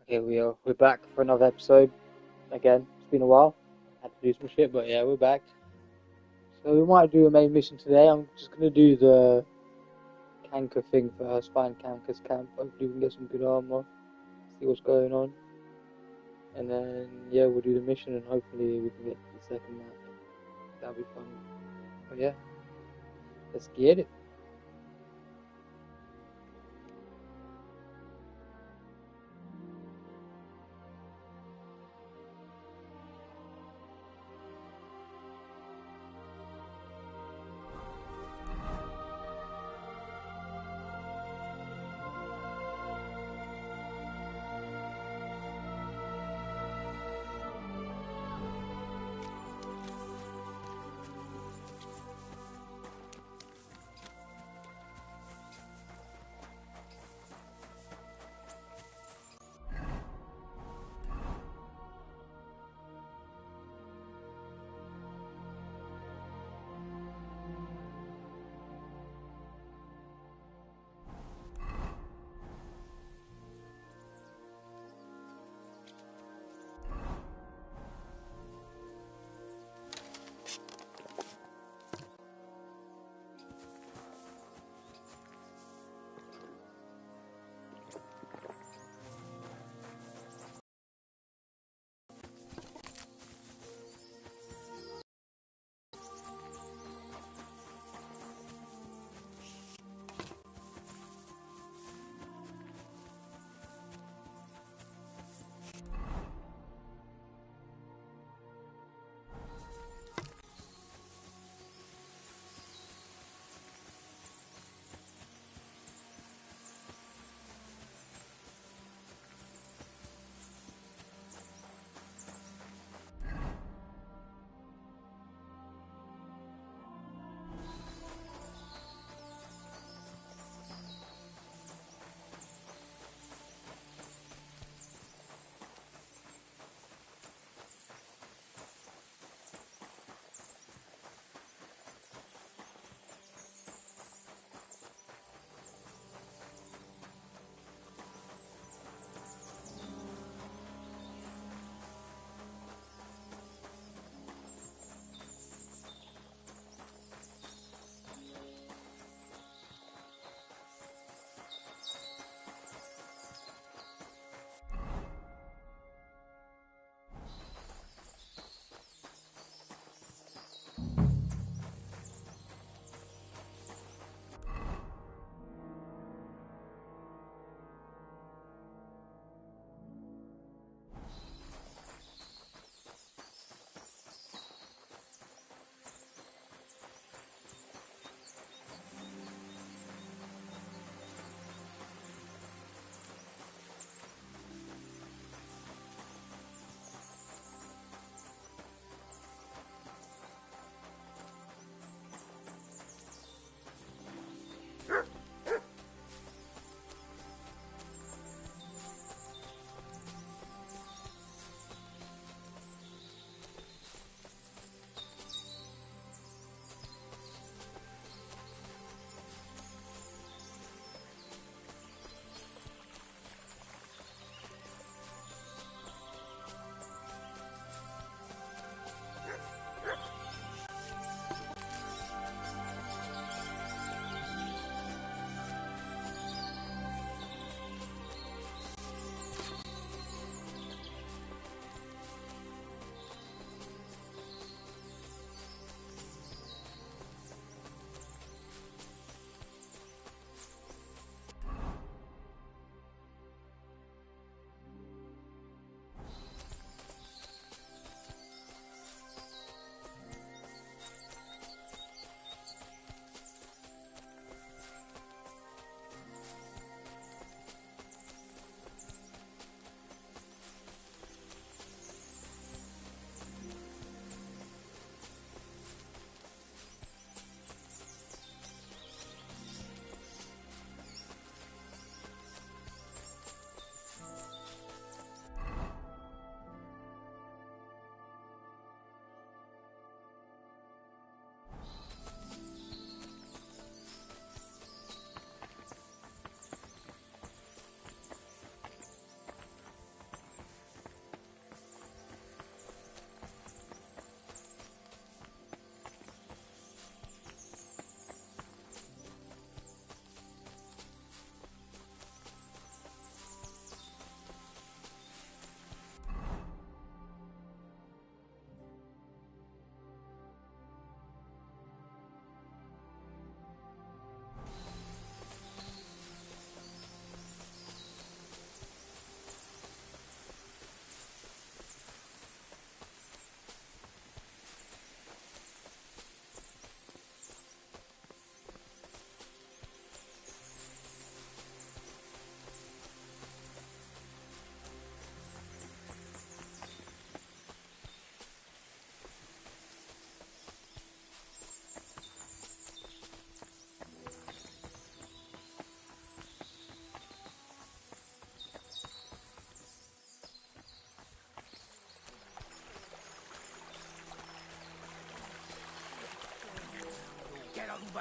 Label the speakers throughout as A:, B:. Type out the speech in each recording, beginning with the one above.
A: Okay, we're back for another episode. Again, it's been a while. Had to do some shit, but yeah, we're back. So we might do a main mission today. I'm just gonna do the Kanker thing first. Find Kanker's camp. Hopefully we can get some good armor. See what's going on, and then yeah, we'll do the mission, and hopefully we can get to the second map. That'll be fun. But yeah, let's get it.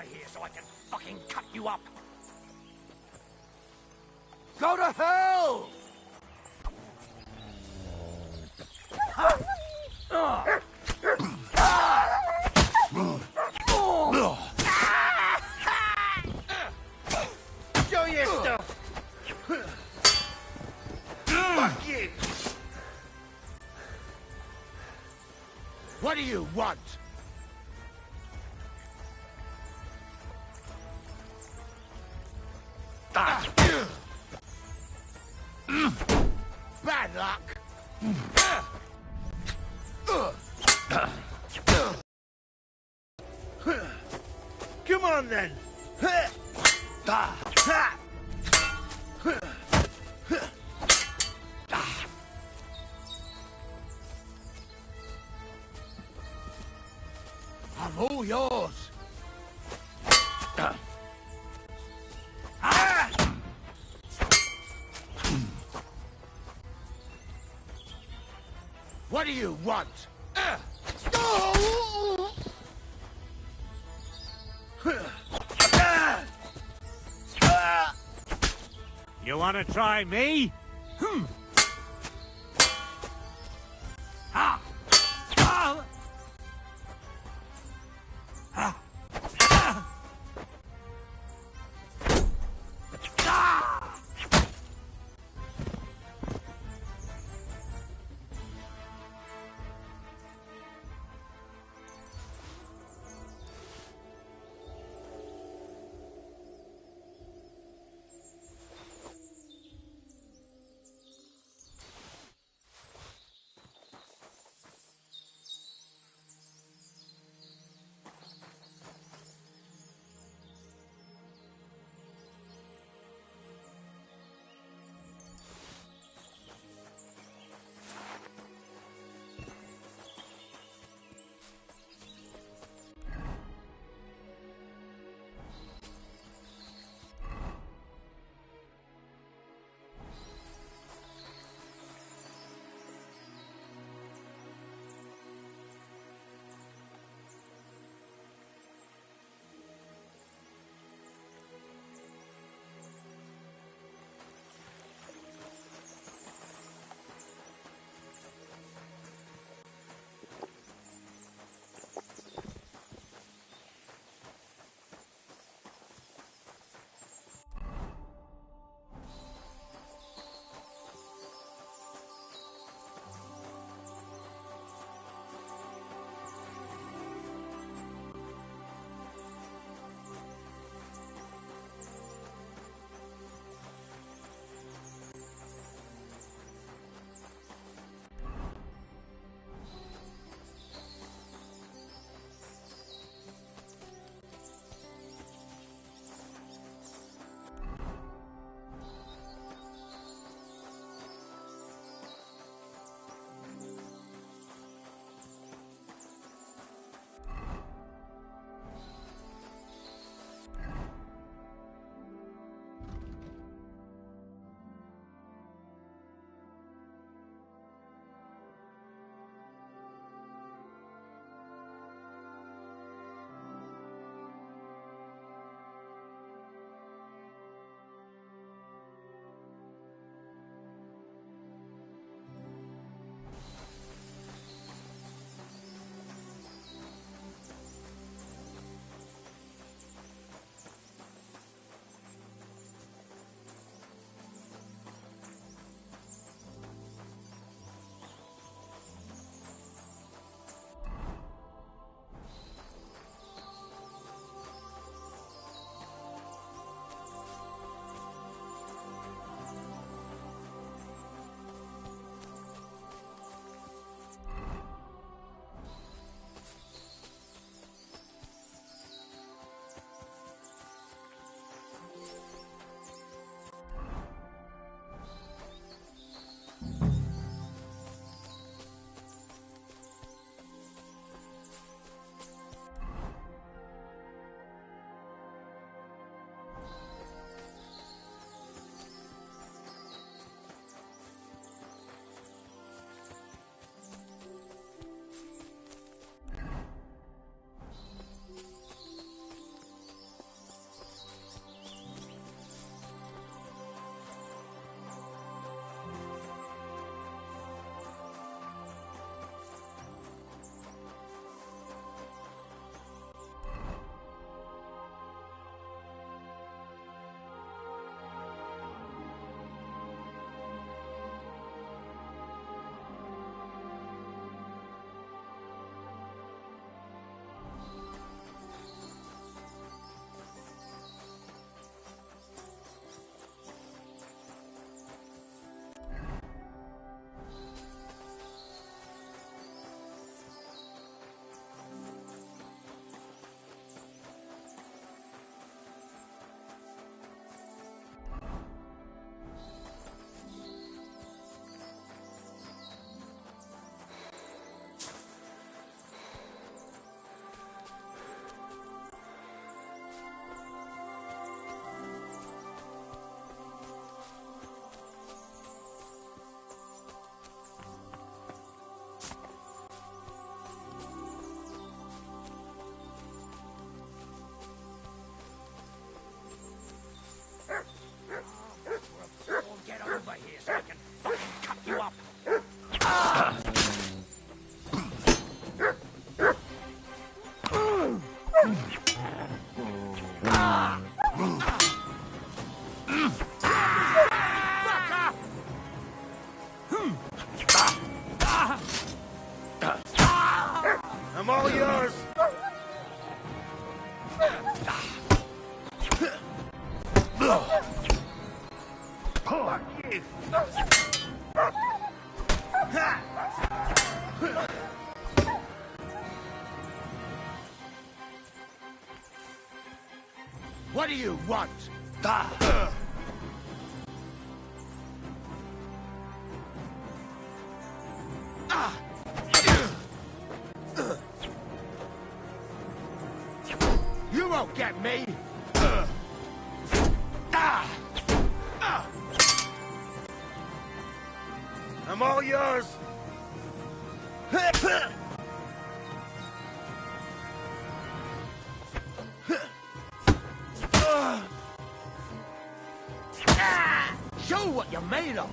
B: of here so I can fucking cut you up. Go to hell! Show your stuff! Fuck you! What do you want? Bad luck! Come on then! I'm all yours! What do you want? You want to try me? What do you want? You won't get me! I'm all yours! Show what you're made of!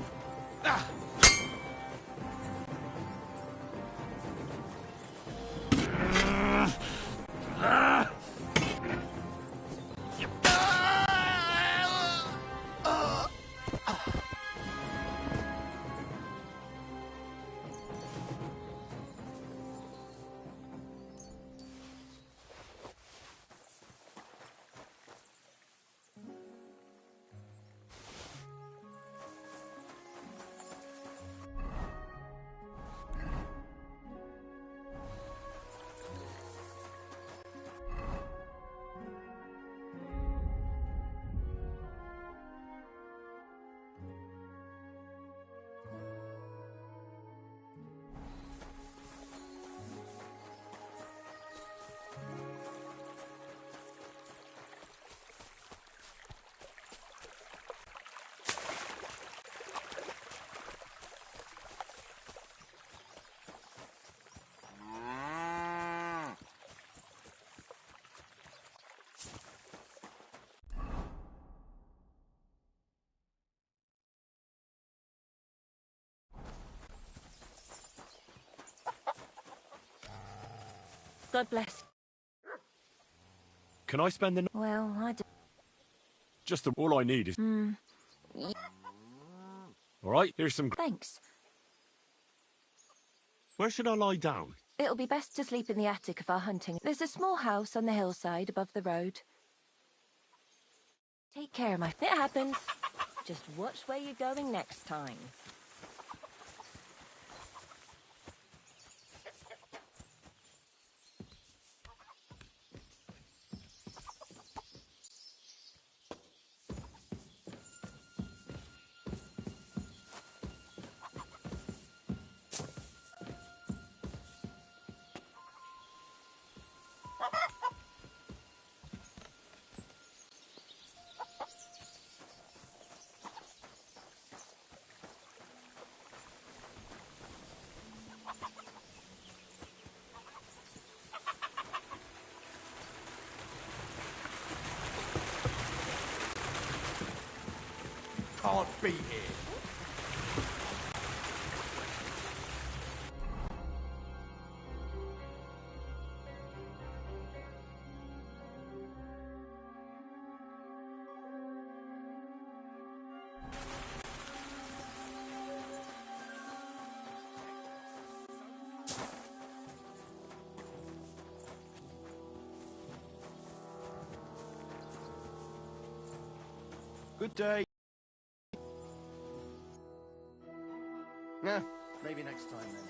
C: God bless.
D: Can I spend the night?
C: Well, I do.
D: Just all I need is... Alright, here's some...
C: Thanks.
D: Where should I lie down?
C: It'll be best to sleep in the attic of our hunting. There's a small house on the hillside above the road. Take care, my... It happens. Just watch where you're going next time.
B: Can't be here.
D: Good day.
B: Yeah, maybe next time then.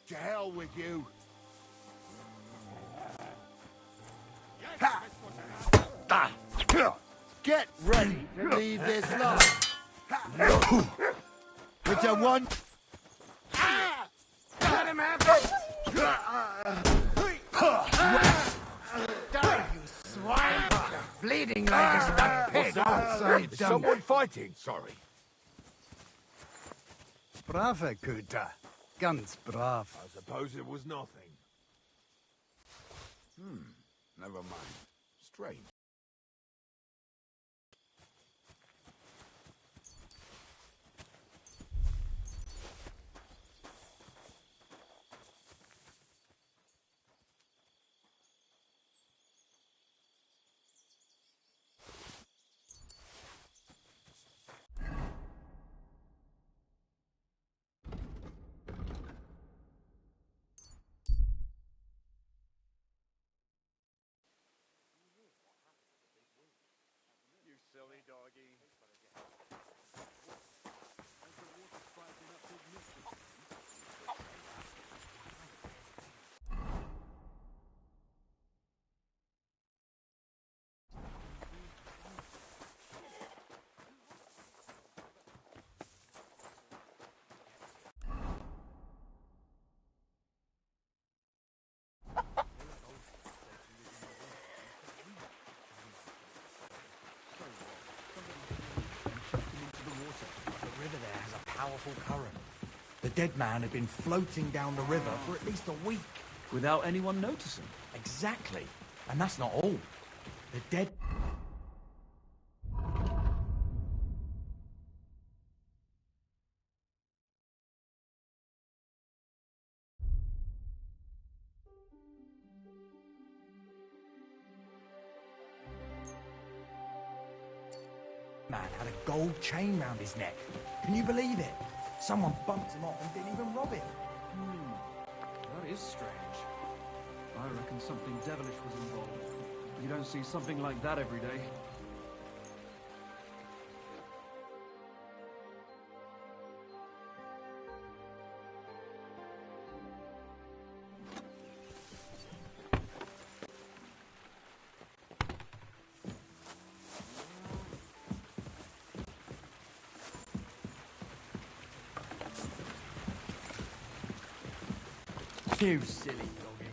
B: To hell with you. Get ready to leave this life. It's a one. Let him have it. Die, you swine. Bleeding like a stuck pig.
E: Is someone fighting? Sorry.
F: Brava, Kuta. Ganz brav.
E: I suppose it was nothing. Never mind. Strange.
D: You silly doggy.
B: The river there has a powerful current. The dead man had been floating down the river for at least a week.
F: Without anyone noticing.
B: Exactly. And that's not all. The dead... man had a gold chain round his neck. Can you believe it? Someone bumped him off and didn't even rob him.
F: That is strange. I reckon something devilish was involved. You don't see something like that every day.
B: You silly doggy.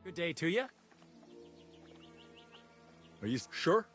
G: Good day to you.
D: Are you sure?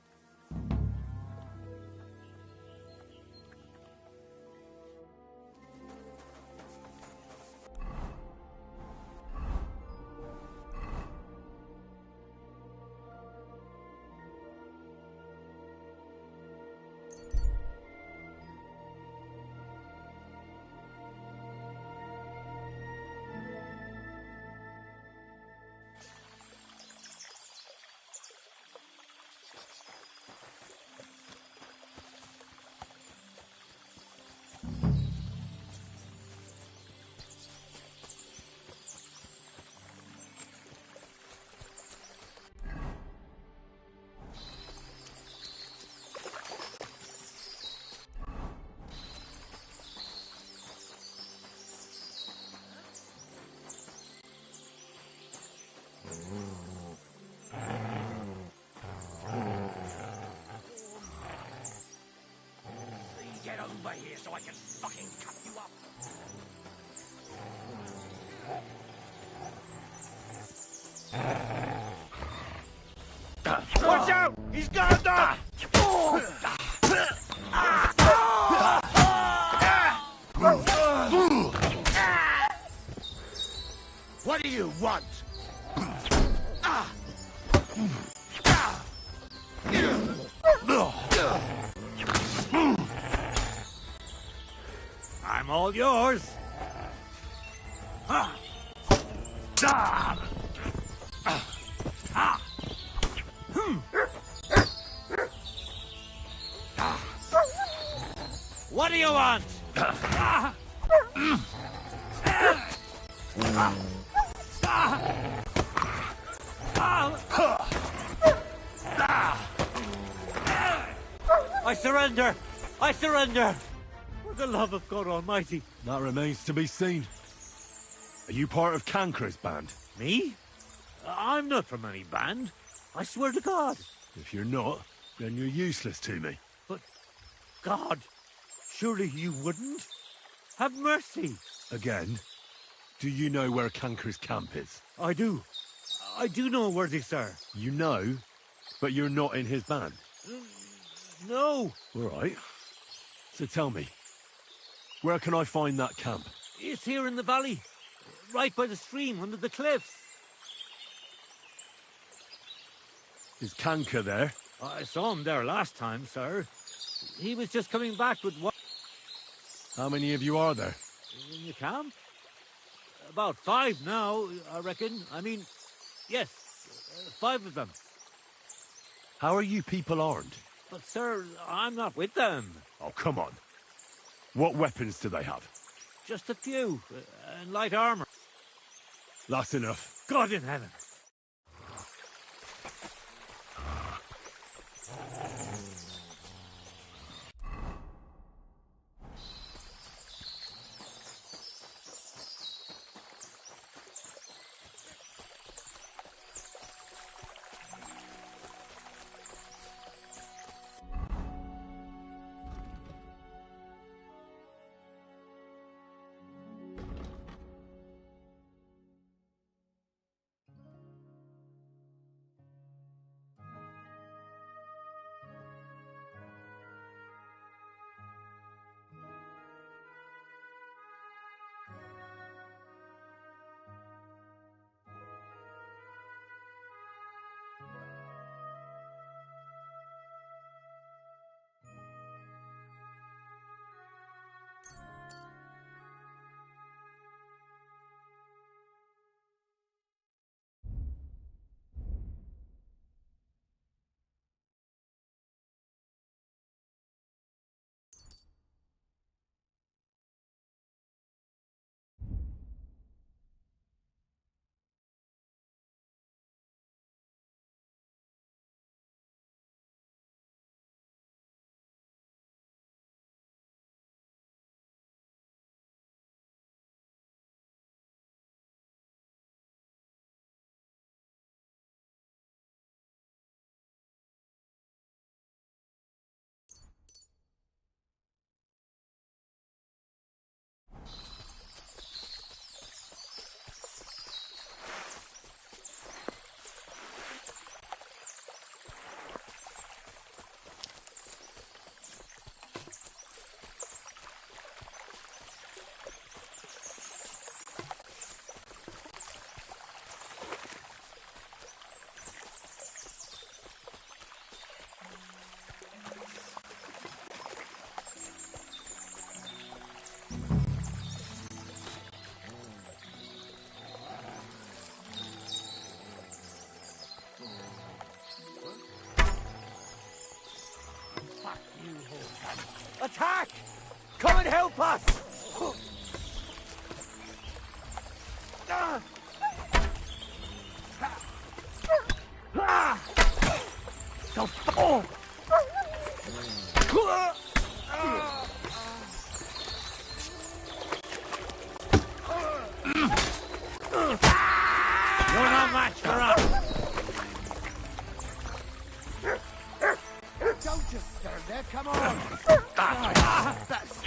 B: Get over here so I can fucking cut you up.
E: Watch out! He's got a dog! What do you want? I'm all yours. What do you want?
G: I surrender! I surrender! For the love of God Almighty.
D: That remains to be seen. Are you part of Cancra's band?
E: Me? I'm not from any band. I swear to God.
D: If you're not, then you're useless to me.
E: But, God, surely you wouldn't? Have mercy.
D: Again, do you know where Cancra's camp is?
E: I do. I do know, worthy sir.
D: You know, but you're not in his band.
E: No,
D: All right. So tell me, where can I find that camp?
E: it's here in the valley. Right by the stream, under the cliffs.
D: Is Cancra there?
E: I saw him there last time, sir. He was just coming back with what
D: How many of you are there?
E: in the camp? About 5 now, I reckon. I mean, yes, 5 of them.
D: How are you people armed?
E: But, sir, I'm not with them.
D: Oh, come on. What weapons do they have?
E: Just a few, and light armor.
D: That's enough.
E: God in heaven. Attack! Come and help us! You're no match for us!
B: Don't just stand there, come on! That's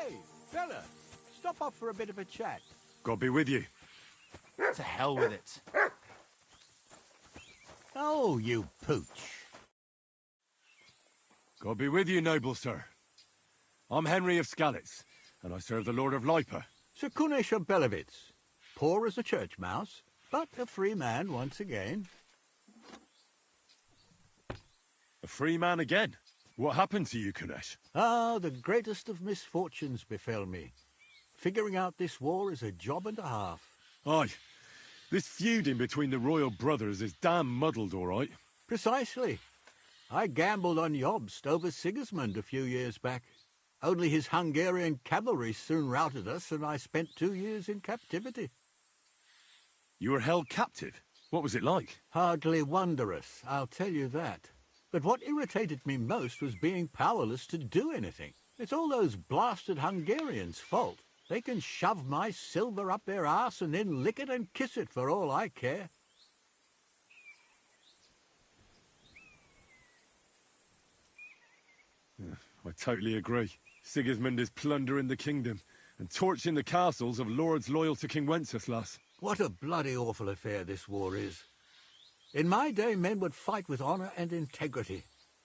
H: Hey, fella. Stop off for a bit of a chat.
D: God be with you.
B: To hell with it.
H: Oh, you pooch.
D: God be with you, noble sir. I'm Henry of Skalitz, and I serve the Lord of Lipa.
H: Sir Kunesh of Belevitz. Poor as a church mouse, but a free man once again.
D: A free man again? What happened to you, Kunesh?
H: Ah, the greatest of misfortunes befell me. Figuring out this war is a job and a half.
D: Aye. This feuding between the royal brothers is damn muddled, all right.
H: Precisely. I gambled on Jobst over Sigismund a few years back. Only his Hungarian cavalry soon routed us, and I spent 2 years in captivity.
D: You were held captive? What was it like?
H: Hardly wondrous, I'll tell you that. But what irritated me most was being powerless to do anything. It's all those blasted Hungarians' fault. They can shove my silver up their arse and then lick it and kiss it for all I care.
D: I totally agree. Sigismund is plundering the kingdom and torching the castles of lords loyal to King Wenceslas.
H: What a bloody awful affair this war is. In my day, men would fight with honour and integrity,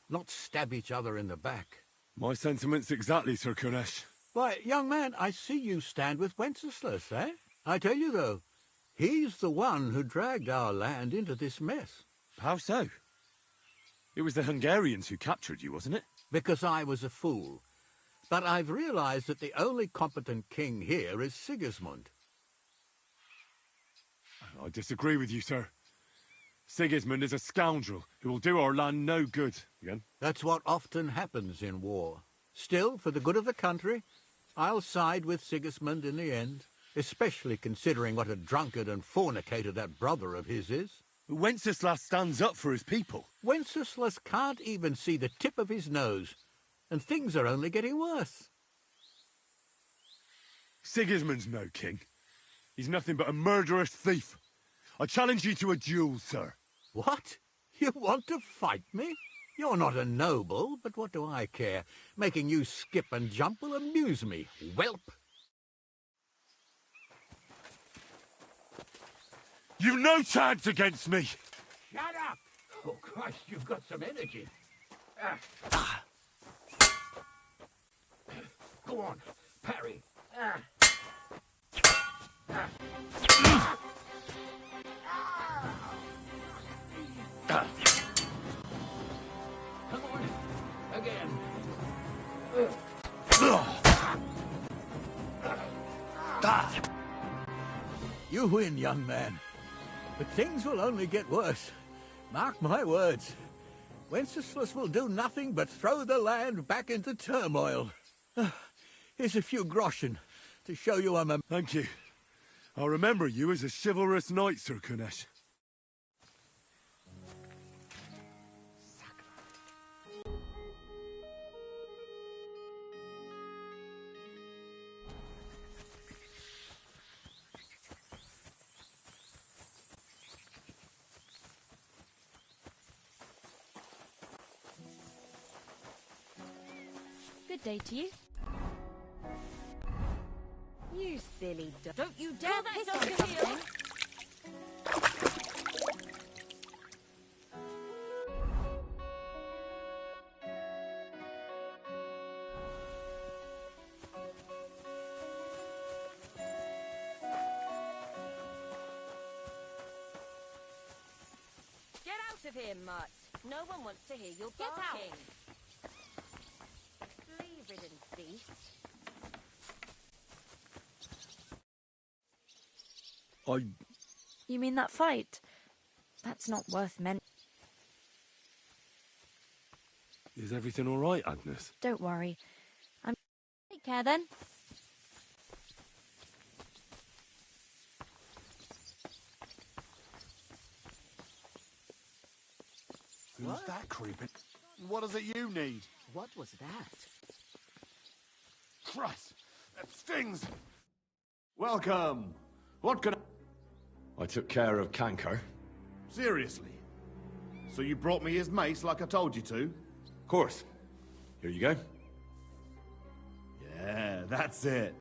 H: not stab each other in the back.
D: My sentiments exactly, Sir Kunesh.
H: Why, young man, I see you stand with Wenceslas, eh? I tell you, though, he's the one who dragged our land into this mess.
D: How so? It was the Hungarians who captured you, wasn't it?
H: Because I was a fool. But I've realized that the only competent king here is Sigismund.
D: I disagree with you, sir. Sigismund is a scoundrel who will do our land no good. Again?
H: That's what often happens in war. Still, for the good of the country, I'll side with Sigismund in the end, especially considering what a drunkard and fornicator that brother of his is.
D: Wenceslas stands up for his people.
H: Wenceslas can't even see the tip of his nose, and things are only getting worse.
D: Sigismund's no king. He's nothing but a murderous thief. I challenge you to a duel, sir.
H: What? You want to fight me? You're not a noble, but what do I care? Making you skip and jump will amuse me, whelp.
D: You've no chance against me!
H: Shut up! Oh, Christ, you've got some energy. Go on, parry. Come on, again. You win, young man. But things will only get worse. Mark my words. Wenceslas will do nothing but throw the land back into turmoil. Here's a few groschen to show you I'm a...
D: Thank you. I'll remember you as a chivalrous knight, Sir Kunesh.
C: Good day to you. You silly dog. Don't you dare piss on something! Get out of here, Mutt. No one wants to hear your barking. Flea-ridden beast.
I: You mean that fight? That's not worth
D: Is everything all right, Agnes?
I: Don't worry. Take care then.
J: Who's that creeping? What is it you need?
K: What was that?
J: Christ, that stings! Welcome. What can
D: I took care of Canker.
J: Seriously? So you brought me his mace like I told you to?
D: Of course. Here you go.
J: Yeah, that's it.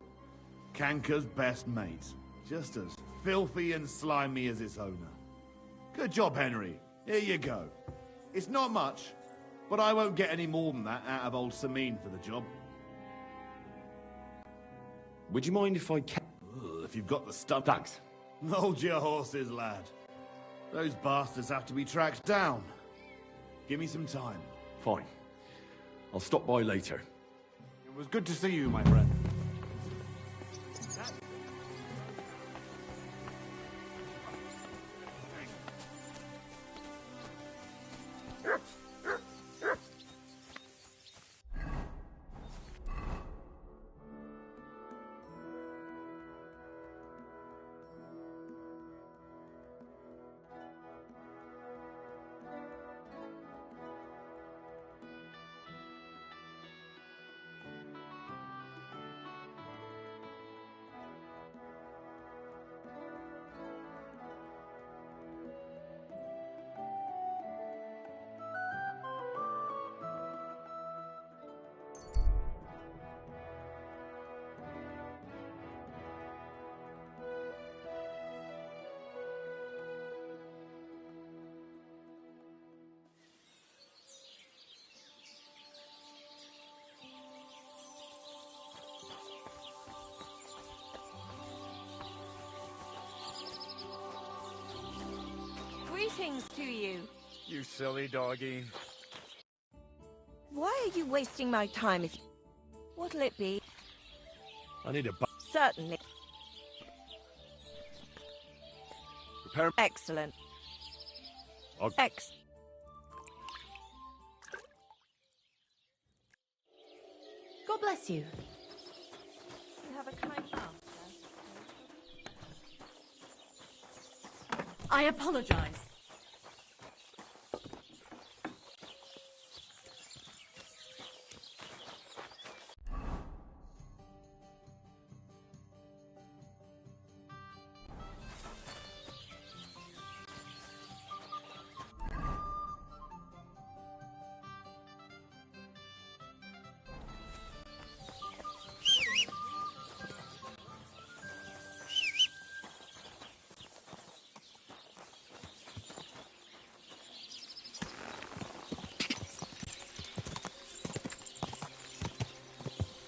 J: Canker's best mate. Just as filthy and slimy as its owner. Good job, Henry. Here you go. It's not much, but I won't get any more than that out of old Samine for the job.
K: Would you mind if I
J: If you've got the stomach.
K: Thanks.
J: Hold your horses, lad. Those bastards have to be tracked down. Give me some time.
K: Fine. I'll stop by later.
J: It was good to see you, my friend.
C: Greetings to you.
D: You silly doggy.
C: Why are you wasting my time if... What'll it be?
D: I need a
C: Certainly.
D: repair.
C: Excellent.
D: I'll-
C: God bless you. You have a kind master.
L: I apologize.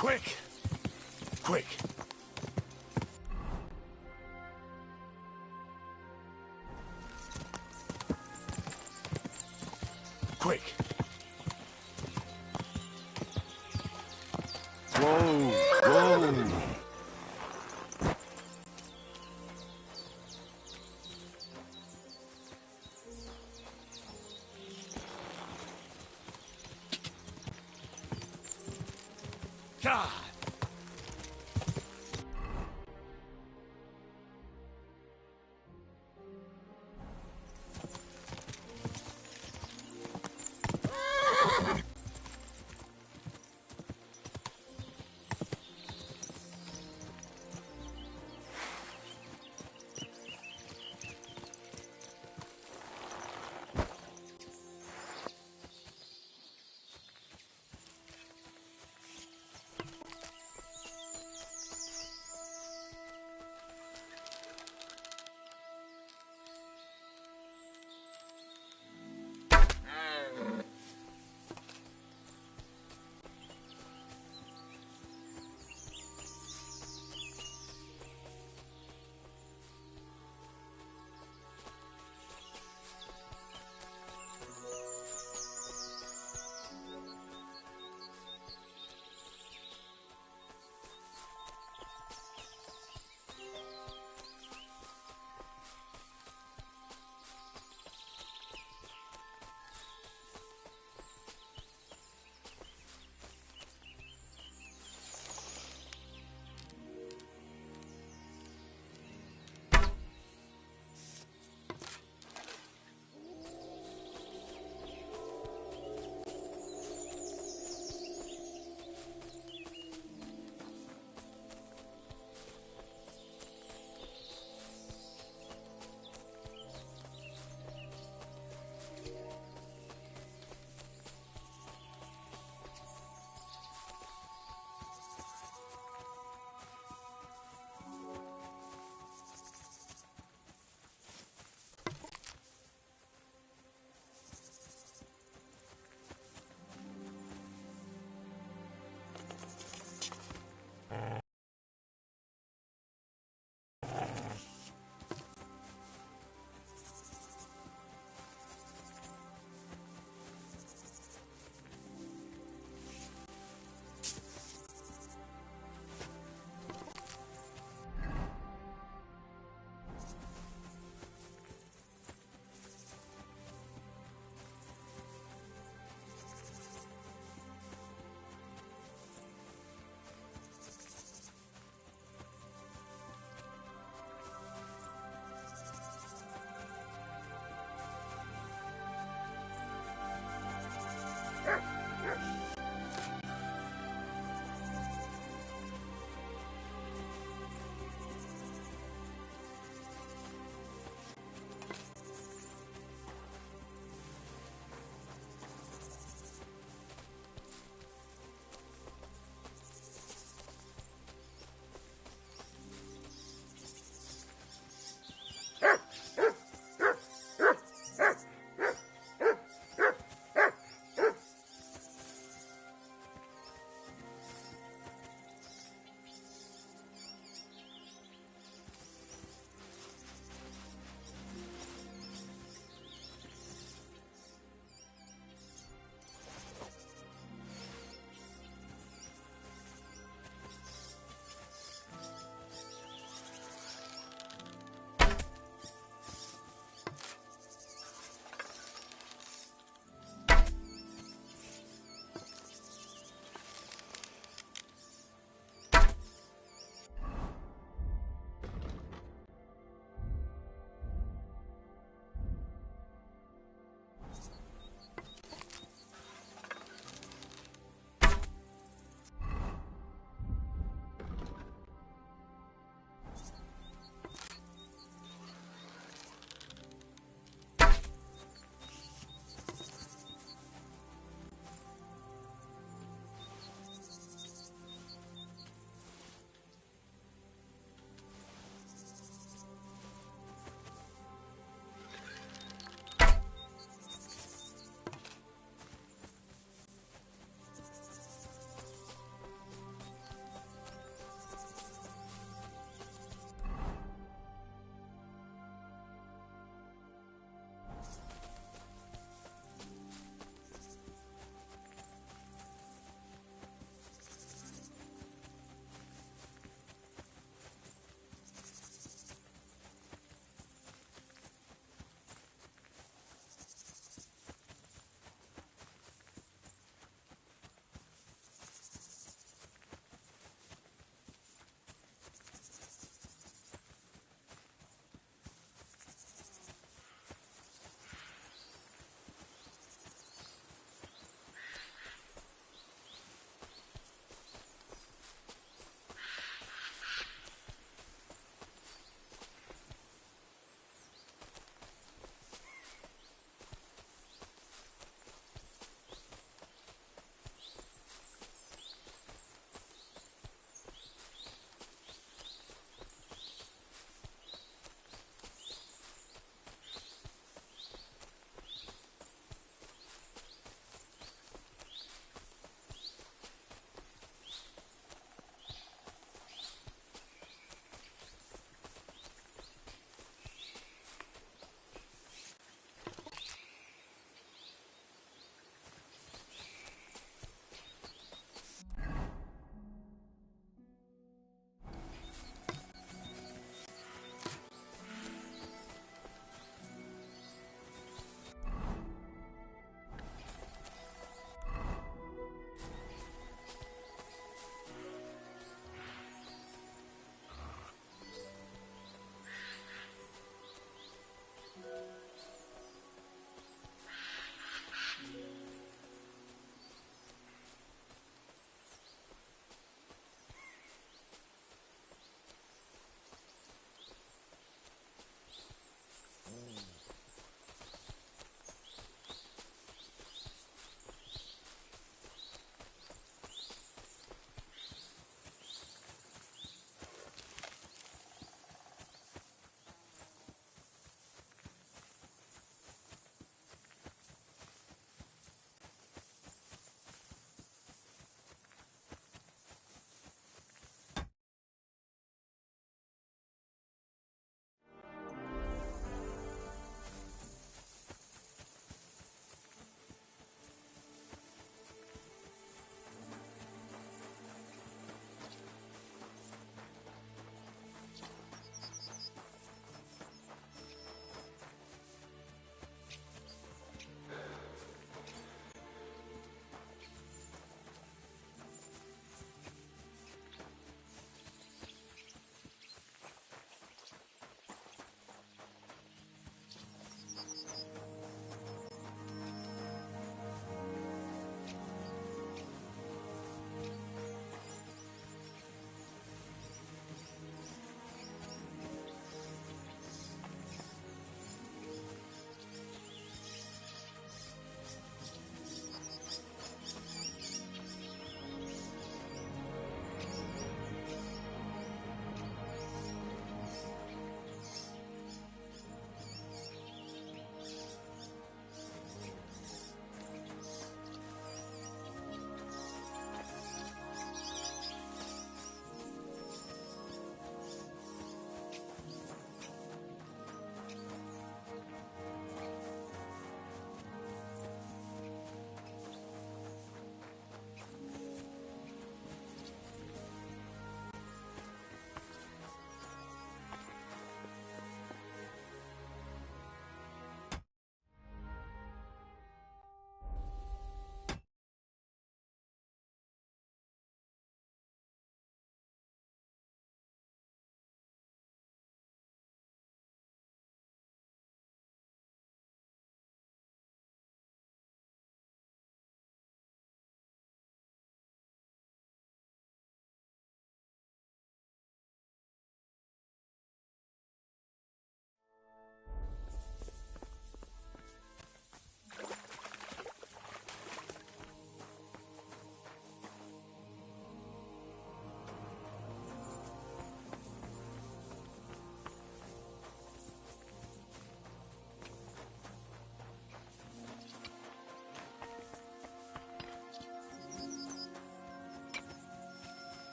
J: Quick! Quick! Quick!
K: Whoa! Whoa!
J: God!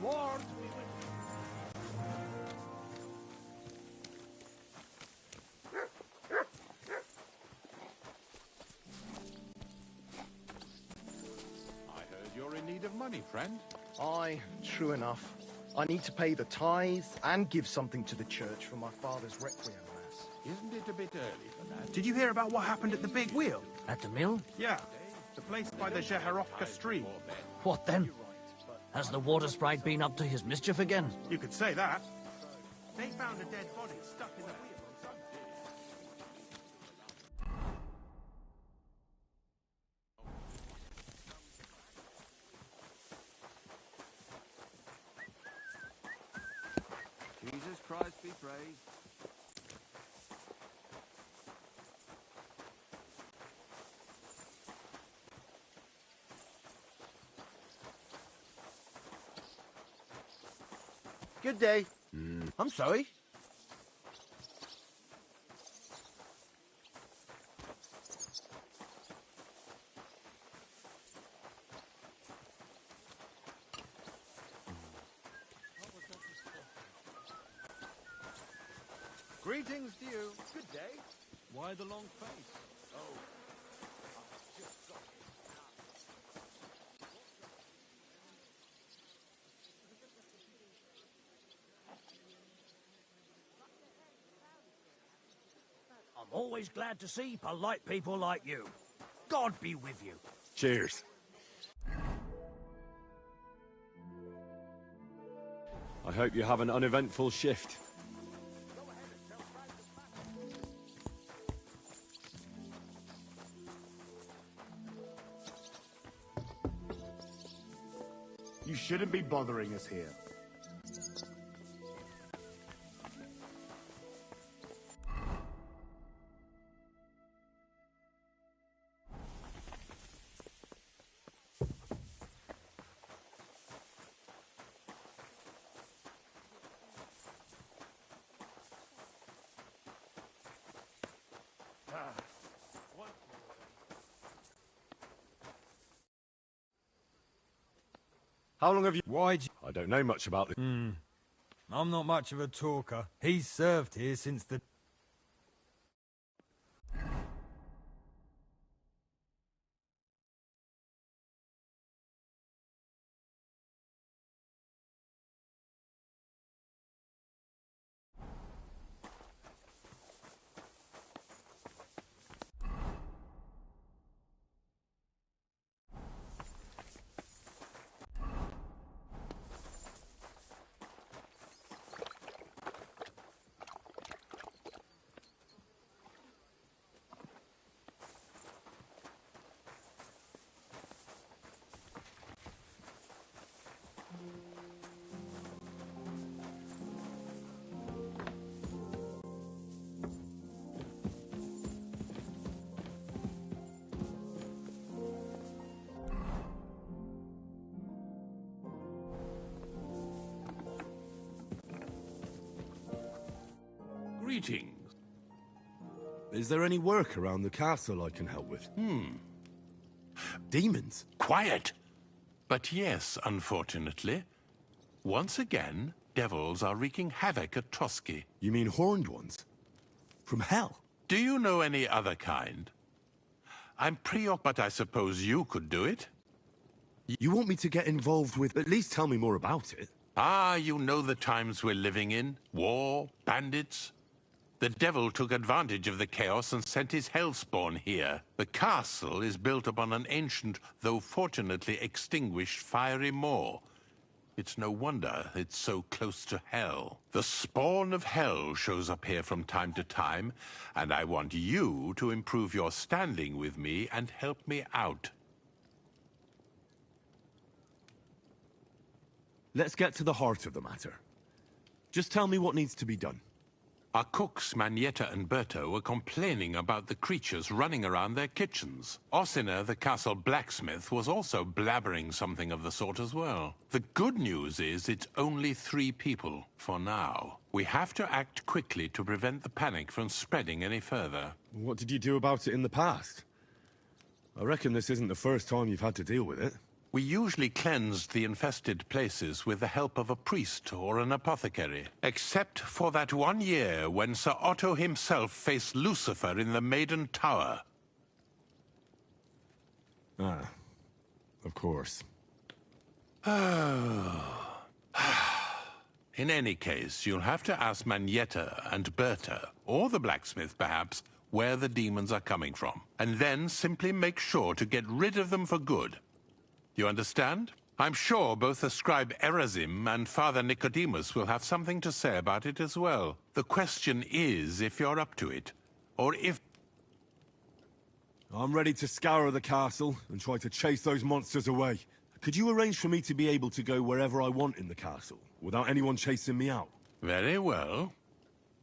F: Lord be with
L: I heard you're in need of money, friend.
M: Aye, true enough. I need to pay the tithe and give something to the church for my father's requiem mass.
L: Isn't it a bit early for that?
F: Did you hear about what happened at the big wheel?
N: At the mill?
F: Yeah, the place by the Jeherovka stream.
N: What then? Has the water sprite been up to his mischief again?
F: You could say that. They found a dead body stuck in the wheel on Sunday.
L: Jesus Christ be praised.
M: Good day.
F: I'm sorry.
L: Greetings to you. Good day.
F: Why the long face?
L: Oh.
N: I'm always glad to see polite people like you. God be with you.
D: Cheers. I hope you have an uneventful shift.
J: You shouldn't be bothering us here.
D: How long have you...
E: Why'd you...
D: I don't know much about this.
E: I'm not much of a talker. He's served here since the...
L: Greetings.
D: Is there any work around the castle I can help with? Demons?
O: Quiet! But yes, unfortunately. Once again, devils are wreaking havoc at Trotsky.
D: You mean horned ones? From hell?
O: Do you know any other kind? I'm preoccupied, but I suppose you could do it?
D: You want me to get involved with... At least tell me more about it.
O: Ah, you know the times we're living in. War, bandits. The devil took advantage of the chaos and sent his hellspawn here. The castle is built upon an ancient, though fortunately extinguished, fiery moor. It's no wonder it's so close to hell. The spawn of hell shows up here from time to time, and I want you to improve your standing with me and help me out.
D: Let's get to the heart of the matter. Just tell me what needs to be done.
O: Our cooks, Manietta and Berto, were complaining about the creatures running around their kitchens. Ossina, the castle blacksmith, was also blabbering something of the sort as well. The good news is it's only 3 people, for now. We have to act quickly to prevent the panic from spreading any further.
D: What did you do about it in the past? I reckon this isn't the first time you've had to deal with it.
O: We usually cleansed the infested places with the help of a priest or an apothecary. Except for that one year when Sir Otto himself faced Lucifer in the Maiden Tower.
D: Ah, of course.
O: In any case, you'll have to ask Manietta and Berta, or the blacksmith perhaps, where the demons are coming from. And then simply make sure to get rid of them for good. You understand? I'm sure both the scribe Erazim and Father Nicodemus will have something to say about it as well. The question is if you're up to it, or if...
D: I'm ready to scour the castle and try to chase those monsters away. Could you arrange for me to be able to go wherever I want in the castle, without anyone chasing me out?
O: Very well.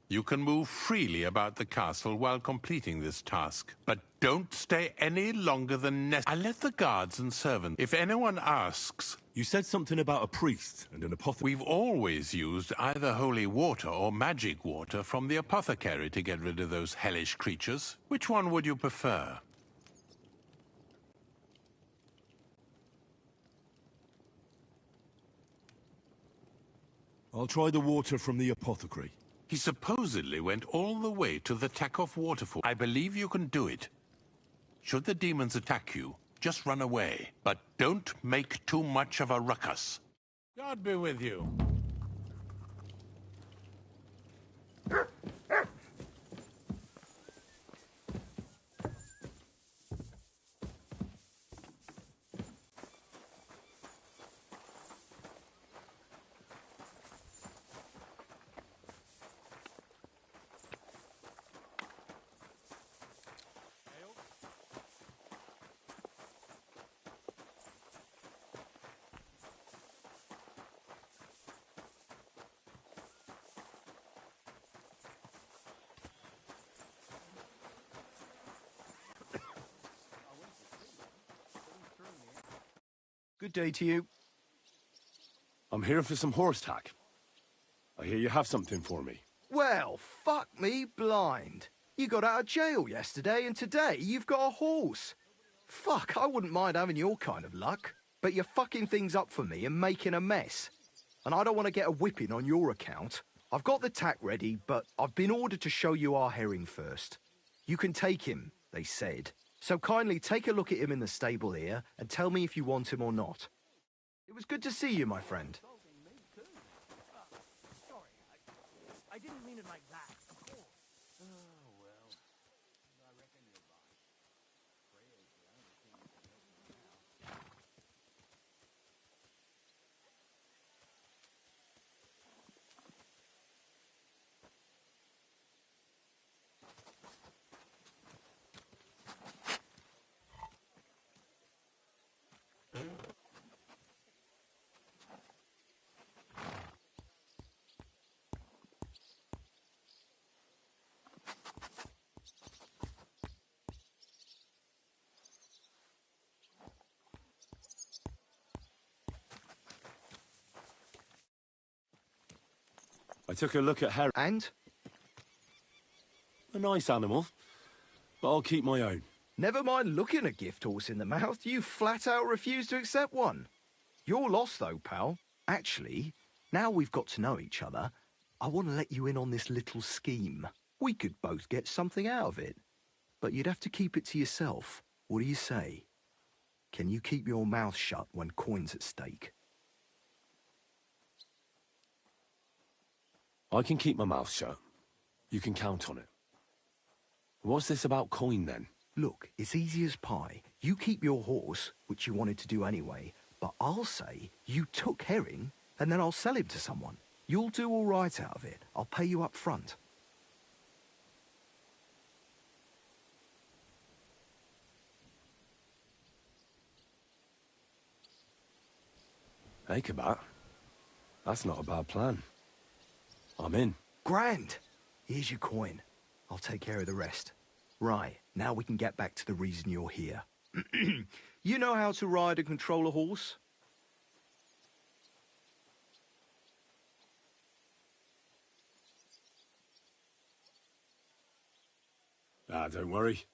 O: You can move freely about the castle while completing this task, but don't stay any longer than necessary. I let the guards and servants. If anyone asks...
D: You said something about a priest and an apothecary.
O: We've always used either holy water or magic water from the apothecary to get rid of those hellish creatures. Which one would you prefer?
D: I'll try the water from the apothecary.
O: He supposedly went all the way to the Takov waterfall. I believe you can do it. Should the demons attack you, just run away. But don't make too much of a ruckus. God be with you.
M: Good day to you.
D: I'm here for some horse tack. I hear you have something for me.
M: Well, fuck me blind. You got out of jail yesterday, and today you've got a horse. Fuck, I wouldn't mind having your kind of luck. But you're fucking things up for me and making a mess. And I don't want to get a whipping on your account. I've got the tack ready, but I've been ordered to show you our herring first. You can take him, they said. So kindly take a look at him in the stable here and tell me if you want him or not. It was good to see you, my friend.
N: Sorry, I didn't mean it like that. Of course. Oh, well. I reckon you're right. Prayer's the only thing that can help me now.
D: I took a look at Harry.
M: And?
D: A nice animal, but I'll keep my own.
M: Never mind looking a gift horse in the mouth, you flat out refuse to accept one. You're lost though, pal. Actually, now we've got to know each other, I want to let you in on this little scheme. We could both get something out of it. But you'd have to keep it to yourself. What do you say? Can you keep your mouth shut when coin's at stake?
D: I can keep my mouth shut. You can count on it. What's this about coin, then?
M: Look, it's easy as pie. You keep your horse, which you wanted to do anyway, but I'll say you took herring, and then I'll sell him to someone. You'll do all right out of it. I'll pay you up front.
D: Hey, Kabat. That's not a bad plan. I'm in.
M: Grand! Here's your coin. I'll take care of the rest. Right, now we can get back to the reason you're here. You know how to ride and control a horse?
D: Ah, don't worry.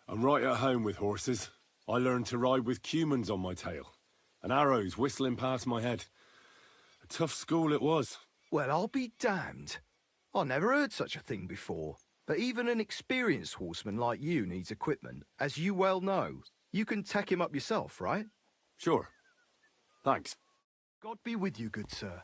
D: I'm right at home with horses. I learned to ride with Cumans on my tail. and arrows whistling past my head. A tough school it was.
M: Well, I'll be damned. I never heard such a thing before. But even an experienced horseman like you needs equipment, as you well know. You can tack him up yourself, right?
D: Sure. Thanks.
M: God be with you, good sir.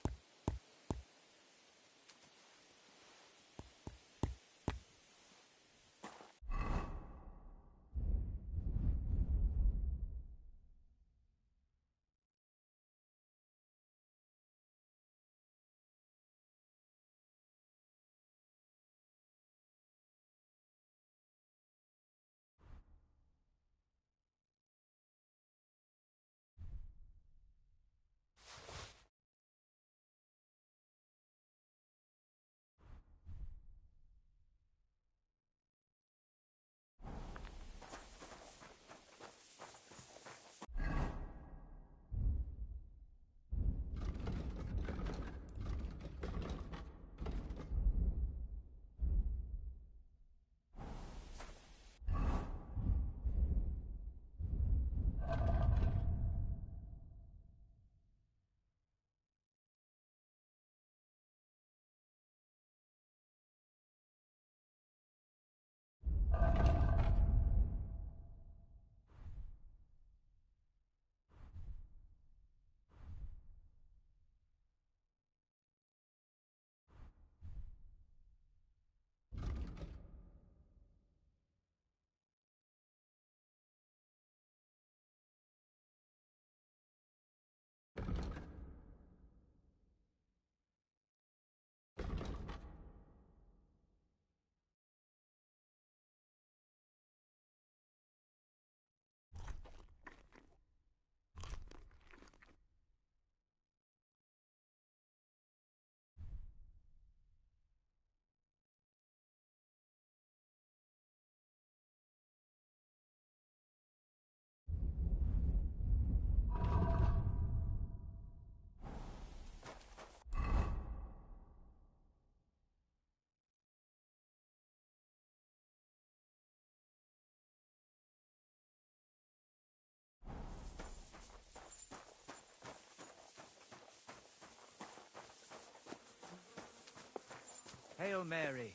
N: Hail Mary.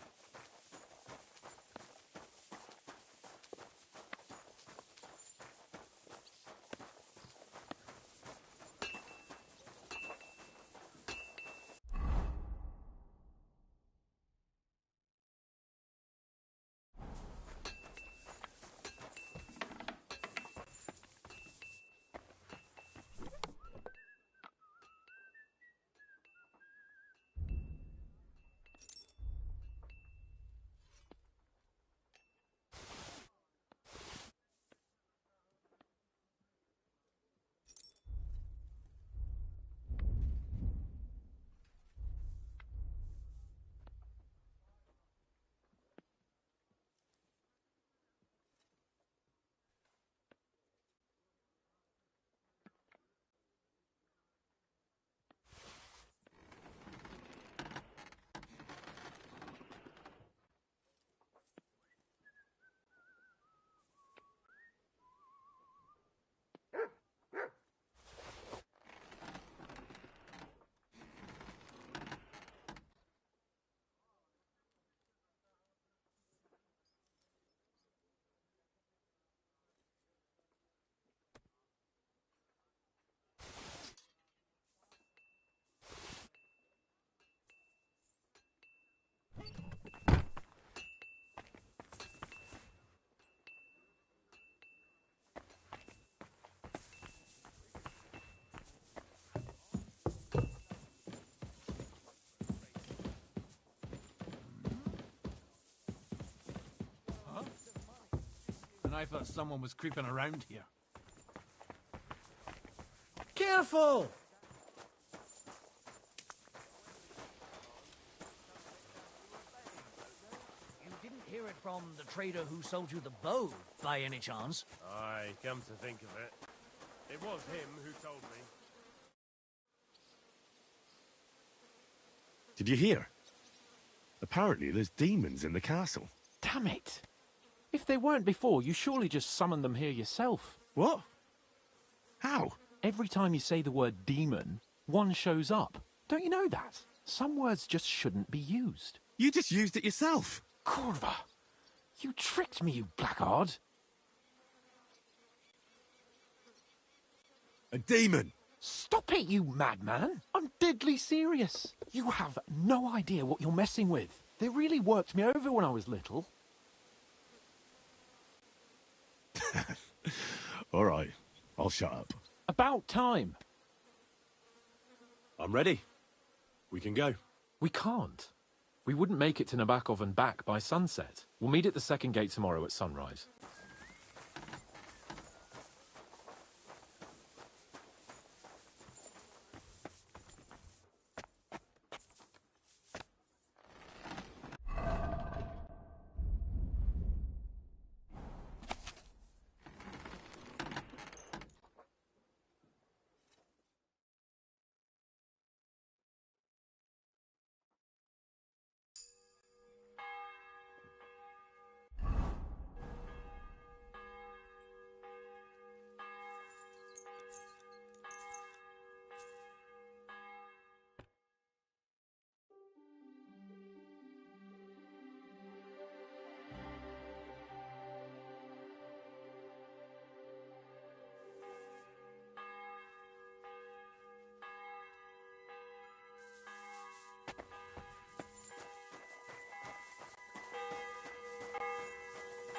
F: And I thought someone was creeping around here.
N: Careful! You didn't hear it from the trader who sold you the bow, by any chance?
P: Aye, come to think of it. It was him who told me.
D: Did you hear? Apparently there's demons in the castle.
Q: Damn it! If they weren't before, you surely just summoned them here yourself.
D: What? How?
Q: Every time you say the word demon, one shows up. Don't you know that? Some words just shouldn't be used.
D: You just used it yourself.
Q: Kurva! You tricked me, you blackguard!
D: A demon!
Q: Stop it, you madman! I'm deadly serious. You have no idea what you're messing with. They really worked me over when I was little.
D: All right, I'll shut up.
Q: About time.
D: I'm ready. We can go.
Q: We can't. We wouldn't make it to Nabokov and back by sunset. We'll meet at the second gate tomorrow at sunrise.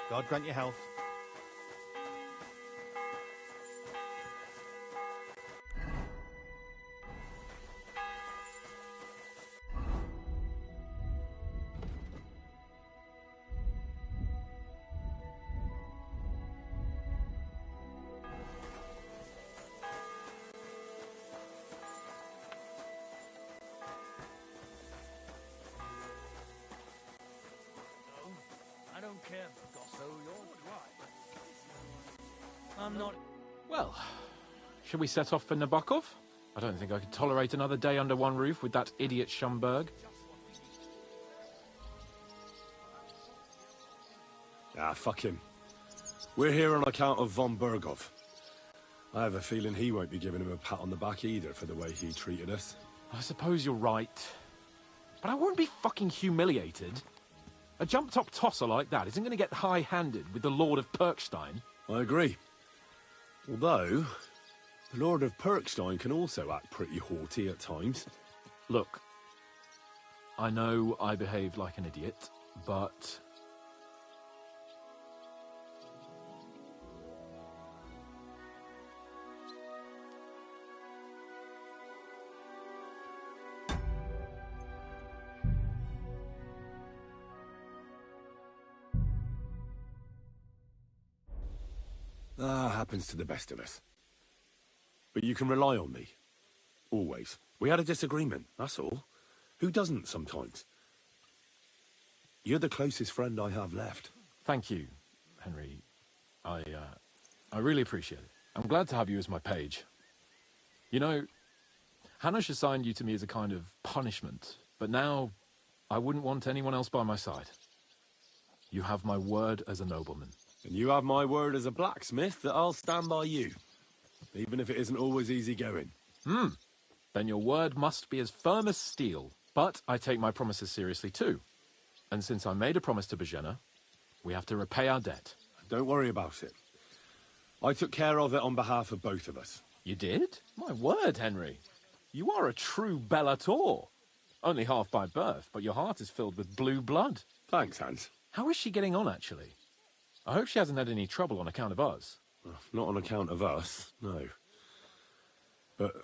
P: God grant you health.
N: I don't care, Gosso. You're right. I'm not...
Q: Well, shall we set off for Nabokov? I don't think I could tolerate another day under one roof with that idiot Schumberg.
D: Ah, fuck him. We're here on account of von Bergov. I have a feeling he won't be giving him a pat on the back either for the way he treated us.
Q: I suppose you're right. But I won't be fucking humiliated. A jump-top tosser like that isn't going to get high-handed with the Lord of Perkstein.
D: I agree. Although, the Lord of Perkstein can also act pretty haughty at times.
Q: Look, I know I behaved like an idiot, but...
D: Happens to the best of us. But you can rely on me. Always. We had a disagreement, that's all. Who doesn't sometimes? You're the closest friend I have left.
Q: Thank you, Henry. I really appreciate it. I'm glad to have you as my page. You know, Hanush assigned you to me as a kind of punishment, but now I wouldn't want anyone else by my side. You have my word as a nobleman.
D: And you have my word as a blacksmith that I'll stand by you, even if it isn't always easy going.
Q: Then your word must be as firm as steel. But I take my promises seriously too. And since I made a promise to Bajena, we have to repay our debt.
D: Don't worry about it. I took care of it on behalf of both of us.
Q: You did? My word, Henry. You are a true bellator. Only half by birth, but your heart is filled with blue blood.
D: Thanks, Hans.
Q: How is she getting on, actually? I hope she hasn't had any trouble on account of us.
D: Not on account of us, no. But...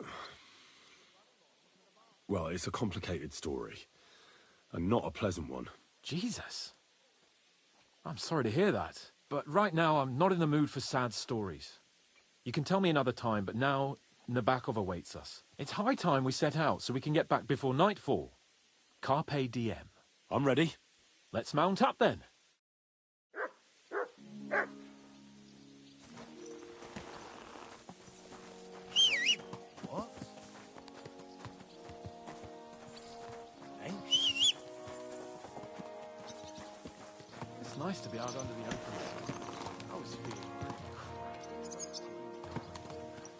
D: well, it's a complicated story. And not a pleasant one.
Q: Jesus. I'm sorry to hear that. But right now, I'm not in the mood for sad stories. You can tell me another time, but now Nabokov awaits us. It's high time we set out so we can get back before nightfall. Carpe diem.
D: I'm ready.
Q: Let's mount up then.
N: What? Hey?
Q: It's nice to be out under the open sky. I was feeling...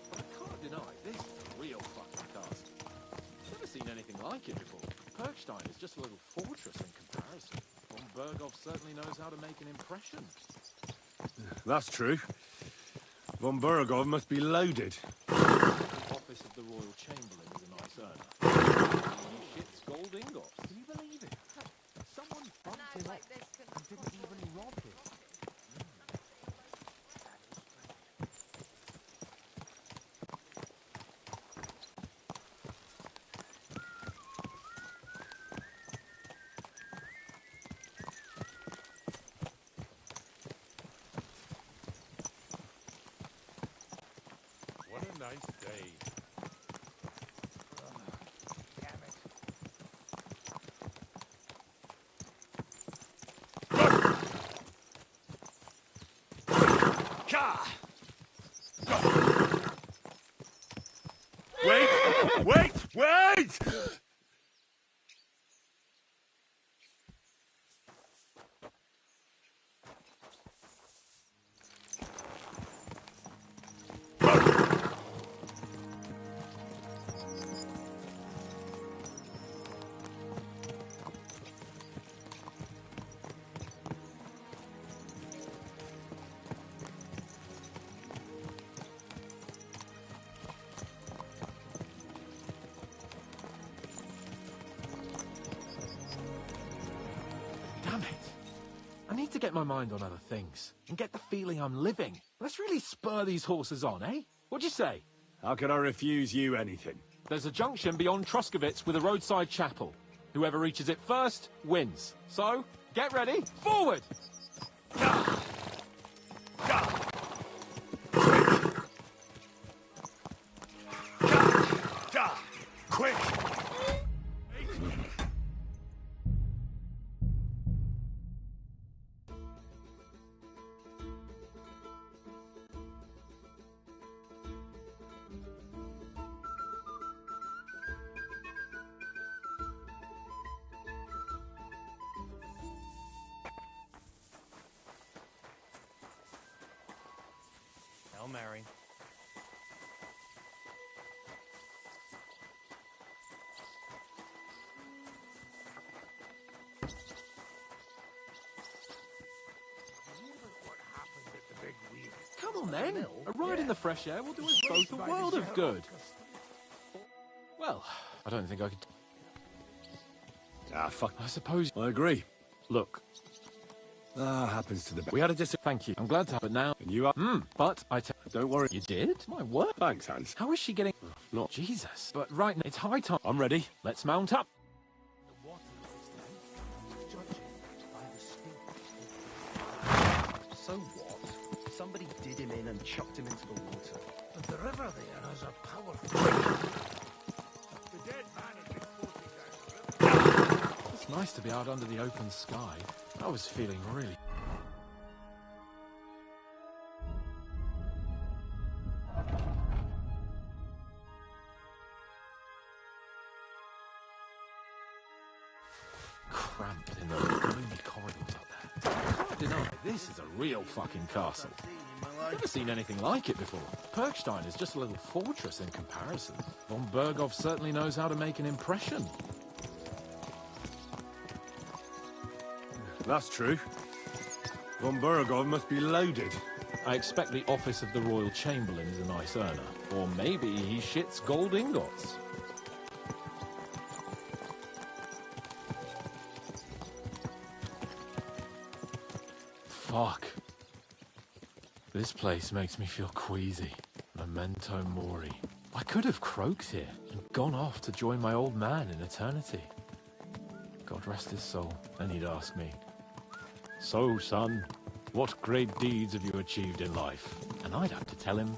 Q: but I can't deny like it before. Perkstein is just a little fortress in comparison. Von Berghoff certainly knows how to make an impression.
D: That's true. Von Bergov must be loaded.
Q: The office of the Royal Chamberlain is a nice earner. He shits gold ingots. Can you believe it? Someone bumped him up and didn't even rob him.
O: What a nice day.
D: Wait!
Q: Damn it. I need to get my mind on other things and get the feeling I'm living. Let's really spur these horses on, eh? What'd you say?
D: How could I refuse you anything?
Q: There's a junction beyond Truskovitz with a roadside chapel. Whoever reaches it first wins. So, get ready, forward!
D: Quick!
G: Hail Mary.
Q: Come on then, a ride in the fresh air will do us both a world of good. Well, I don't think I could...
D: Ah, fuck.
Q: I suppose...
D: I agree. Look. Happens to the best. We had a
Q: Thank you. I'm glad to have it now.
D: And you are...
Q: but I...
D: Don't worry.
Q: You did? My word.
D: Thanks, Hans.
Q: How is she getting...
D: Not...
Q: Jesus. But right now, it's high time.
D: I'm ready.
Q: Let's mount up.
M: So what? Somebody did him in and chucked him into the water.
N: But the river there has a powerful...
O: The dead man has been floating down.
Q: It's nice to be out under the open sky. I was feeling really... cramped in those gloomy corridors up there. I can't deny this is a real fucking castle. Never seen anything like it before. Perkstein is just a little fortress in comparison. Von Berghoff certainly knows how to make an impression.
D: That's true. Von Bergov must be loaded.
Q: I expect the office of the Royal Chamberlain is a nice earner. Or maybe he shits gold ingots. Fuck. This place makes me feel queasy. Memento mori. I could have croaked here and gone off to join my old man in eternity. God rest his soul. And he'd ask me, "So, son, what great deeds have you achieved in life?" And I'd have to tell him,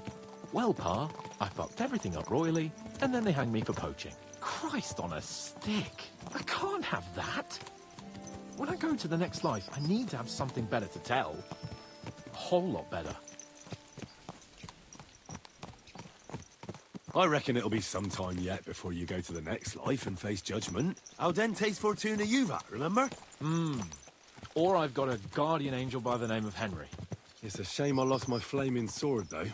Q: "Well, Pa, I fucked everything up royally, and then they hanged me for poaching." Christ on a stick. I can't have that. When I go to the next life, I need to have something better to tell. A whole lot better.
D: I reckon it'll be some time yet before you go to the next life and face judgment. Audentes fortuna juvat, remember?
Q: Or I've got a guardian angel by the name of Henry.
D: It's a shame I lost my flaming sword, though.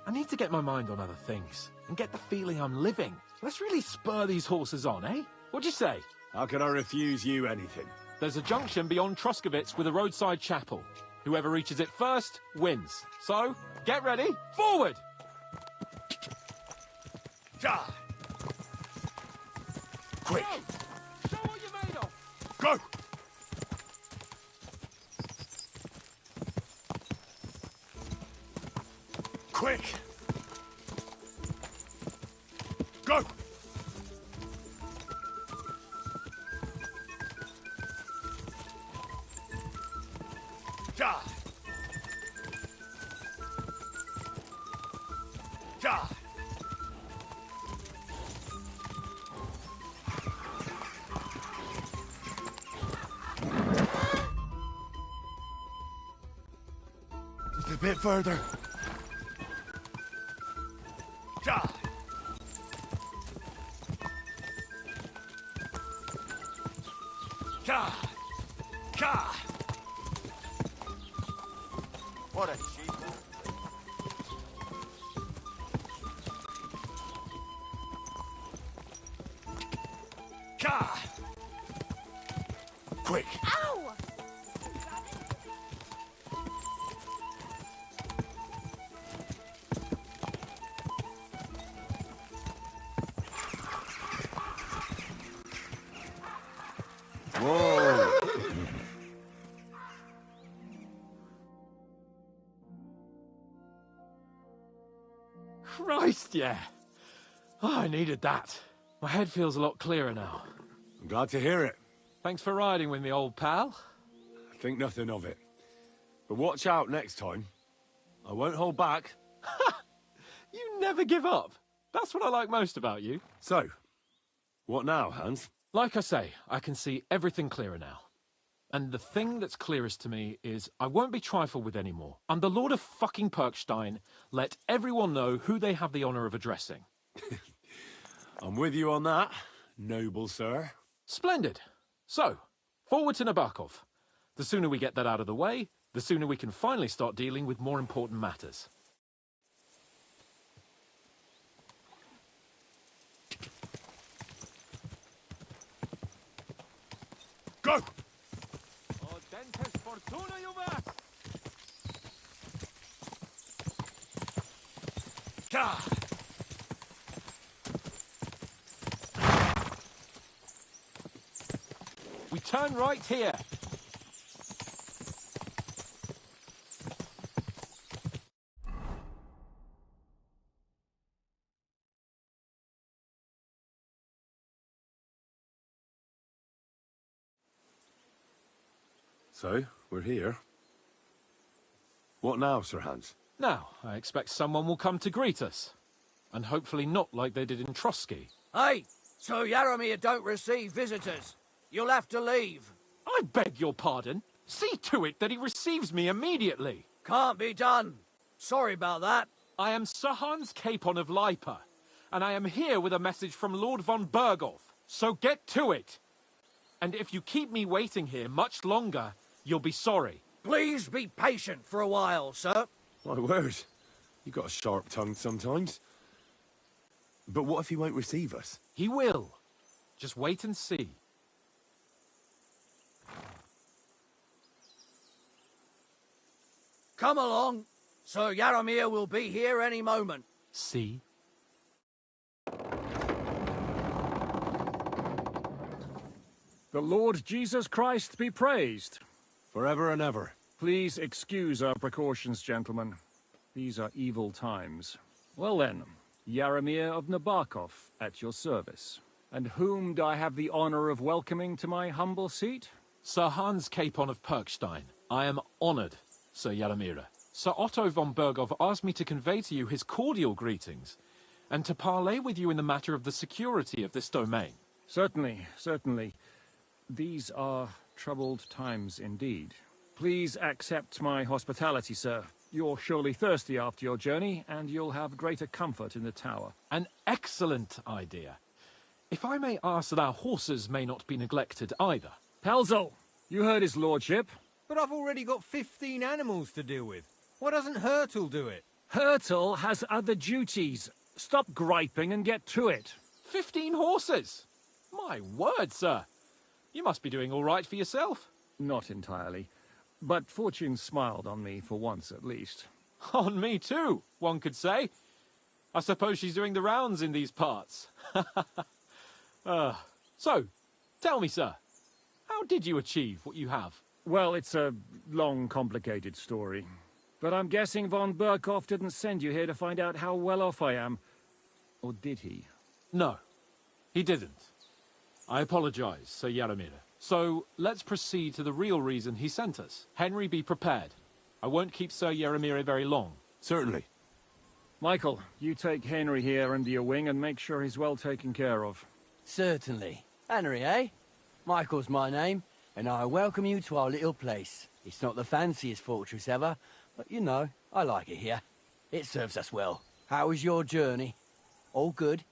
Q: I need to get my mind on other things and get the feeling I'm living. Let's really spur these horses on, eh? What'd you say?
D: How can I refuse you anything?
Q: There's a junction beyond Truskovitz with a roadside chapel. Whoever reaches it first wins. So, get ready, forward!
D: Ja! Quick!
Q: Go. Show what you're made of!
D: Go! Quick! Go! Ja! Ja! Just a bit further. Ja! Ja! Ja!
N: What a cheap.
D: Ja! Quick!
I: Ow!
D: Whoa!
Q: Christ, yeah. Oh, I needed that. My head feels a lot clearer now.
D: I'm glad to hear it.
Q: Thanks for riding with me, old pal.
D: I think nothing of it. But watch out next time. I won't hold back.
Q: You never give up. That's what I like most about you.
D: So, what now, Hans?
Q: Like I say, I can see everything clearer now. And the thing that's clearest to me is I won't be trifled with anymore. I'm the Lord of fucking Perkstein. Let everyone know who they have the honour of addressing.
D: I'm with you on that, noble sir.
Q: Splendid. So, forward to Nabokov. The sooner we get that out of the way, the sooner we can finally start dealing with more important matters.
D: Go!
Q: Dentes fortuna juvat!
D: Ja!
Q: We turn right here.
D: So, we're here. What now, Sir Hans?
Q: Now, I expect someone will come to greet us. And hopefully not like they did in Trotsky.
N: Hey, so Yaromir don't receive visitors. You'll have to leave.
Q: I beg your pardon. See to it that he receives me immediately.
N: Can't be done. Sorry about that.
Q: I am Sir Hans Capon of Lipa, and I am here with a message from Lord von Berghoff. So get to it. And if you keep me waiting here much longer, you'll be sorry.
N: Please be patient for a while, sir.
D: My word. You got a sharp tongue sometimes. But what if he won't receive us?
Q: He will. Just wait and see.
N: Come along. Sir Yaromir will be here any moment.
Q: See?
F: The Lord Jesus Christ be praised.
D: Forever and ever.
F: Please excuse our precautions, gentlemen. These are evil times. Well then, Yaromir of Nabokov, at your service. And whom do I have the honor of welcoming to my humble seat?
Q: Sir Hans Capon of Perkstein. I am honored, Sir Yaromir. Sir Otto von Berghoff asked me to convey to you his cordial greetings, and to parley with you in the matter of the security of this domain.
F: Certainly, certainly. These are troubled times indeed. Please accept my hospitality, sir. You're surely thirsty after your journey, and you'll have greater comfort in the tower.
Q: An excellent idea. If I may ask that our horses may not be neglected either.
F: Pelzel, you heard his lordship.
G: But I've already got 15 animals to deal with. Why doesn't Hurtle do it?
F: Hurtle has other duties. Stop griping and get to it.
Q: 15 horses? My word, sir. You must be doing all right for yourself.
F: Not entirely. But fortune smiled on me for once at least.
Q: On me too, one could say. I suppose she's doing the rounds in these parts. So, tell me, sir, how did you achieve what you have?
F: Well, it's a long, complicated story. But I'm guessing von Burkhoff didn't send you here to find out how well off I am. Or did he?
Q: No, he didn't. I apologize, Sir Yaramir. So, let's proceed to the real reason he sent us. Henry, be prepared. I won't keep Sir Yaramir very long.
D: Certainly.
F: Michael, you take Henry here under your wing and make sure he's well taken care of.
N: Certainly. Henry, eh? Michael's my name, and I welcome you to our little place. It's not the fanciest fortress ever, but you know, I like it here. It serves us well. How was your journey? All good?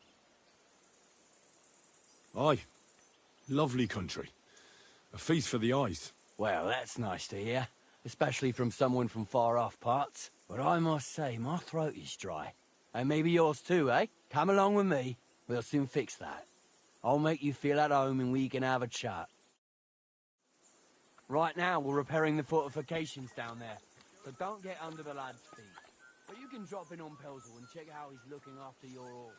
D: Aye. Lovely country. A feast for the eyes.
N: Well, that's nice to hear, especially from someone from far-off parts. But I must say, my throat is dry. And maybe yours too, eh? Come along with me. We'll soon fix that. I'll make you feel at home and we can have a chat. Right now, we're repairing the fortifications down there, so don't get under the lad's feet. But you can drop in on Pelzel and check how he's looking after your horses.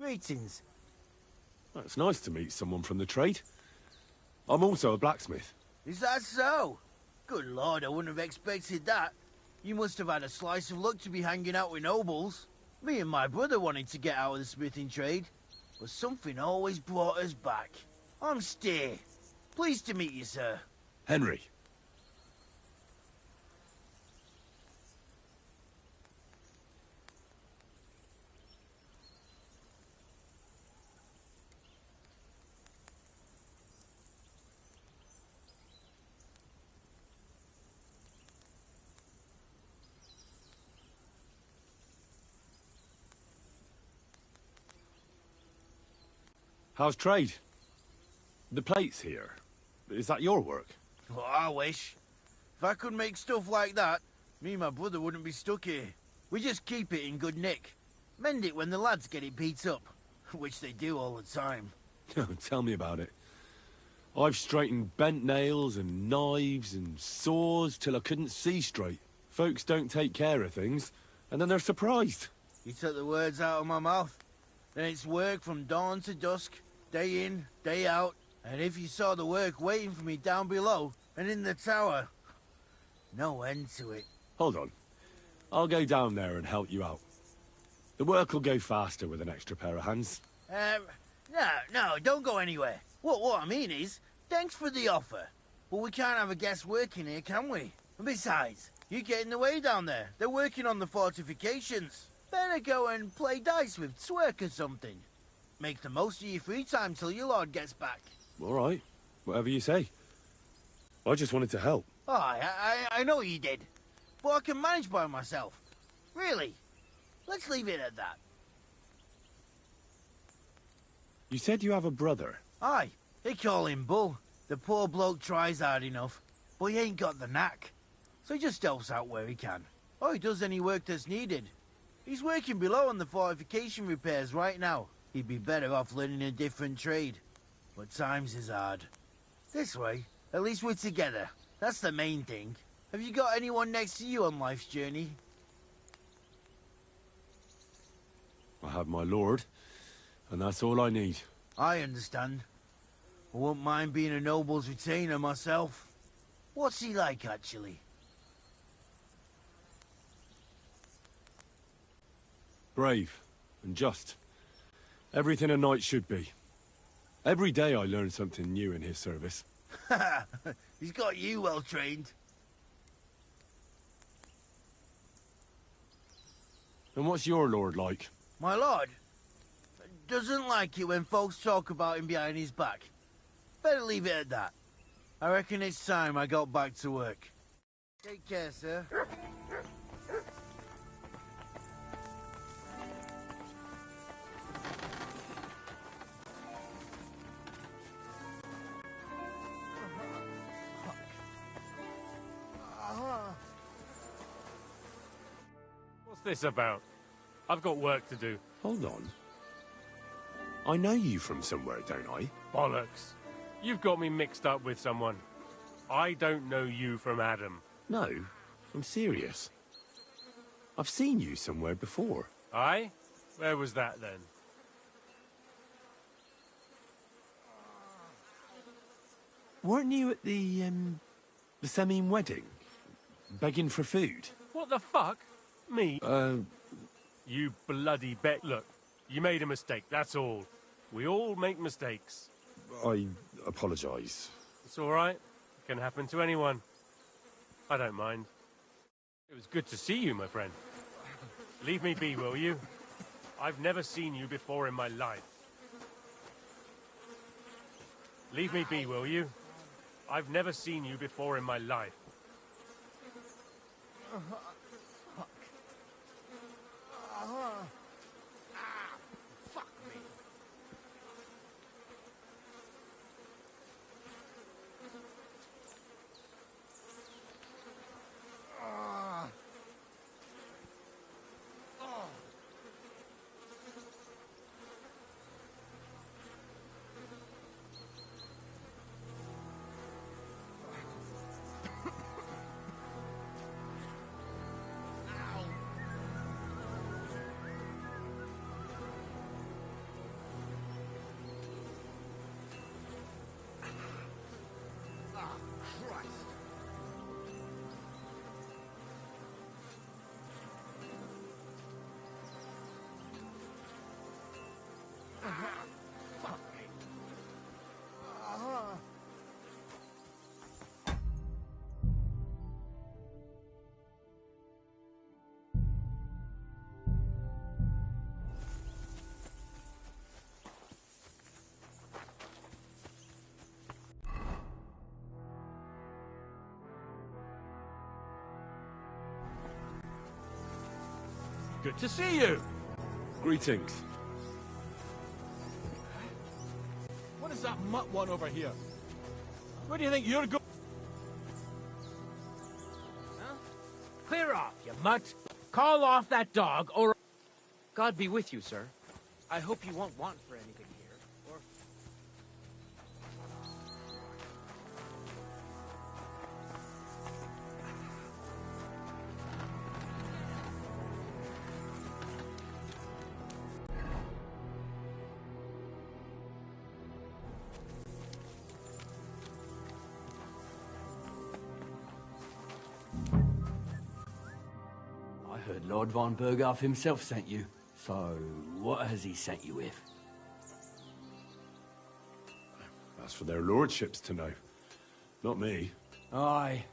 R: Greetings.
D: Well, it's nice to meet someone from the trade. I'm also a blacksmith.
R: Is that so? Good lord, I wouldn't have expected that. You must have had a slice of luck to be hanging out with nobles. Me and my brother wanted to get out of the smithing trade, but something always brought us back. I'm Steer. Pleased to meet you, sir.
D: Henry. How's trade? The plates here. Is that your work?
R: Well, I wish. If I could make stuff like that, me and my brother wouldn't be stuck here. We just keep it in good nick. Mend it when the lads get it beat up, which they do all the time.
D: Tell me about it. I've straightened bent nails and knives and saws till I couldn't see straight. Folks don't take care of things, and then they're surprised.
R: You took the words out of my mouth. Then it's work from dawn to dusk, day in, day out. And if you saw the work waiting for me down below and in the tower, no end to it.
D: Hold on. I'll go down there and help you out. The work will go faster with an extra pair of hands.
R: No, don't go anywhere. What I mean is, thanks for the offer. But we can't have a guest working here, can we? And besides, you get in the way down there. They're working on the fortifications. Better go and play dice with Twerk or something. Make the most of your free time till your lord gets back.
D: All right. Whatever you say. I just wanted to help.
R: Oh, I know you did. But I can manage by myself. Really. Let's leave it at that.
D: You said you have a brother.
R: Aye, they call him Bull. The poor bloke tries hard enough, but he ain't got the knack. So he just helps out where he can. Or he does any work that's needed. He's working below on the fortification repairs right now. He'd be better off learning a different trade. But times is hard. This way, at least we're together. That's the main thing. Have you got anyone next to you on life's journey?
D: I have my lord, and that's all I need.
R: I understand. I wouldn't mind being a noble's retainer myself. What's he like, actually?
D: Brave and just. Everything a knight should be. Every day I learn something new in his service.
R: He's got you well trained.
D: And what's your lord like?
R: My lord doesn't like it when folks talk about him behind his back. Better leave it at that. I reckon it's time I got back to work. Take care, sir.
P: What's this about? I've got work to do.
D: Hold on. I know you from somewhere, don't I?
P: Bollocks. You've got me mixed up with someone. I don't know you from Adam.
D: No, I'm serious. I've seen you somewhere before.
P: Aye? Where was that then?
D: Weren't you at the Semine wedding? Begging for food?
P: What the fuck? Me? You bloody bet. Look, you made a mistake, that's all. We all make mistakes.
D: I apologise.
P: It's all right. It can happen to anyone. I don't mind. It was good to see you, my friend. Leave me be, will you? I've never seen you before in my life. Leave me be, will you? I've never seen you before in my life.
R: Fuck me.
P: Good to see you.
D: Greetings.
L: What is that mutt one over here? Where do you think you're going?
S: Huh? Clear off, you mutt. Call off that dog, or... God be with you, sir. I hope you won't want for anything here, or...
N: I heard Lord von Berghoff himself sent you. So, what has he sent you with?
D: That's for their lordships to know. Not me.
N: Aye.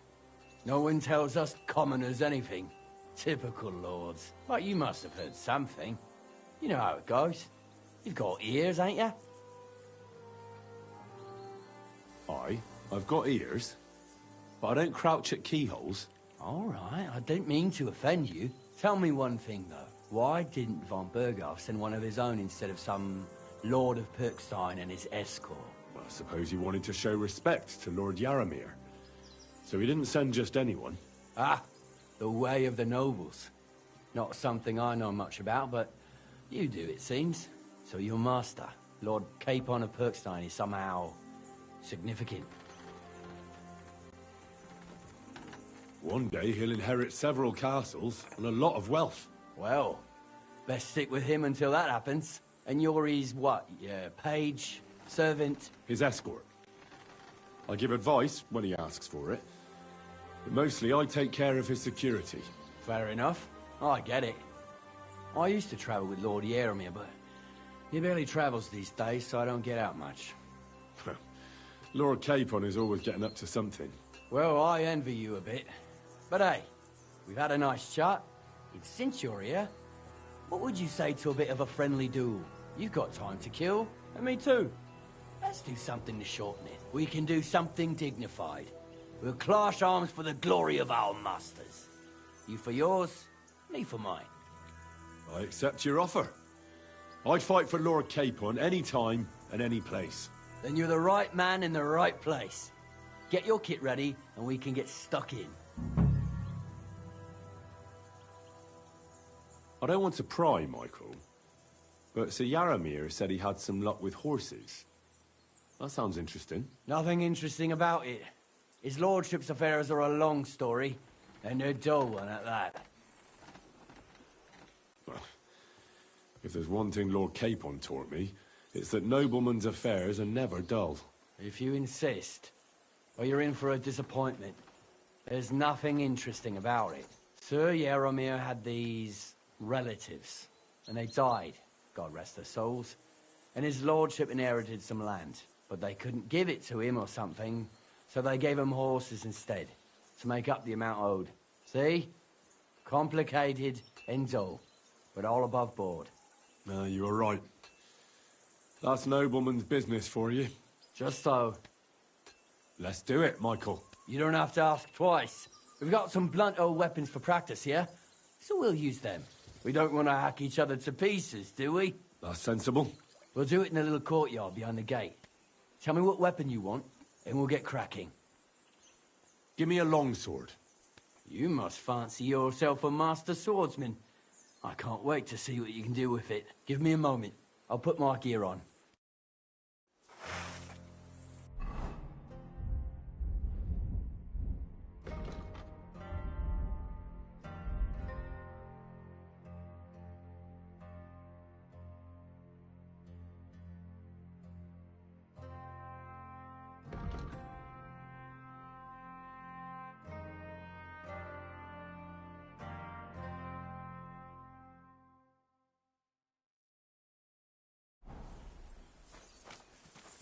N: No one tells us commoners anything. Typical lords. But you must have heard something. You know how it goes. You've got ears, ain't you?
D: Aye, I've got ears. But I don't crouch at keyholes.
N: All right, I didn't mean to offend you. Tell me one thing, though. Why didn't von Berghoff send one of his own instead of some Lord of Pirkstein and his escort?
D: Well, I suppose he wanted to show respect to Lord Yaramir. So he didn't send just anyone.
N: Ah, the way of the nobles. Not something I know much about, but you do, it seems. So your master, Lord Capon of Pirkstein, is somehow significant.
D: One day he'll inherit several castles and a lot of wealth.
N: Well, best stick with him until that happens. And you're his, what, your page, servant?
D: His escort. I give advice when he asks for it. But mostly I take care of his security.
N: Fair enough. I get it. I used to travel with Lord Yaramir, but he barely travels these days, so I don't get out much.
D: Lord Capon is always getting up to something.
N: Well, I envy you a bit. But hey, we've had a nice chat. It's since you're here. What would you say to a bit of a friendly duel? You've got time to kill, and me too. Let's do something to shorten it. We can do something dignified. We'll clash arms for the glory of our masters. You for yours, me for mine.
D: I accept your offer. I'd fight for Lord Capon any time and any place.
N: Then you're the right man in the right place. Get your kit ready, and we can get stuck in.
D: I don't want to pry, Michael, but Sir Yaramir said he had some luck with horses. That sounds interesting.
N: Nothing interesting about it. His lordship's affairs are a long story, and a dull one at that.
D: Well, if there's one thing Lord Capon taught me, it's that noblemen's affairs are never dull.
N: If you insist, well, you're in for a disappointment. There's nothing interesting about it. Sir Yaramir had these relatives, and they died, God rest their souls, and his lordship inherited some land, but they couldn't give it to him or something, so they gave him horses instead, to make up the amount owed. See? Complicated and dull, but all above board.
D: No, you are right. That's nobleman's business for you.
N: Just so.
D: Let's do it, Michael.
N: You don't have to ask twice. We've got some blunt old weapons for practice here, so we'll use them. We don't want to hack each other to pieces, do we?
D: That's sensible.
N: We'll do it in the little courtyard behind the gate. Tell me what weapon you want, and we'll get cracking.
D: Give me a longsword.
N: You must fancy yourself a master swordsman. I can't wait to see what you can do with it. Give me a moment. I'll put my gear on.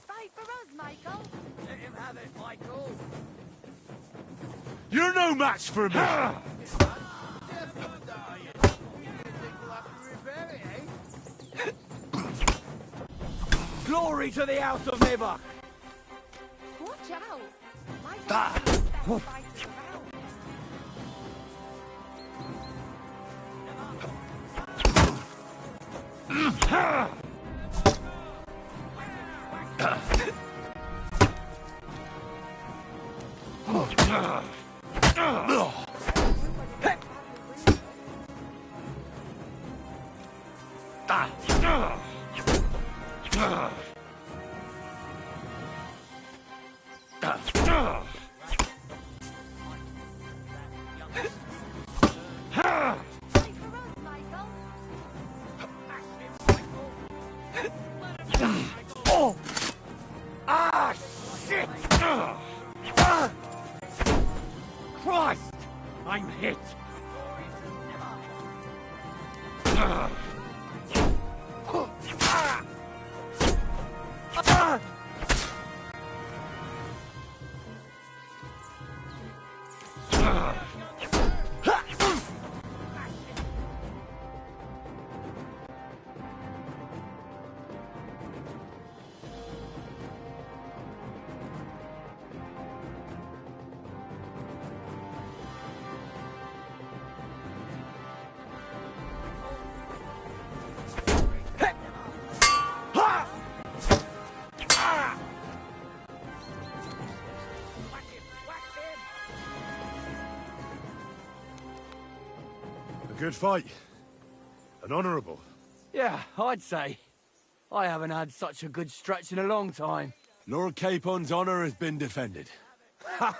I: Fight for us, Michael.
R: Let him have it, Michael.
D: You're no match for me!
N: Glory to the House of Nibok!
I: Watch out. Michael's
N: Ah.
I: the best fighter around.
N: Oh! Ah, shit! Christ! I'm hit!
D: A good fight. An honourable.
N: Yeah, I'd say. I haven't had such a good stretch in a long time.
D: Lord Capon's honour has been defended.
N: Ha!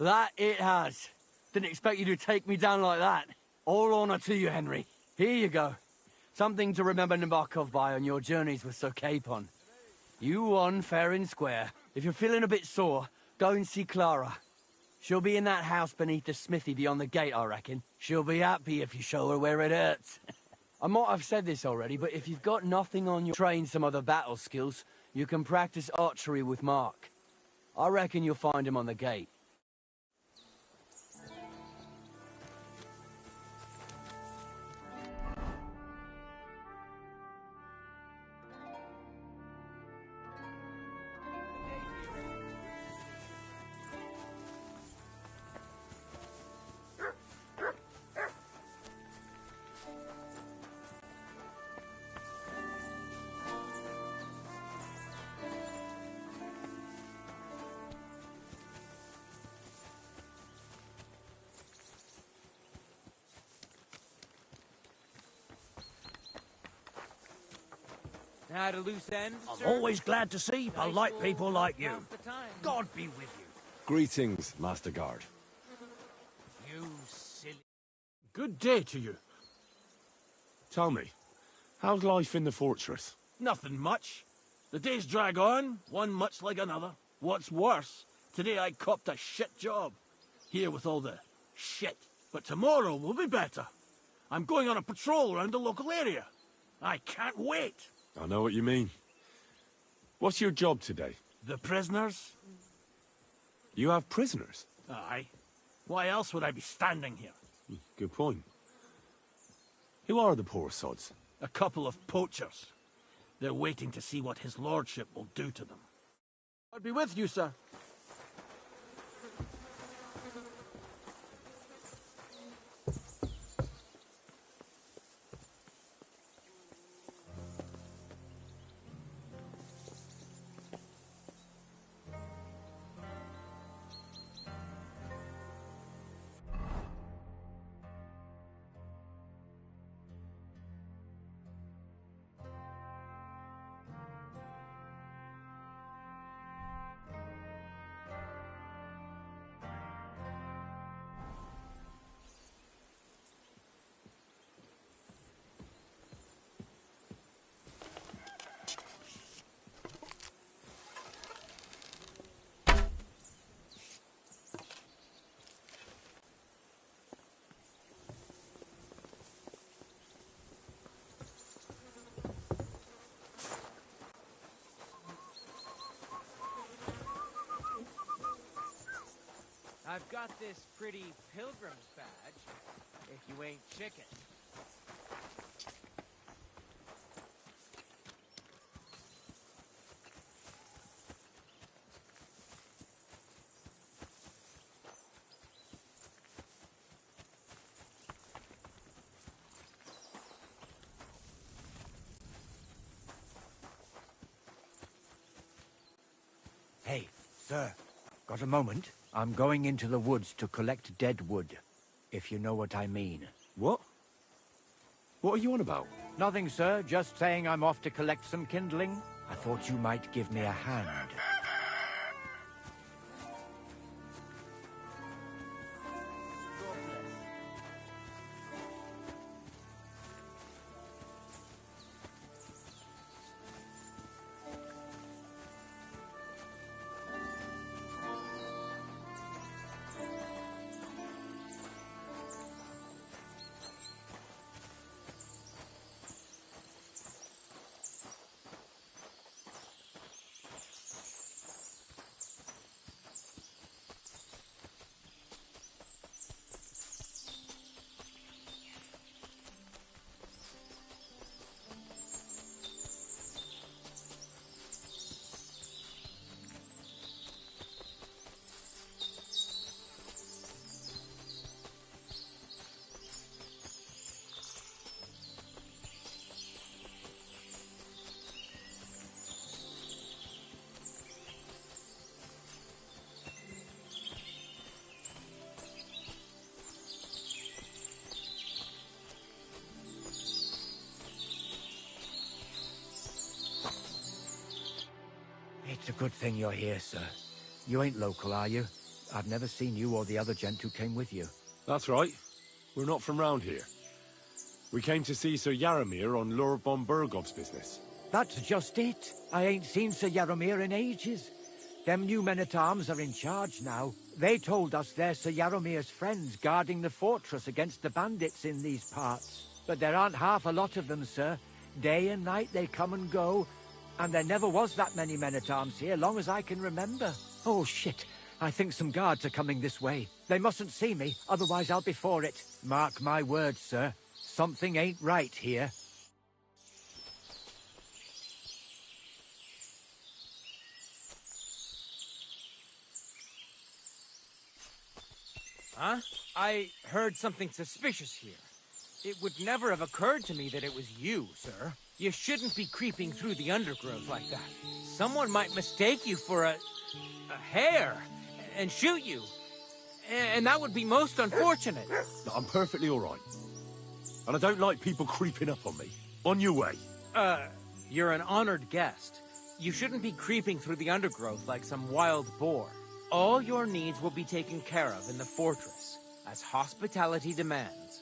N: That it has. Didn't expect you to take me down like that. All honour to you, Henry. Here you go. Something to remember Nabokov by on your journeys with Sir Capon. You won fair and square. If you're feeling a bit sore, go and see Clara. She'll be in that house beneath the smithy beyond the gate, I reckon. She'll be happy if you show her where it hurts. I might have said this already, but if you've got nothing on your train some other battle skills, You can practice archery with Mark. I reckon you'll find him on the gate.
S: Had a loose end,
L: I'm
S: sir?
L: always glad to see polite people like you.
S: Half the time.
L: God be with you.
D: Greetings, Master Guard.
L: You silly... Good day to you.
D: Tell me, how's life in the fortress?
L: Nothing much. The days drag on, one much like another. What's worse, today I copped a shit job. Here with all the shit. But tomorrow will be better. I'm going on a patrol around the local area. I can't wait.
D: I know what you mean. What's your job today?
L: The prisoners?
D: You have prisoners?
L: Aye. Why else would I be standing here?
D: Good point. Who are the poor sods?
L: A couple of poachers. They're waiting to see what his lordship will do to them. I'll be with you, sir.
S: I've got this pretty pilgrim's badge, if you ain't chicken.
T: Hey, sir, got a moment? I'm going into the woods to collect dead wood, if you know what I mean.
D: What? What are you on about?
T: Nothing, sir. Just saying I'm off to collect some kindling. I thought you might give me a hand. It's a good thing you're here, sir. You ain't local, are you? I've never seen you or the other gent who came with you.
D: That's right. We're not from round here. We came to see Sir Yaramir on Lord von Bergov's business.
T: That's just it. I ain't seen Sir Yaramir in ages. Them new men-at-arms are in charge now. They told us they're Sir Yaramir's friends guarding the fortress against the bandits in these parts. But there aren't half a lot of them, sir. Day and night they come and go. And there never was that many men-at-arms here, long as I can remember. Oh, shit. I think some guards are coming this way. They mustn't see me, otherwise I'll be for it. Mark my words, sir. Something ain't right here.
S: Huh? I heard something suspicious here. It would never have occurred to me that it was you, sir. You shouldn't be creeping through the undergrowth like that. Someone might mistake you for a hare and shoot you. And that would be most unfortunate.
D: I'm perfectly all right. And I don't like people creeping up on me. On your way.
S: You're an honored guest. You shouldn't be creeping through the undergrowth like some wild boar. All your needs will be taken care of in the fortress, as hospitality demands.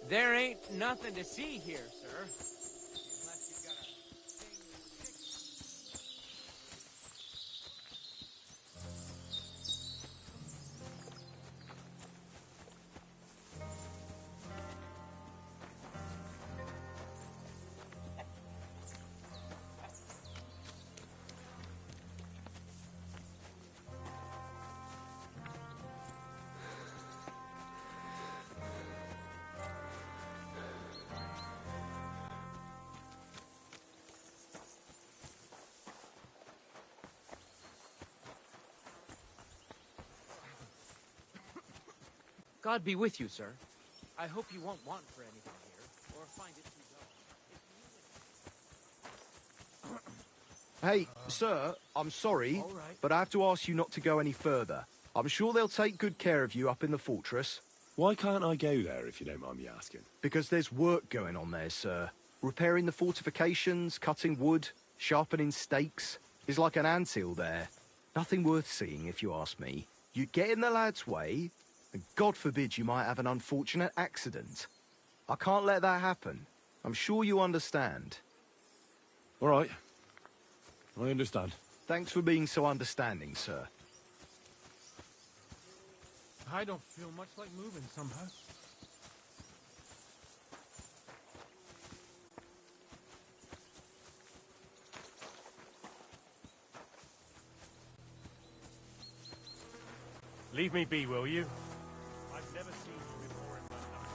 S: There ain't nothing to see here, sir. Unless you've got a God be with you, sir. I hope you won't want for anything here, or find it too dull.
M: Hey, sir, I'm sorry, but I have to ask you not to go any further. I'm sure they'll take good care of you up in the fortress.
D: Why can't I go there, if you don't mind me asking?
M: Because there's work going on there, sir. Repairing the fortifications, cutting wood, sharpening stakes. It's like an anthill there. Nothing worth seeing, if you ask me. You get in the lad's way, and God forbid you might have an unfortunate accident. I can't let that happen. I'm sure you understand.
D: All right. I understand.
M: Thanks for being so understanding, sir.
F: I don't feel much like moving somehow.
P: Leave me be, will you? I've never seen you before in my life.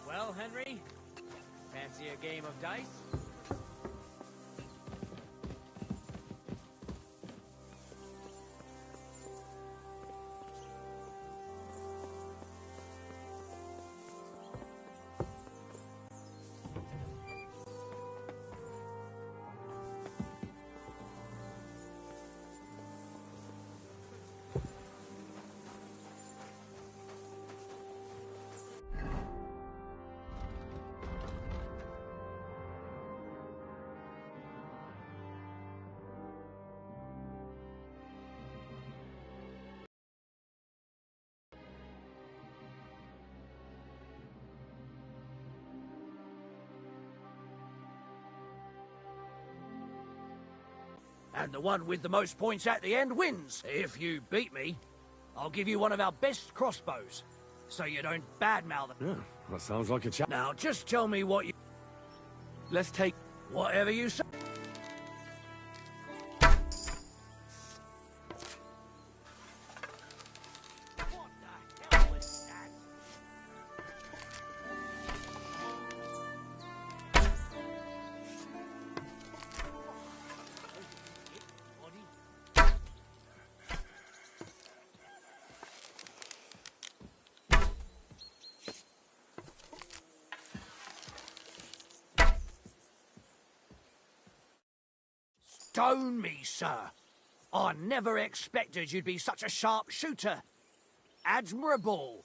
S: Well, Henry, fancy a game of dice?
U: And the one with the most points at the end wins. If you beat me, I'll give you one of our best crossbows, so you don't badmouth them.
D: Yeah, that sounds like a chat.
U: Now, just tell me what you...
M: Let's take...
U: Whatever you say. Stone me, sir. I never expected you'd be such a sharp shooter. Admirable.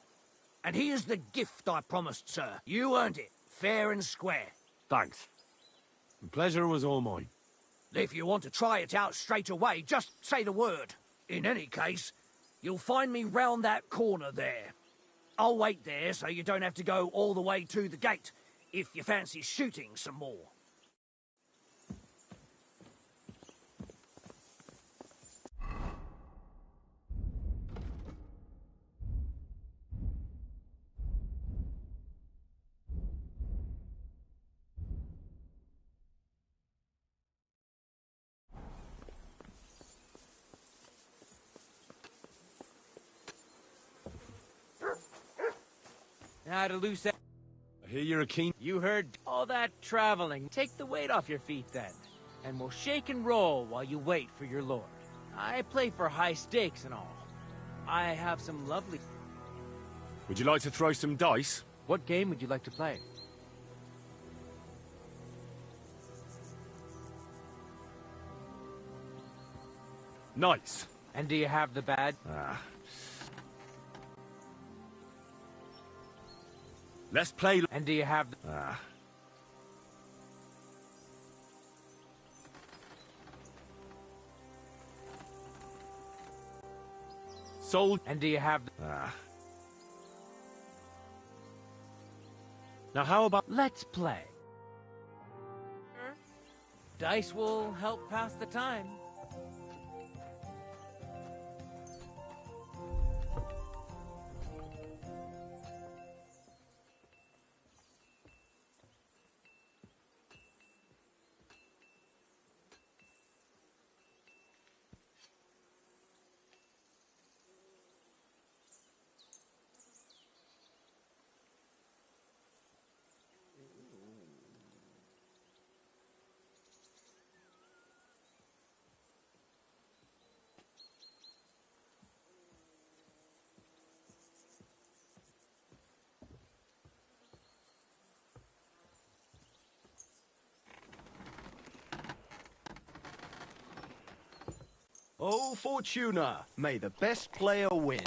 U: And here's the gift I promised, sir. You earned it, fair and square.
D: Thanks. The pleasure was all mine.
U: If you want to try it out straight away, just say the word. In any case, you'll find me round that corner there. I'll wait there so you don't have to go all the way to the gate, if you fancy shooting some more.
S: Now to loose that.
D: I hear you're a keen...
S: You heard all that traveling. Take the weight off your feet then, and we'll shake and roll while you wait for your lord. I play for high stakes and all. I have some lovely...
D: Would you like to throw some dice?
S: What game would you like to play?
D: Nice.
S: And do you have the badge?
D: Let's play...
S: And do you have the...
D: Sold.
S: And do you have the...
D: Now how about...
S: Let's play. Dice will help pass the time.
M: Oh, Fortuna, may the best player win.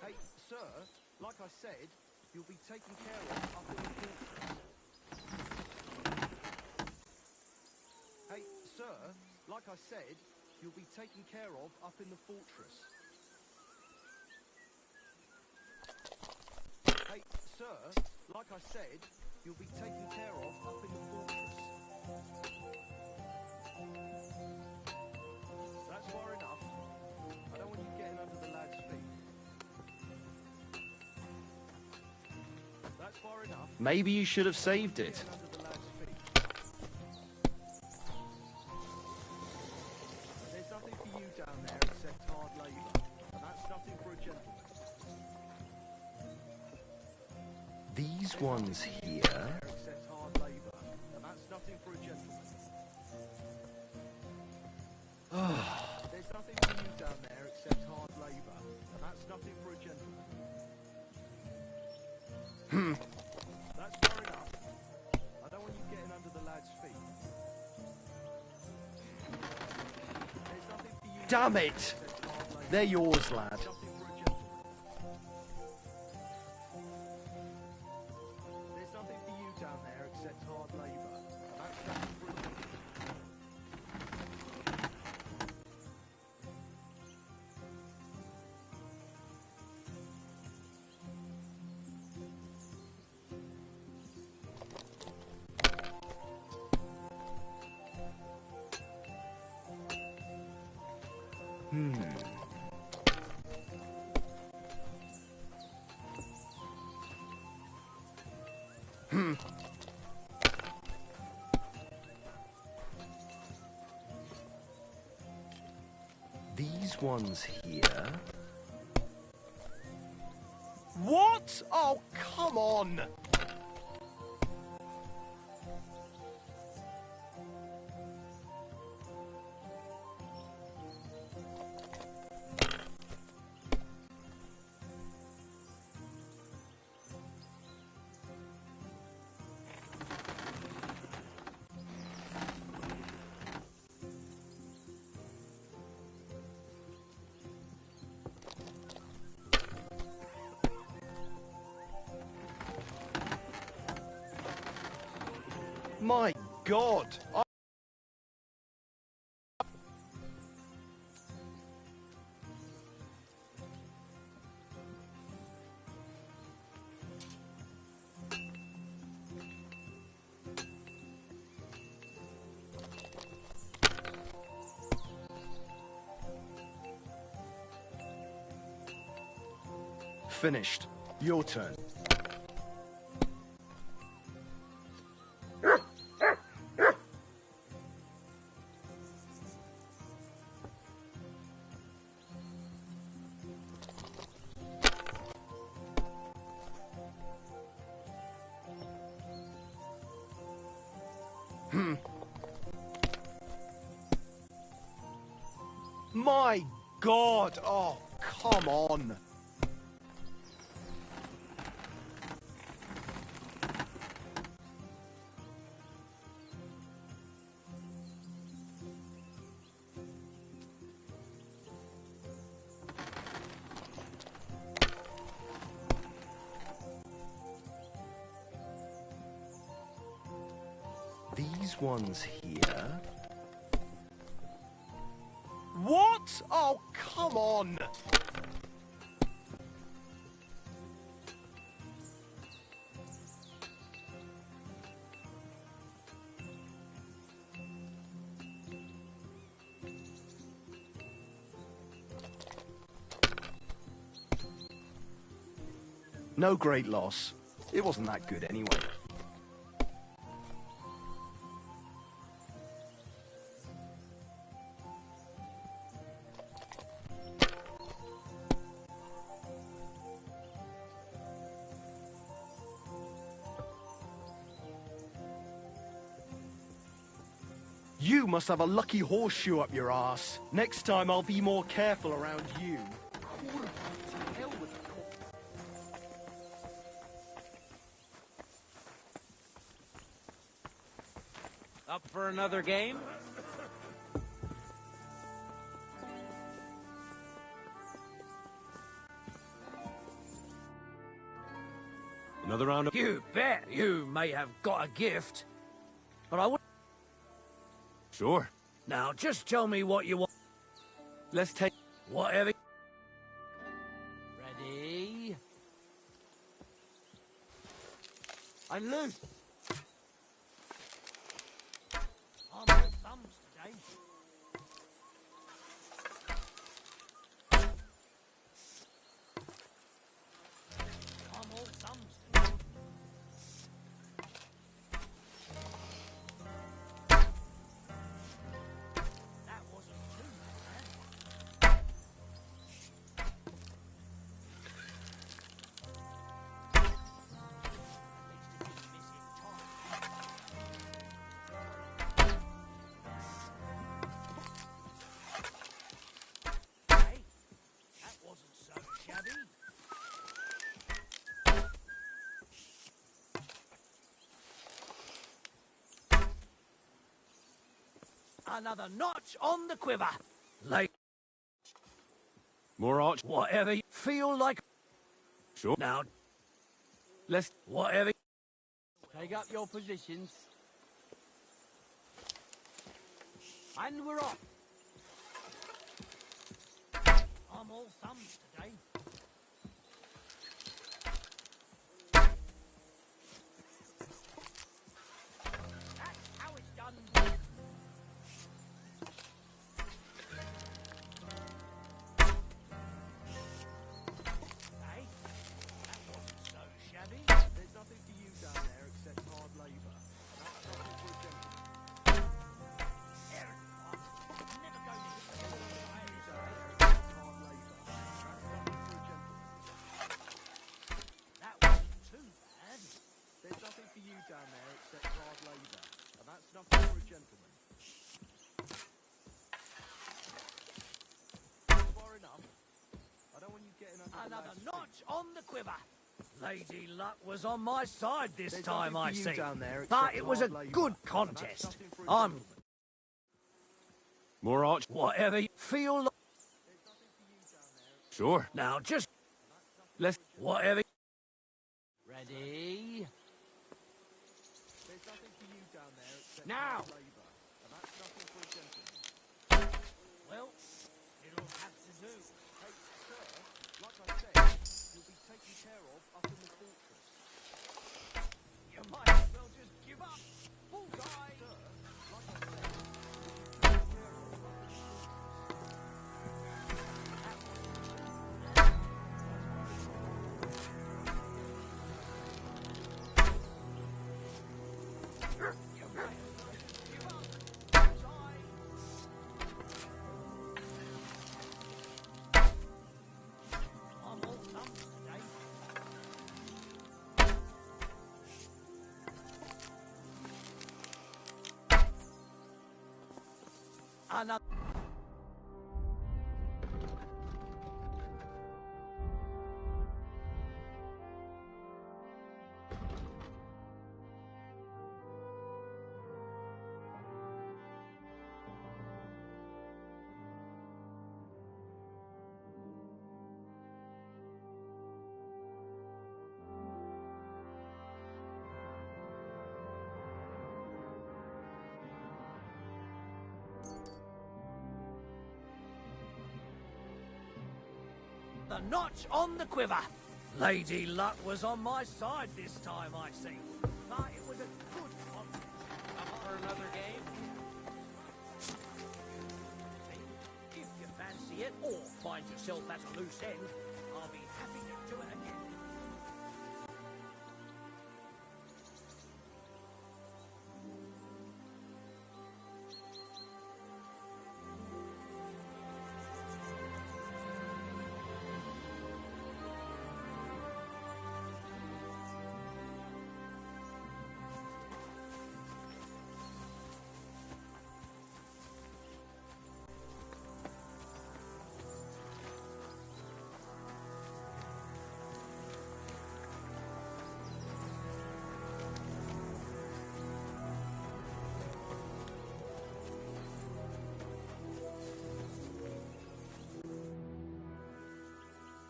M: Hey, sir, like I said, you'll be taken care of up in the fortress. Hey, sir, like I said, you'll be taken care of up in the fortress. Hey, sir, like I said, you'll be taken care of up in the fortress. That's far enough. I don't want you getting under the lad's feet. That's far enough. Maybe you should have saved it. There's nothing for you down there except hard labor, and that's nothing for a gentleman. These ones here. Except hard labor, and that's nothing for a gentleman. There's nothing for you down there except hard labor, and that's nothing for a gentleman. That's far enough. I don't want you getting under the lad's feet. There's nothing for you. Damn it! They're yours, lad. There's nothing for you down there except hard labor, and that's nothing for a gentleman. These ones here. What? Oh, come on! My God! Finished. Your turn. My God! Oh, come on! These ones here... What? Oh, come on! No great loss. It wasn't that good anyway. You must have a lucky horseshoe up your ass. Next time I'll be more careful around you.
S: Up for another game?
D: Another round of...
U: You bet you may have got a gift, but I would...
D: Sure.
U: Now, just tell me what you want.
M: Let's take...
U: Whatever...
N: Ready? I'm loose.
U: I'm all thumbs today. I'm all thumbs today. That wasn't too bad. Hey, that wasn't so shabby. Another notch on the quiver. Like
D: More arch...
U: whatever you feel like.
D: Sure.
U: Now, let's whatever.
N: Take up your positions. And we're off.
U: I'm all thumbs today. That's how it's done. Hey, that wasn't so shabby.
M: There's nothing for you down there except hard labour. That's nothing for a gentleman.
U: Aaron, never go near That wasn't too bad.
M: There's nothing for you down there except hard labour. And that's nothing for a gentleman. Far enough. I don't want you getting under
U: Another notch on the quiver. Lady Luck was on my side this
M: There's
U: time,
M: nothing
U: I
M: for you
U: see.
M: down there
U: But
M: except
U: it was a
M: hard labour.
U: good
M: And that's
U: contest.
M: nothing for a
U: I'm
M: gentleman.
D: More arch...
U: whatever you feel like.
D: Sure.
U: Now, just let's whatever.
N: Ready?
M: There's nothing for you down there except
U: Now.
M: hard labour. And that's nothing for a gentleman.
U: Well, it'll have to do.
M: Hey, sir, like I said, you'll be taken care of up in the fortress.
U: You might as well just give up. Bullseye.
M: Sir, like I said,
U: another notch on the quiver. Lady Luck was on my side this time, I see. But it was a good one.
S: Up for another game?
U: If you fancy it, or find yourself at a loose end, I'll be happy to do it again.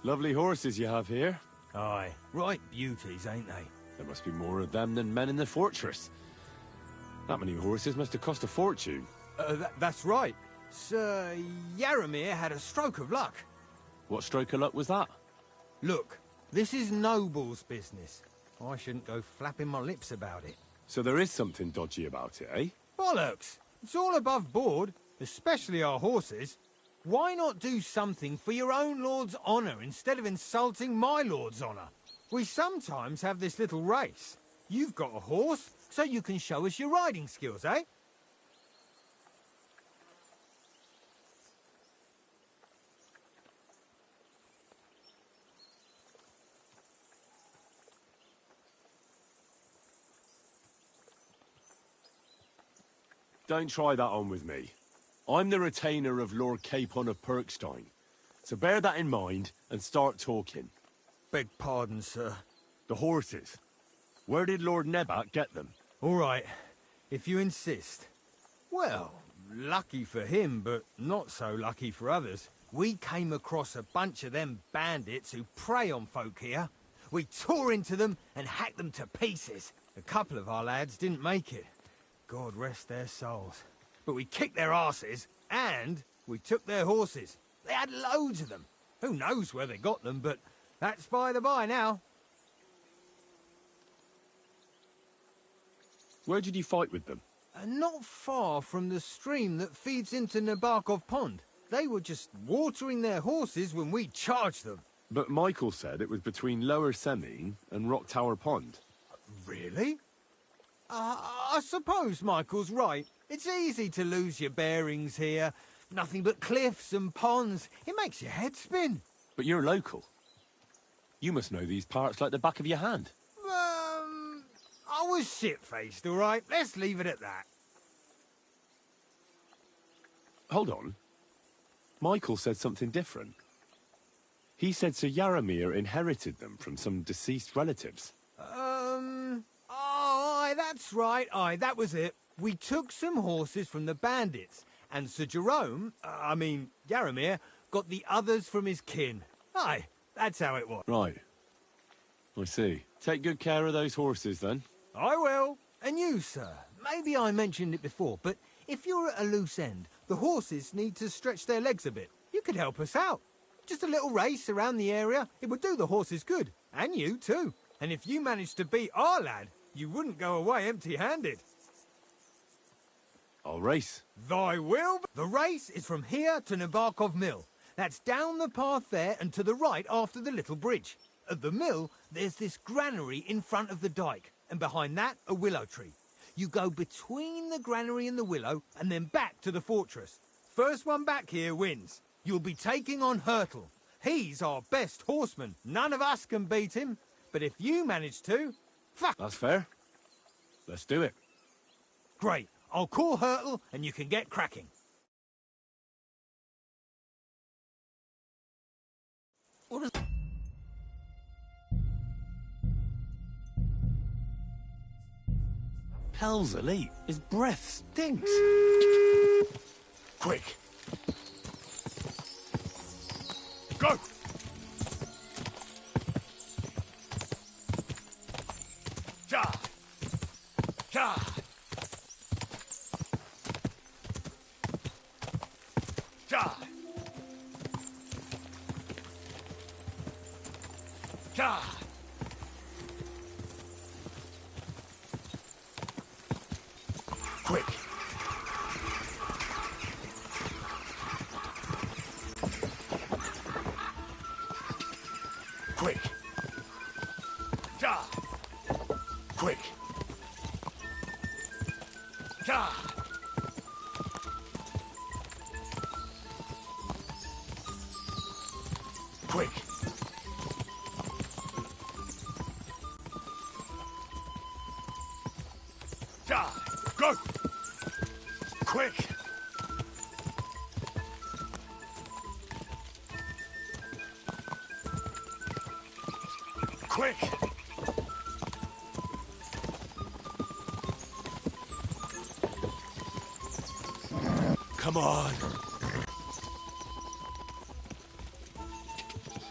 D: Lovely horses you have here.
B: Aye, right beauties, ain't they?
D: There must be more of them than men in the fortress. That many horses must have cost a fortune.
T: That's right. Sir Yaramir had a stroke of luck.
D: What stroke of luck was that?
T: Look, this is Noble's business. I shouldn't go flapping my lips about it.
D: So there is something dodgy about it, eh?
T: Bollocks! It's all above board, especially our horses. Why not do something for your own lord's honour instead of insulting my lord's honour? We sometimes have this little race. You've got a horse, so you can show us your riding skills, eh?
D: Don't try that on with me. I'm the retainer of Lord Capon of Perkstein. So bear that in mind and start talking.
T: Beg pardon, sir.
D: The horses. Where did Lord Nebat get them?
T: All right, if you insist. Well, lucky for him, but not so lucky for others. We came across a bunch of them bandits who prey on folk here. We tore into them and hacked them to pieces. A couple of our lads didn't make it. God rest their souls. But we kicked their asses, and we took their horses. They had loads of them. Who knows where they got them, but that's by the by now.
D: Where did you fight with them?
T: Not far from the stream that feeds into Nabokov Pond. They were just watering their horses when we charged them.
D: But Michael said it was between Lower Semine and Rock Tower Pond.
T: Really? I suppose Michael's right. It's easy to lose your bearings here. Nothing but cliffs and ponds. It makes your head spin.
D: But you're local. You must know these parts like the back of your hand.
T: I was shit-faced, all right? Let's leave it at that.
D: Hold on. Michael said something different. He said Sir Yaramir inherited them from some deceased relatives.
T: Aye, that's right. Aye, that was it. We took some horses from the bandits, and Sir Jerome, Yaramir, got the others from his kin. Aye, that's how it was.
D: Right. I see. Take good care of those horses, then.
T: I will. And you, sir. Maybe I mentioned it before, but if you're at a loose end, the horses need to stretch their legs a bit. You could help us out. Just a little race around the area. It would do the horses good. And you, too. And if you managed to beat our lad, you wouldn't go away empty-handed.
D: I'll race.
T: Thy will. The race is from here to Nabokov Mill. That's down the path there and to the right after the little bridge. At the mill, there's this granary in front of the dike, and behind that, a willow tree. You go between the granary and the willow, and then back to the fortress. First one back here wins. You'll be taking on Hurtle. He's our best horseman. None of us can beat him. But if you manage to... Fuck!
D: That's fair. Let's do it.
T: Great. I'll call Hurtle, and you can get cracking.
D: What is... Hell's elite. His breath stinks. Quick. Go! Charge! Charge! Charge! Ka! Quick! Quick! Ka! Quick! Ka! Quick! Ka! Go! Quick! Quick! Come on!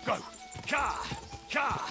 D: Go! Ka! Ka!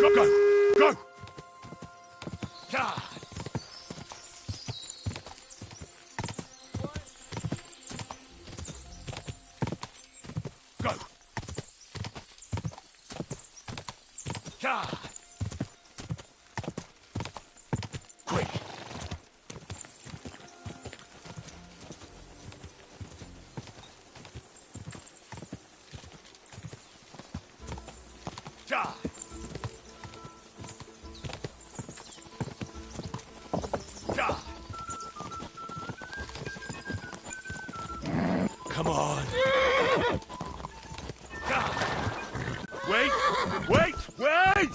D: Go! Go! Go! Ka! Go! Ka! Quick! Ka! Ka! Come on! Ka! Wait! Wait! Wait!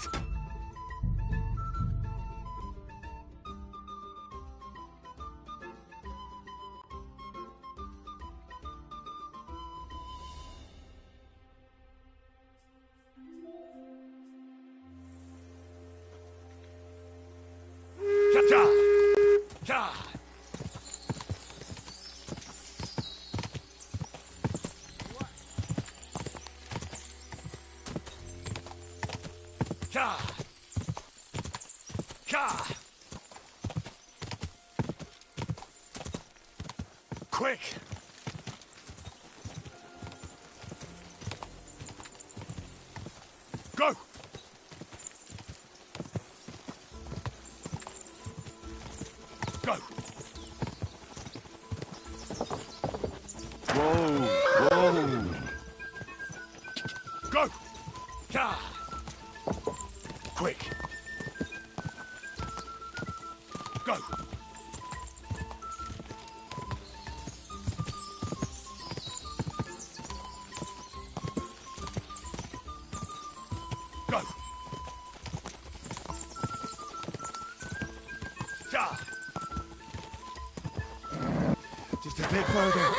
D: Ka! Ka! Ka! Ka! Quick! Go! Go!
K: Whoa! Whoa!
D: Go! Ka! Quick! Go! Go! Ja!
B: Just a bit further.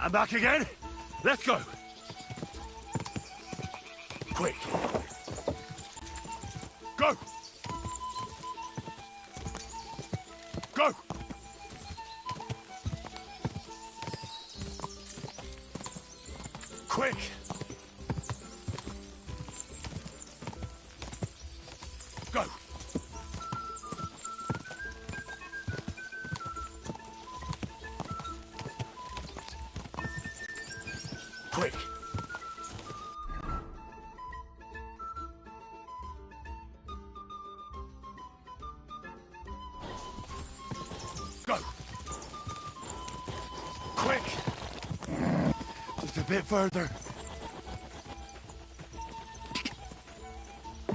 D: I'm back again. Let's go. Quick. Go. Go. Quick. Go. Quick. Go. Quick.
B: Just a bit further.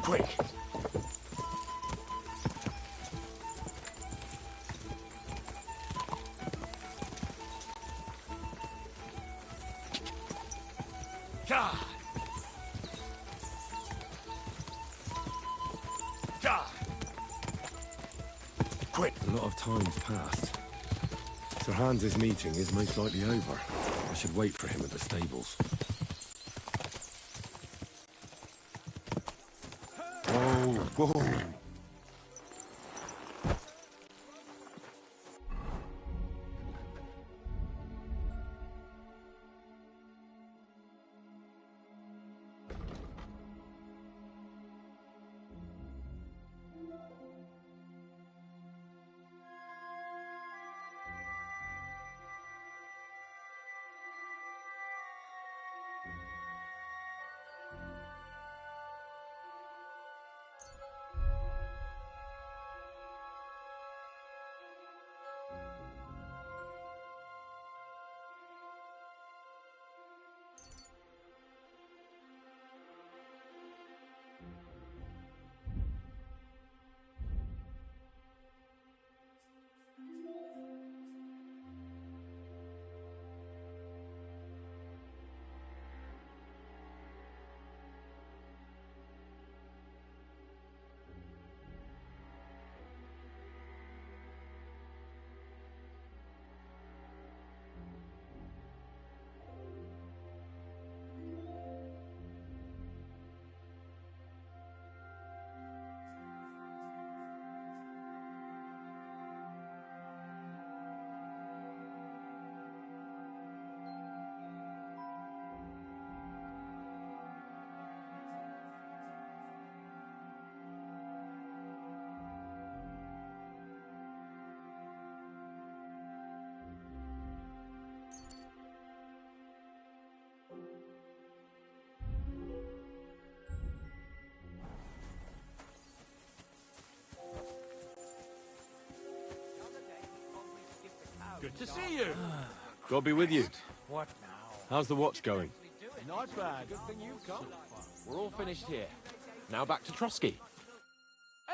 D: Quick. Ja. Ja. Quick. A lot of time's passed. Sir Hans's meeting is most likely over. I should wait for him at the stables.
B: Whoa, whoa.
L: Good to see you.
Q: God be with you.
S: What now?
Q: How's the watch going?
L: Not bad.
Q: Good thing you've come. We're all finished here. Now back to Trotsky.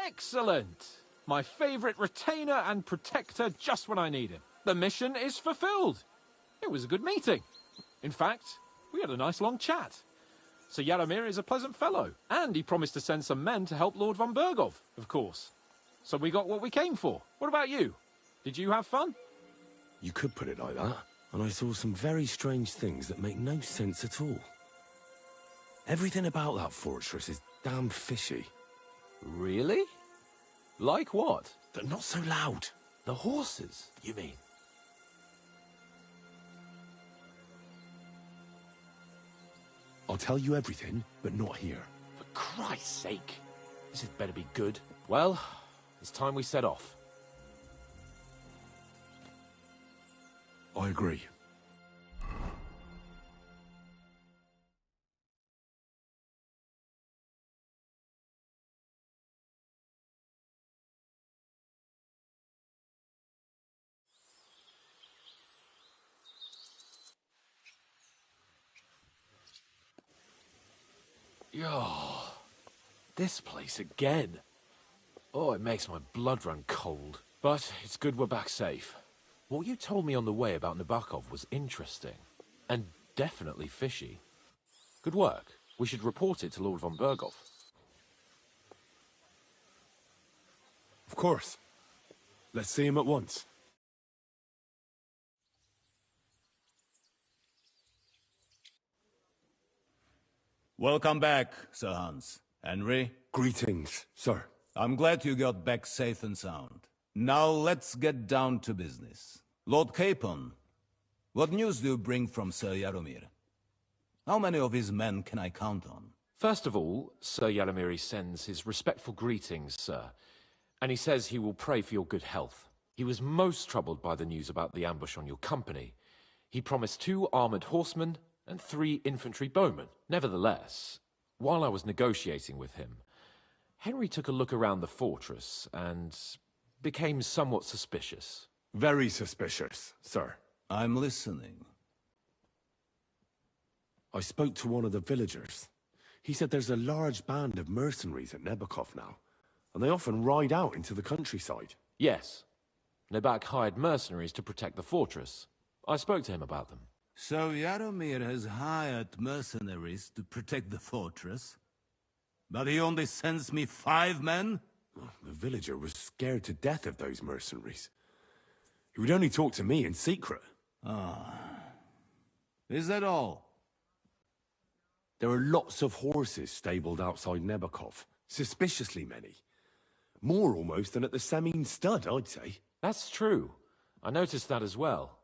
Q: Excellent! My favourite retainer and protector just when I need him. The mission is fulfilled. It was a good meeting. In fact, we had a nice long chat. Sir Yaramir is a pleasant fellow, and he promised to send some men to help Lord von Bergov, of course. So we got what we came for. What about you? Did you have fun?
D: You could put it like that. And I saw some very strange things that make no sense at all. Everything about that fortress is damn fishy.
Q: Really? Like what?
D: But not so loud.
Q: The horses, you mean?
D: I'll tell you everything, but not here.
Q: For Christ's sake. This had better be good. Well, it's time we set off.
D: I agree.
Q: Oh, this place again. Oh, it makes my blood run cold. But it's good we're back safe. What you told me on the way about Nabokov was interesting. And definitely fishy. Good work. We should report it to Lord von Berghoff.
D: Of course. Let's see him at once.
H: Welcome back, Sir Hans. Henry?
D: Greetings, sir.
H: I'm glad you got back safe and sound. Now let's get down to business. Lord Capon, what news do you bring from Sir Yaromir? How many of his men can I count on?
Q: First of all, Sir Yaromir sends his respectful greetings, sir. And he says he will pray for your good health. He was most troubled by the news about the ambush on your company. He promised 2 armored horsemen and 3 infantry bowmen. Nevertheless, while I was negotiating with him, Henry took a look around the fortress and became somewhat suspicious.
D: Very suspicious, sir.
H: I'm listening.
D: I spoke to one of the villagers. He said there's a large band of mercenaries at Nebokov now, and they often ride out into the countryside.
Q: Yes. Nebak hired mercenaries to protect the fortress. I spoke to him about them.
H: So Yaromir has hired mercenaries to protect the fortress? But he only sends me 5 men?
D: The villager was scared to death of those mercenaries. He would only talk to me in secret.
H: Ah. Is that all?
D: There are lots of horses stabled outside Nebokov. Suspiciously many. More almost than at the Semine stud, I'd say.
Q: That's true. I noticed that as well.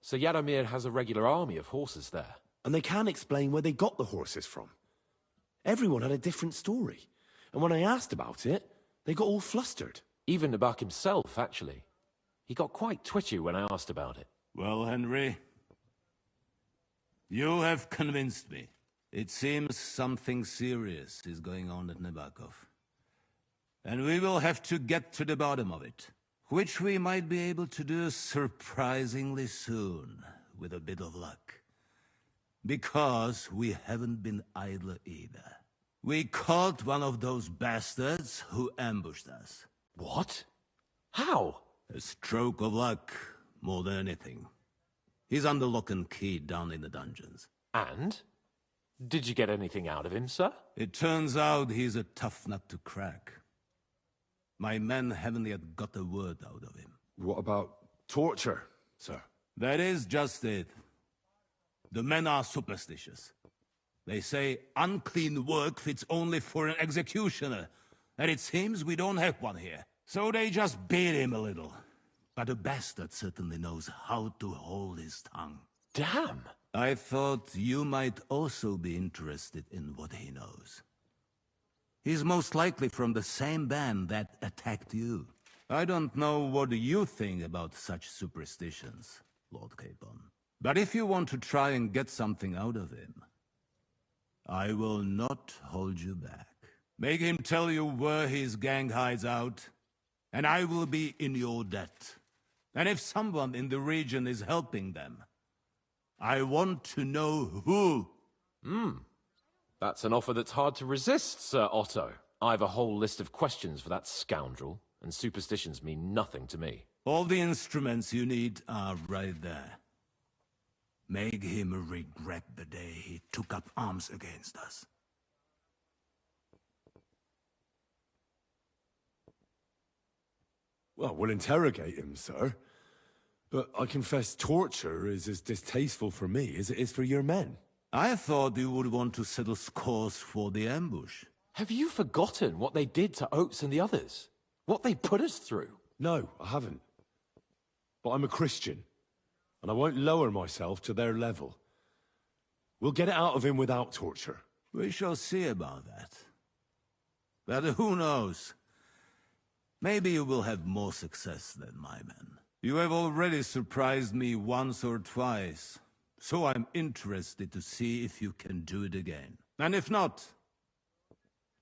Q: So Yaromir has a regular army of horses there.
D: And they can't explain where they got the horses from. Everyone had a different story. And when I asked about it, they got all flustered.
Q: Even Nebak himself, actually. He got quite twitchy when I asked about it.
H: Well, Henry, you have convinced me. It seems something serious is going on at Nebakov. And we will have to get to the bottom of it. Which we might be able to do surprisingly soon, with a bit of luck. Because we haven't been idle either. We caught one of those bastards who ambushed us.
Q: What? How?
H: A stroke of luck, more than anything. He's under lock and key down in the dungeons.
Q: And? Did you get anything out of him, sir?
H: It turns out he's a tough nut to crack. My men haven't yet got a word out of him.
D: What about torture, sir?
H: That is just it. The men are superstitious. They say unclean work fits only for an executioner, and it seems we don't have one here. So they just beat him a little. But the bastard certainly knows how to hold his tongue.
Q: Damn!
H: I thought you might also be interested in what he knows. He's most likely from the same band that attacked you. I don't know what you think about such superstitions, Lord Capon. But if you want to try and get something out of him, I will not hold you back. Make him tell you where his gang hides out, and I will be in your debt. And if someone in the region is helping them, I want to know who.
Q: That's an offer that's hard to resist, Sir Otto. I have a whole list of questions for that scoundrel, and superstitions mean nothing to me.
H: All the instruments you need are right there. Make him regret the day he took up arms against us.
D: Well, we'll interrogate him, sir. But I confess torture is as distasteful for me as it is for your men.
H: I thought you would want to settle scores for the ambush.
Q: Have you forgotten what they did to Oates and the others? What they put us through?
D: No, I haven't. But I'm a Christian, and I won't lower myself to their level. We'll get it out of him without torture.
H: We shall see about that. But who knows? Maybe you will have more success than my men. You have already surprised me once or twice, so I'm interested to see if you can do it again. And if not,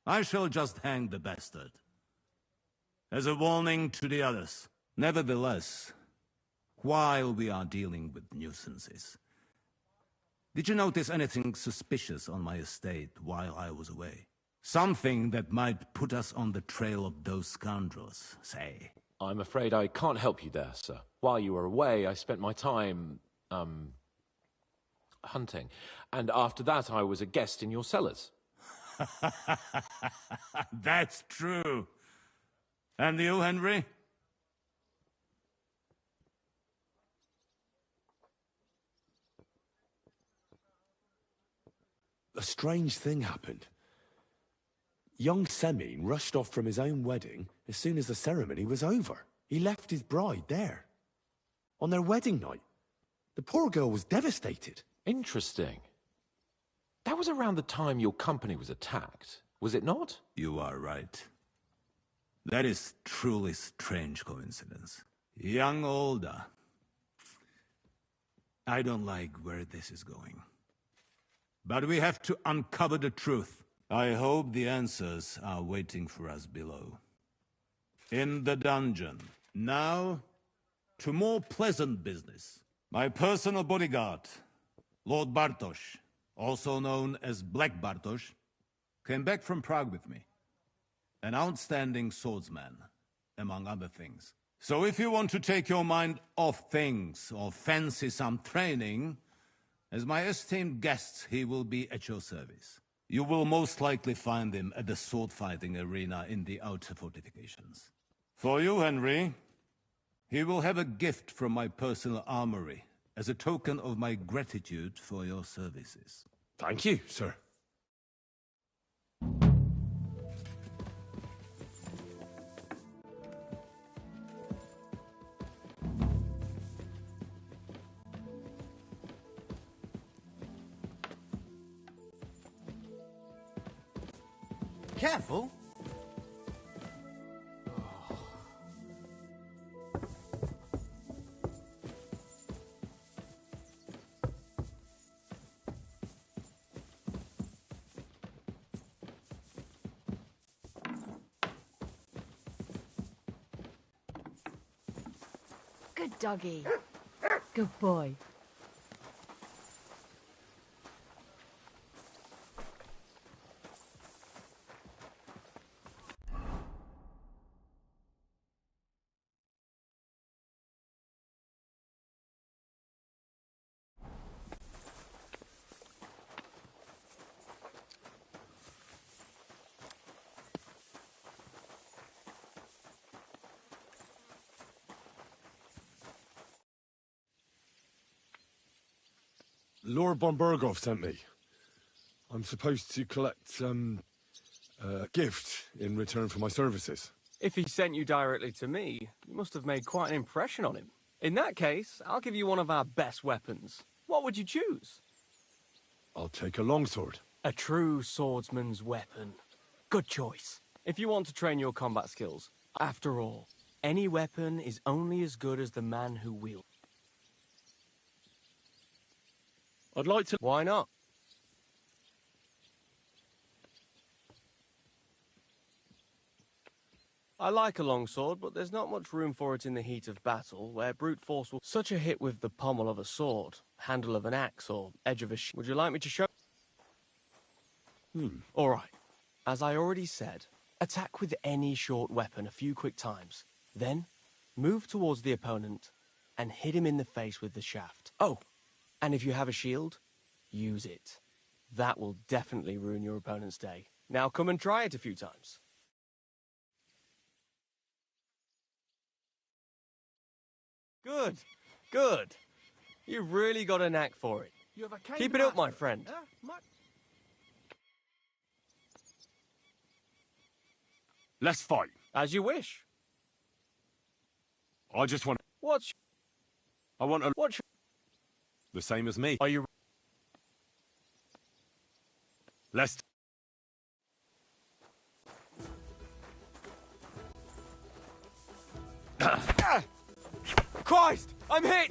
H: I shall just hang the bastard. As a warning to the others. Nevertheless, while we are dealing with nuisances,
A: Did you notice anything suspicious on my estate while I was away? Something that might put us on the trail of those scoundrels, say?
Q: I'm afraid I can't help you there, sir. While you were away, I spent my time, hunting. And after that, I was a guest in your cellars.
A: That's true. And you, Henry?
D: A strange thing happened. Young Semine rushed off from his own wedding as soon as the ceremony was over. He left his bride there. On their wedding night. The poor girl was devastated.
Q: Interesting. That was around the time your company was attacked, was it not?
A: You are right. That is truly strange coincidence. Young Olda. I don't like where this is going. But we have to uncover the truth. I hope the answers are waiting for us below. In the dungeon. Now, to more pleasant business. My personal bodyguard, Lord Bartosz, also known as Black Bartosz, came back from Prague with me. An outstanding swordsman, among other things. So if you want to take your mind off things or fancy some training, as my esteemed guest, he will be at your service. You will most likely find him at the sword-fighting arena in the outer fortifications. For you, Henry, he will have a gift from my personal armory as a token of my gratitude for your services.
D: Thank you, sir.
R: Careful.
C: Good doggy.
V: Good boy.
D: Lord Bombergov sent me. I'm supposed to collect, a gift in return for my services.
P: If he sent you directly to me, you must have made quite an impression on him. In that case, I'll give you one of our best weapons. What would you choose?
D: I'll take a longsword.
P: A true swordsman's weapon. Good choice. If you want to train your combat skills, after all, any weapon is only as good as the man who wields.
D: I'd like to...
P: Why not? I like a longsword, but there's not much room for it in the heat of battle, where brute force will... Such a hit with the pommel of a sword, handle of an axe, or edge of a shield. Would you like me to show... All right. As I already said, attack with any short weapon a few quick times. Then, move towards the opponent and hit him in the face with the shaft. Oh, and if you have a shield, use it. That will definitely ruin your opponent's day. Now come and try it a few times. Good, good. You've really got a knack for it. Keep it up, my friend.
D: Let's fight.
P: As you wish.
D: I just want... I want a...
P: What's
D: the same as me.
P: Are you...
D: Let's...
P: Christ! I'm hit!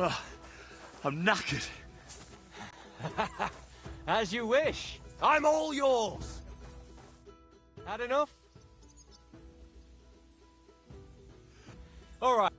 D: Oh, I'm knackered.
P: As you wish. I'm all yours. Had enough? All right.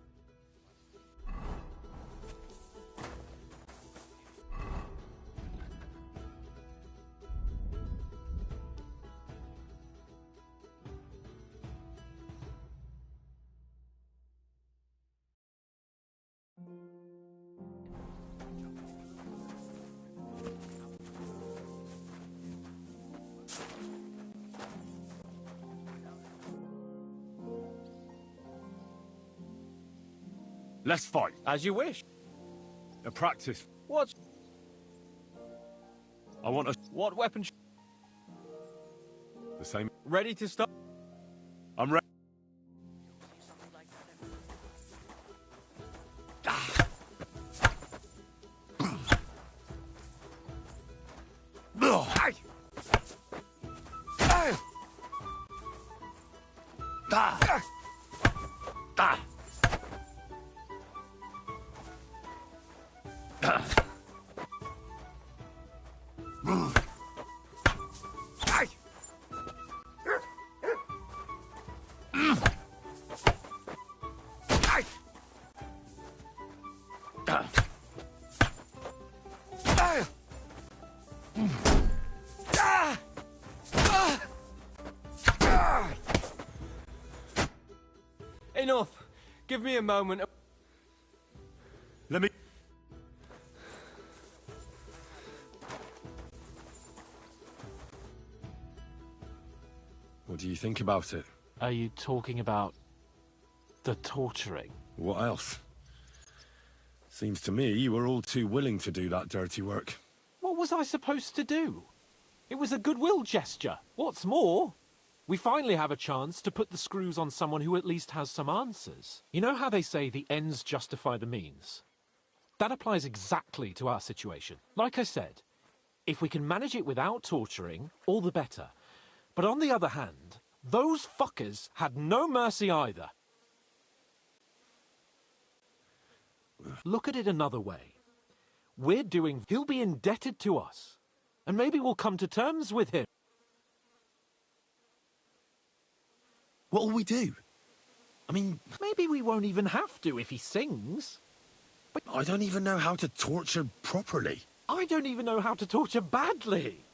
D: Let's fight.
P: As you wish.
D: A practice.
P: What?
D: I want a...
P: What weapon?
D: The same.
P: Ready to start?
D: I'm ready.
P: Enough. Give me a moment.
D: Let me... What do you think about it?
Q: Are you talking about the torturing?
D: What else? Seems to me you were all too willing to do that dirty work.
Q: What was I supposed to do? It was a goodwill gesture. What's more, we finally have a chance to put the screws on someone who at least has some answers. You know how they say the ends justify the means? That applies exactly to our situation. Like I said, if we can manage it without torturing, all the better. But on the other hand, those fuckers had no mercy either. Look at it another way. He'll be indebted to us. And maybe we'll come to terms with him.
D: What'll we do? I mean...
Q: Maybe we won't even have to if he sings.
D: But I don't even know how to torture properly.
Q: I don't even know how to torture badly.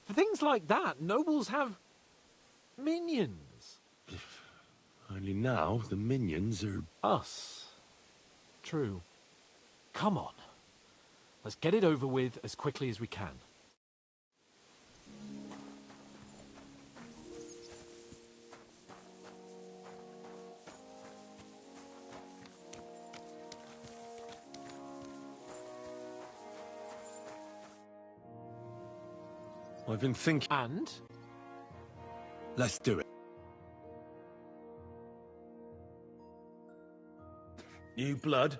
Q: For things like that, nobles have... minions.
D: Only now, the minions are...
Q: Us. True. Come on. Let's get it over with as quickly as we can.
D: I've been thinking...
Q: And?
D: Let's do it.
E: New blood?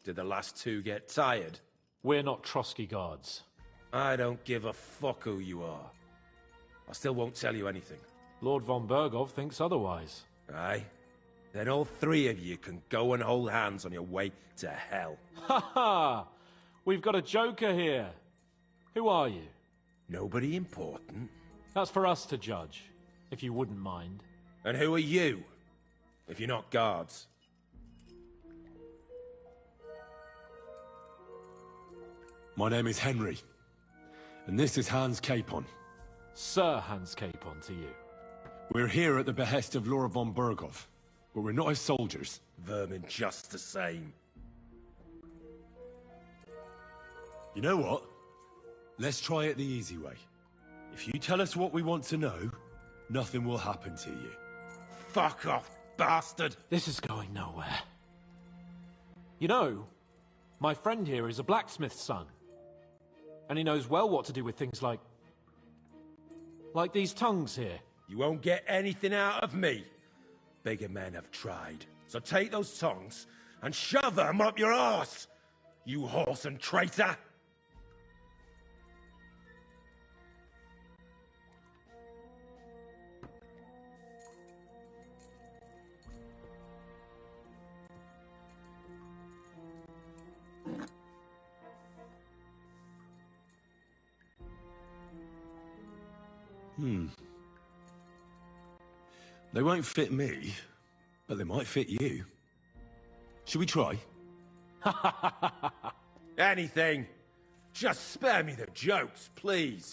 E: Did the last two get tired?
Q: We're not Trotsky guards.
E: I don't give a fuck who you are. I still won't tell you anything.
Q: Lord von Bergov thinks otherwise.
E: Aye? Then all three of you can go and hold hands on your way to hell.
Q: Ha ha! We've got a joker here. Who are you?
E: Nobody important.
Q: That's for us to judge, if you wouldn't mind.
E: And who are you? If you're not guards.
D: My name is Henry. And this is Hans Capon.
Q: Sir Hans Capon to you.
D: We're here at the behest of Lord von Bergov, but we're not his soldiers.
E: Vermin just the same.
D: You know what? Let's try it the easy way. If you tell us what we want to know, nothing will happen to you.
E: Fuck off, bastard!
Q: This is going nowhere. You know, my friend here is a blacksmith's son. And he knows well what to do with things like these tongues here.
E: You won't get anything out of me. Bigger men have tried. So take those tongues and shove them up your arse, you horse and traitor!
D: They won't fit me, but they might fit you. Should we try?
E: Anything. Just spare me the jokes, please.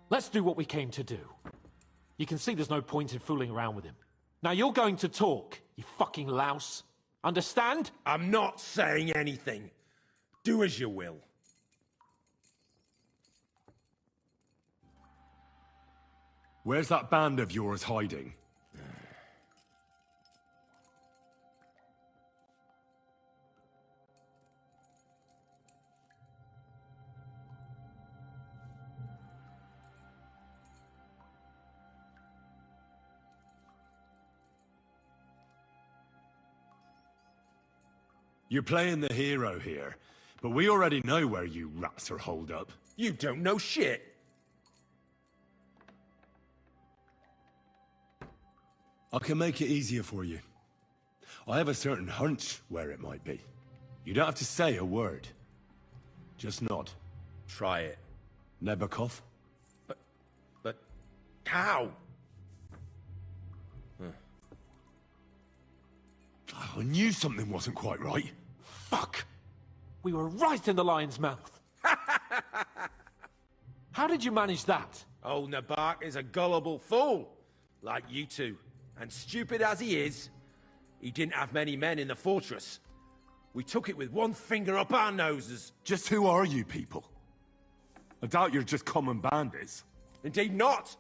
Q: Let's do what we came to do. You can see there's no point in fooling around with him. Now you're going to talk, you fucking louse. Understand?
E: I'm not saying anything. Do as you will.
D: Where's that band of yours hiding? You're playing the hero here, but we already know where you rats are holed up.
E: You don't know shit.
D: I can make it easier for you. I have a certain hunch where it might be. You don't have to say a word. Just nod.
E: Try it.
D: Nebakov?
E: But how?
D: I knew something wasn't quite right.
Q: Fuck! We were right in the lion's mouth. How did you manage that?
E: Old Nabark is a gullible fool, like you two. And stupid as he is, he didn't have many men in the fortress. We took it with one finger up our noses.
D: Just who are you people? I doubt you're just common bandits.
E: Indeed not.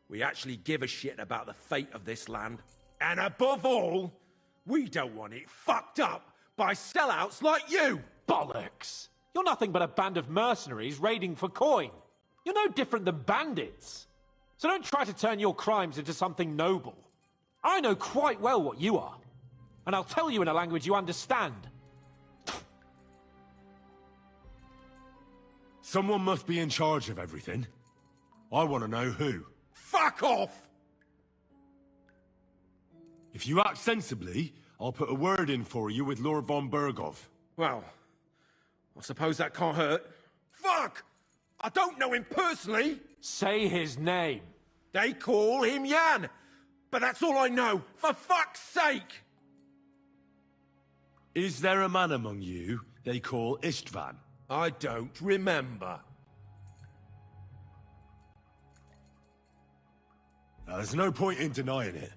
E: We actually give a shit about the fate of this land. And above all, we don't want it fucked up by sellouts like you!
Q: Bollocks! You're nothing but a band of mercenaries raiding for coin. You're no different than bandits. So don't try to turn your crimes into something noble. I know quite well what you are. And I'll tell you in a language you understand.
D: Someone must be in charge of everything. I want to know who.
E: Fuck off!
D: If you act sensibly, I'll put a word in for you with Lord von Berghoff.
E: Well, I suppose that can't hurt. Fuck! I don't know him personally!
Q: Say his name.
E: They call him Jan, but that's all I know. For fuck's sake!
D: Is there a man among you they call Istvan?
E: I don't remember.
D: There's no point in denying it.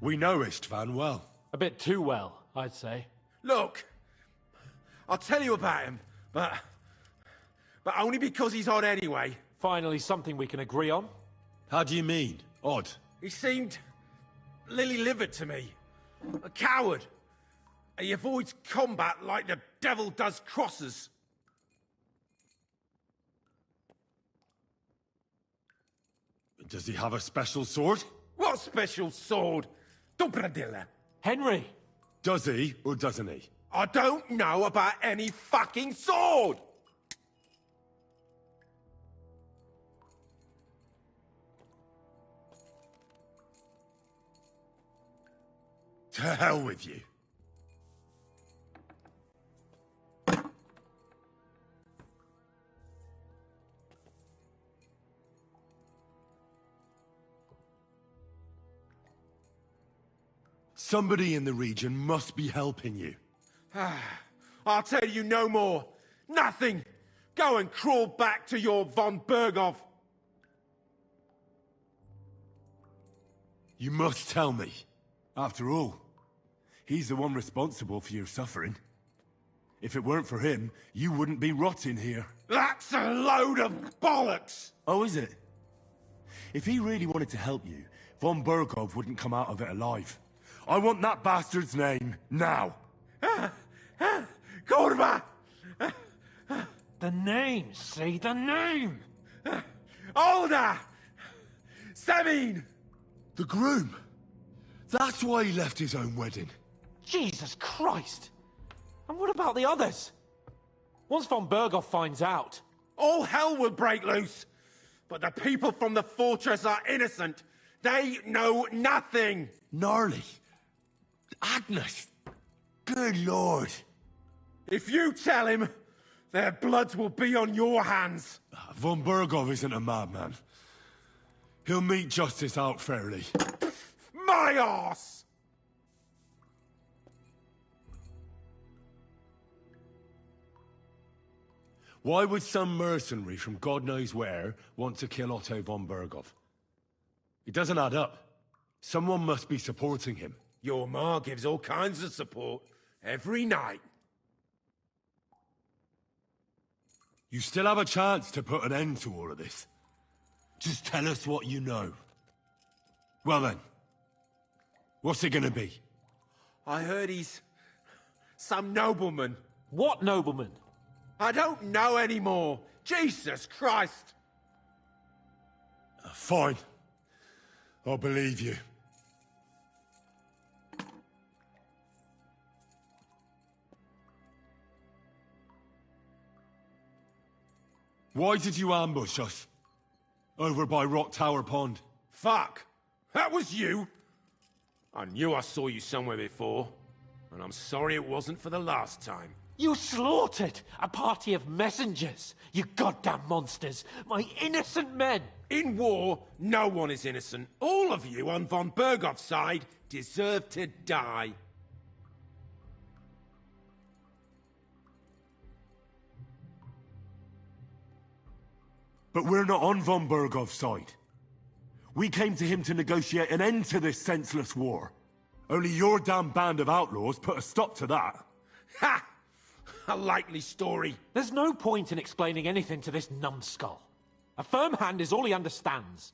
D: We know Istvan well.
Q: A bit too well, I'd say.
E: Look, I'll tell you about him, but only because he's odd anyway.
Q: Finally something we can agree on.
D: How do you mean, odd?
E: He seemed lily-livered to me. A coward. He avoids combat like the devil does crosses.
D: Does he have a special sword?
E: What special sword? Dobradilla.
Q: Henry!
D: Does he, or doesn't he?
E: I don't know about any fucking sword!
D: To hell with you. Somebody in the region must be helping you.
E: I'll tell you no more. Nothing. Go and crawl back to your von Berghoff.
D: You must tell me. After all, he's the one responsible for your suffering. If it weren't for him, you wouldn't be rotting here.
E: That's a load of bollocks!
D: Oh, is it? If he really wanted to help you, von Berghoff wouldn't come out of it alive. I want that bastard's name, now!
E: Korva!
Q: The name, say the name!
E: Olda! Sabine!
D: The groom! That's why he left his own wedding.
Q: Jesus Christ! And what about the others? Once von Berghoff finds out...
E: all hell will break loose! But the people from the fortress are innocent! They know nothing!
D: Gnarly! Agnes! Good lord!
E: If you tell him, their bloods will be on your hands!
D: Von Berghoff isn't a madman. He'll meet justice out fairly.
E: My arse!
D: Why would some mercenary from God knows where want to kill Otto von Berghoff? It doesn't add up. Someone must be supporting him.
E: Your ma gives all kinds of support, every night.
D: You still have a chance to put an end to all of this. Just tell us what you know. Well then, what's it gonna be?
E: I heard he's some nobleman.
Q: What nobleman?
E: I don't know anymore. Jesus Christ!
D: Fine. I'll believe you. Why did you ambush us? Over by Rock Tower Pond.
E: Fuck! That was you! I knew I saw you somewhere before, and I'm sorry it wasn't for the last time.
Q: You slaughtered a party of messengers, you goddamn monsters! My innocent men!
E: In war, no one is innocent. All of you on von Berghoff's side deserve to die.
D: But we're not on von Bergov's side. We came to him to negotiate an end to this senseless war. Only your damn band of outlaws put a stop to that.
E: Ha! A likely story.
J: There's no point in explaining anything to this numbskull. A firm hand is all he understands.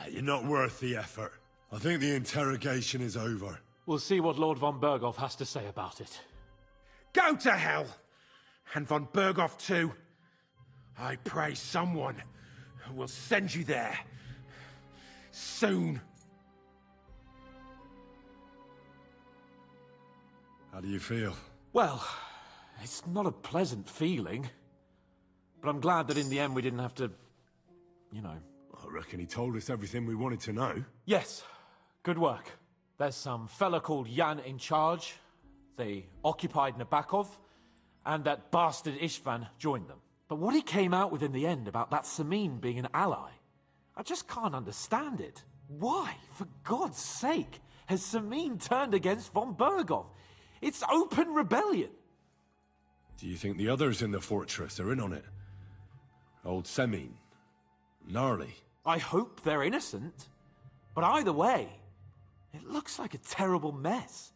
D: You're not worth the effort. I think the interrogation is over.
J: We'll see what Lord von Berghoff has to say about it.
E: Go to hell! And von Berghoff too. I pray someone will send you there. Soon.
D: How do you feel?
J: Well, it's not a pleasant feeling. But I'm glad that in the end we didn't have to, you know.
D: I reckon he told us everything we wanted to know.
J: Yes. Good work. There's some fella called Jan in charge. They occupied Nabokov, and that bastard Istvan joined them. But what he came out with in the end about that Samin being an ally, I just can't understand it. Why, for God's sake, has Samin turned against von Berghoff? It's open rebellion.
D: Do you think the others in the fortress are in on it? Old Semin, Gnarly.
J: I hope they're innocent. But either way, it looks like a terrible mess.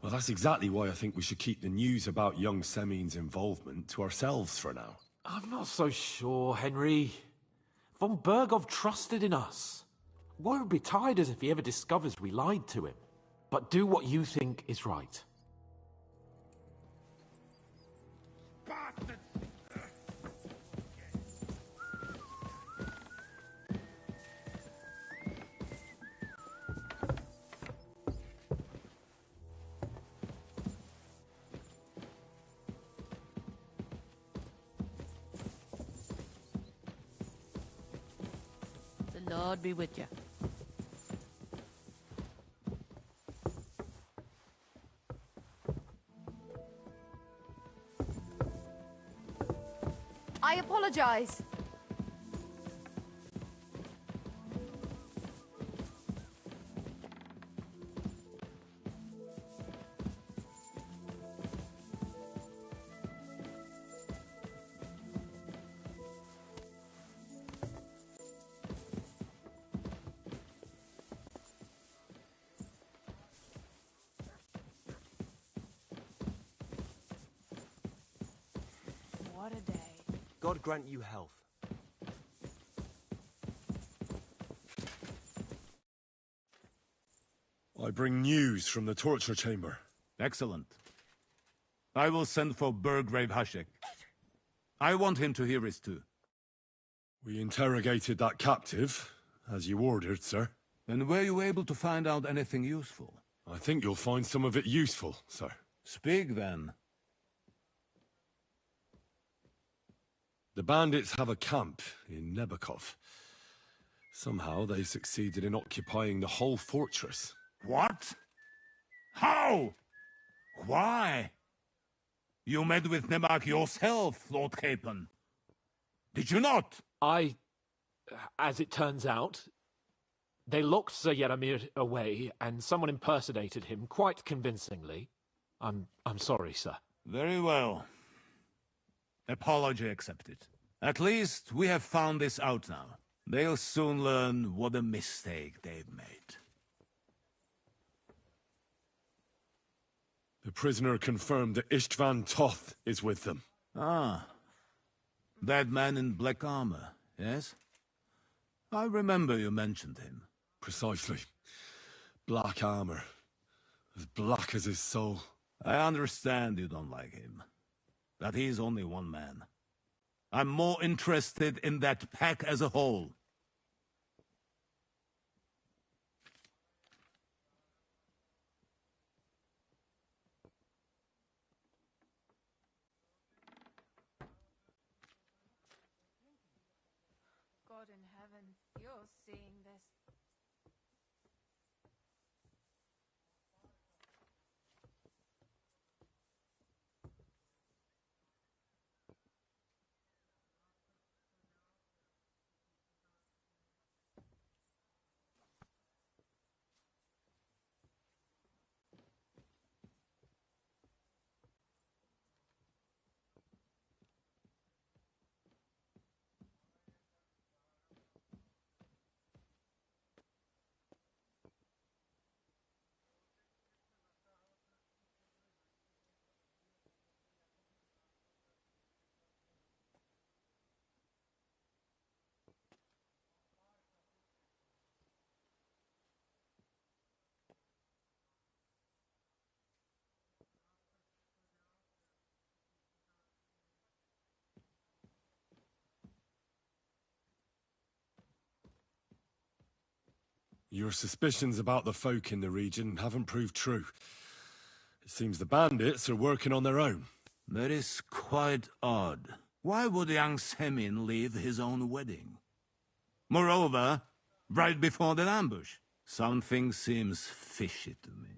D: Well, that's exactly why I think we should keep the news about young Semin's involvement to ourselves for now.
J: I'm not so sure, Henry. Von Berghoff trusted in us. Why would be tired as if he ever discovers we lied to him? But do what you think is right.
O: The Lord be with you.
I: I apologize.
O: What a day.
P: God grant you health.
D: I bring news from the torture chamber.
A: Excellent. I will send for Burgrave Hashek. I want him to hear it too.
D: We interrogated that captive, as you ordered, sir.
A: And were you able to find out anything useful?
D: I think you'll find some of it useful, sir.
A: Speak then.
D: The bandits have a camp in Nabokov. Somehow they succeeded in occupying the whole fortress.
A: What? How? Why? You met with Nemak yourself, Lord Capon. Did you not?
J: As it turns out, they locked Sir Yaramir away, and someone impersonated him quite convincingly. I'm sorry, sir.
A: Very well. Apology accepted. At least we have found this out now. They'll soon learn what a mistake they've made.
D: The prisoner confirmed that Istvan Toth is with them.
A: Ah. That man in black armor, yes? I remember you mentioned him.
D: Precisely. Black armor. As black as his soul.
A: I understand you don't like him. That he's only one man. I'm more interested in that pack as a whole.
I: God in heaven, you're seeing this.
D: Your suspicions about the folk in the region haven't proved true. It seems the bandits are working on their own.
A: That is quite odd. Why would young Semin leave his own wedding? Moreover, right before the ambush. Something seems fishy to me.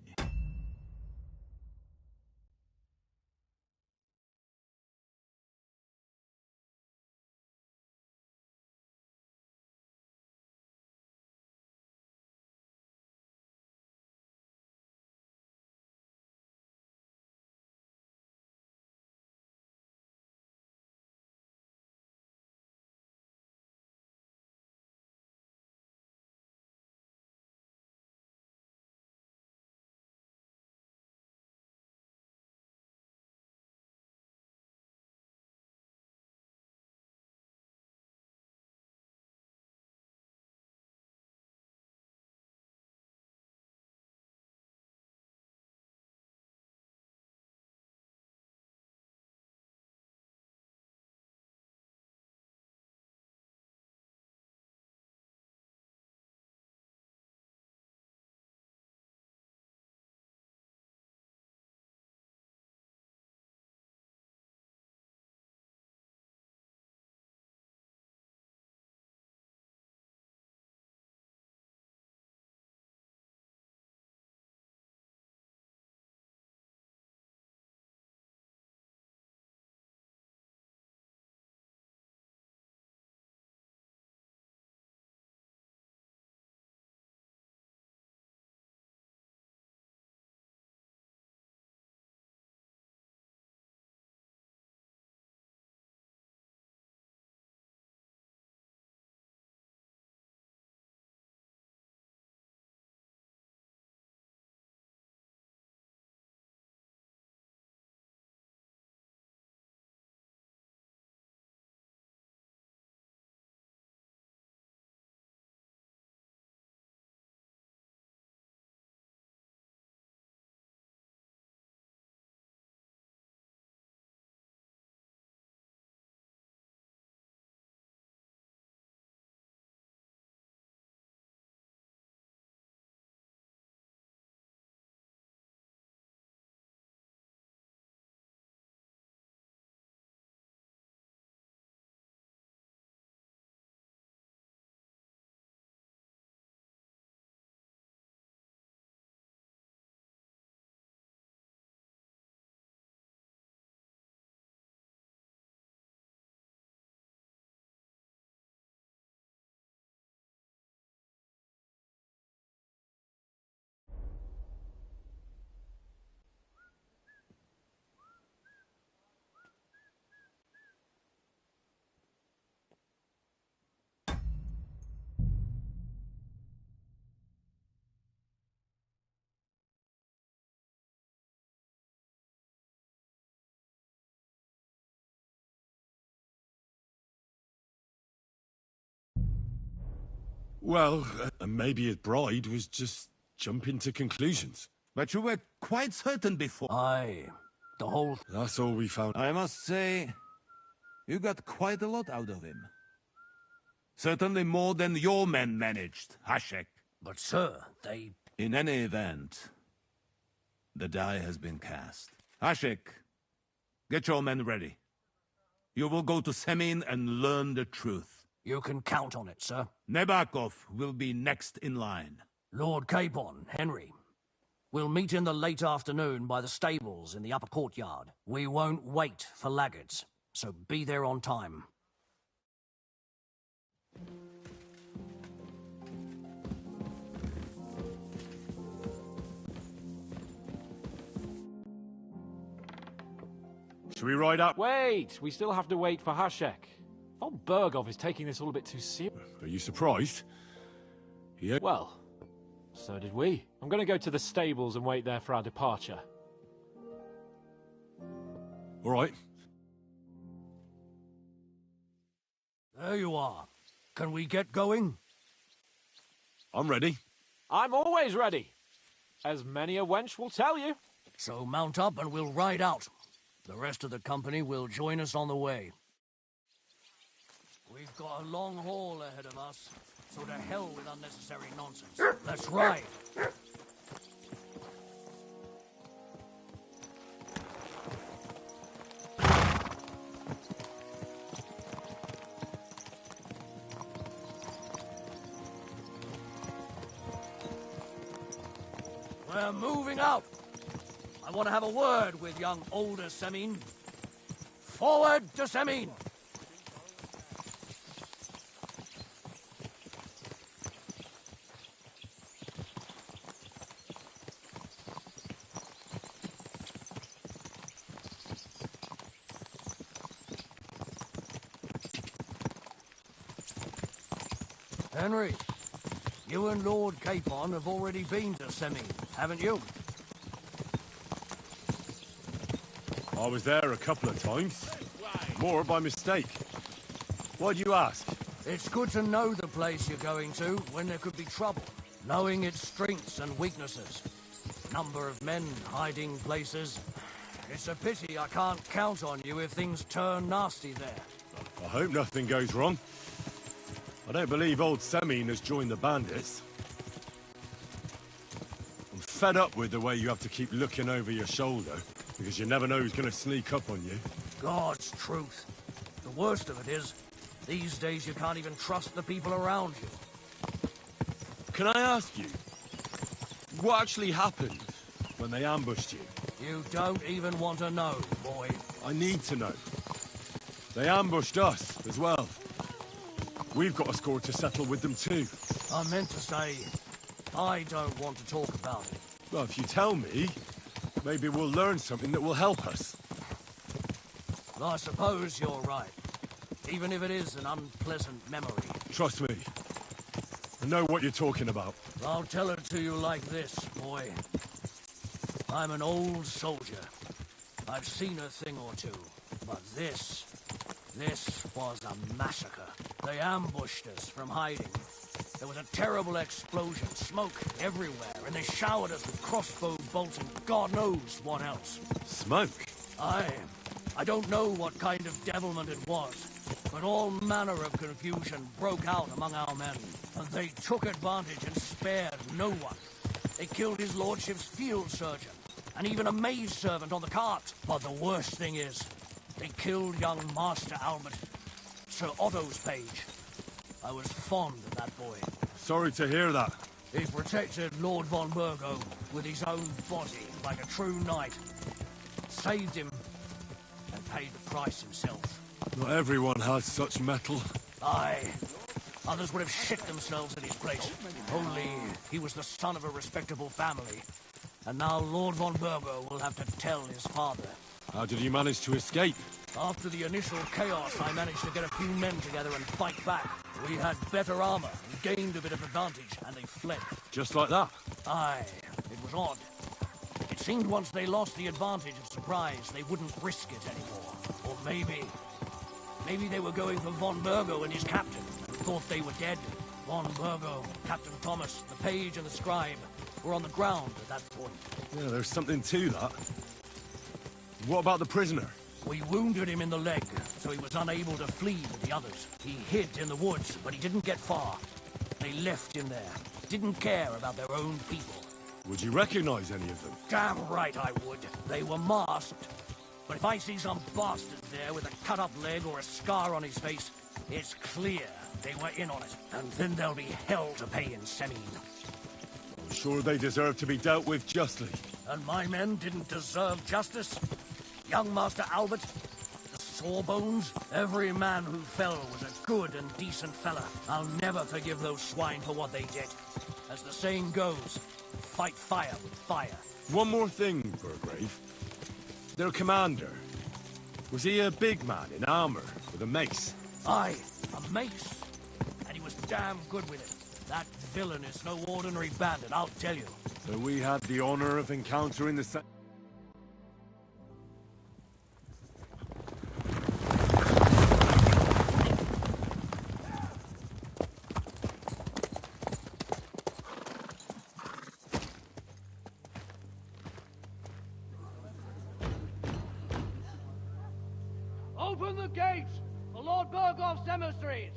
D: Well, maybe his bride was just jumping to conclusions.
A: But you were quite certain before.
U: Aye. The whole...
D: That's all we found.
A: I must say, you got quite a lot out of him. Certainly more than your men managed, Hashek.
U: But, sir, they...
A: In any event, the die has been cast. Hashek, get your men ready. You will go to Semin and learn the truth.
U: You can count on it, sir.
A: Nebakov will be next in line.
U: Lord Capon, Henry. We'll meet in the late afternoon by the stables in the upper courtyard. We won't wait for laggards, so be there on time.
D: Should we ride up?
J: Wait! We still have to wait for Hashek. Von Bergov is taking this all a bit too serious.
D: Are you surprised? Yeah.
J: Well, so did we. I'm going to go to the stables and wait there for our departure.
D: All right.
U: There you are. Can we get going?
D: I'm ready.
J: I'm always ready. As many a wench will tell you.
U: So mount up and we'll ride out. The rest of the company will join us on the way. We've got a long haul ahead of us, so to hell with unnecessary nonsense. Let's ride. We're moving out. I want to have a word with young older Semin. Forward to Semin! Henry, you and Lord Capon have already been to Semin, haven't you?
D: I was there a couple of times. More by mistake. Why do you ask?
U: It's good to know the place you're going to when there could be trouble. Knowing its strengths and weaknesses. Number of men hiding places. It's a pity I can't count on you if things turn nasty there.
D: I hope nothing goes wrong. I don't believe old Semin has joined the bandits. I'm fed up with the way you have to keep looking over your shoulder, because you never know who's going to sneak up on you.
U: God's truth. The worst of it is, these days you can't even trust the people around you.
D: Can I ask you, what actually happened when they ambushed you?
U: You don't even want to know, boy.
D: I need to know. They ambushed us as well. We've got a score to settle with them too.
U: I meant to say, I don't want to talk about it.
D: Well, if you tell me, maybe we'll learn something that will help us.
U: I suppose you're right. Even if it is an unpleasant memory.
D: Trust me. I know what you're talking about.
U: I'll tell it to you like this, boy. I'm an old soldier. I've seen a thing or two. But this was a massacre. They ambushed us from hiding. There was a terrible explosion, smoke everywhere, and they showered us with crossbow bolts and God knows what else.
D: Smoke?
U: I don't know what kind of devilment it was, but all manner of confusion broke out among our men, and they took advantage and spared no one. They killed his lordship's field surgeon, and even a maid servant on the cart. But the worst thing is, they killed young Master Albert, Sir Otto's page. I was fond of that boy.
D: Sorry to hear that.
U: He protected Lord von Burgo with his own body like a true knight. Saved him and paid the price himself.
D: Not everyone has such mettle.
U: Aye. Others would have shit themselves in his place. Only he was the son of a respectable family. And now Lord von Burgo will have to tell his father.
D: How did you manage to escape?
U: After the initial chaos, I managed to get a few men together and fight back. We had better armor, and gained a bit of advantage, and they fled.
D: Just like that?
U: Aye. It was odd. It seemed once they lost the advantage of surprise, they wouldn't risk it anymore. Or maybe they were going for von Burgo and his captain, and thought they were dead. Von Burgo, Captain Thomas, the page and the scribe were on the ground at that point.
D: Yeah, there's something to that. What about the prisoner?
U: We wounded him in the leg, so he was unable to flee with the others. He hid in the woods, but he didn't get far. They left him there. Didn't care about their own people.
D: Would you recognize any of them?
U: Damn right I would. They were masked. But if I see some bastard there with a cut-up leg or a scar on his face, it's clear they were in on it. And then there'll be hell to pay in Semin.
D: I'm sure they deserve to be dealt with justly.
U: And my men didn't deserve justice? Young Master Albert, the Sawbones, every man who fell was a good and decent fella. I'll never forgive those swine for what they did. As the saying goes, fight fire with fire.
D: One more thing, Burgrave. Their commander, was he a big man in armor with a mace?
U: Aye, a mace. And he was damn good with it. That villain is no ordinary bandit, I'll tell you.
D: So we had the honor of encountering the
U: Open the gates! The Lord Burgov's emissaries!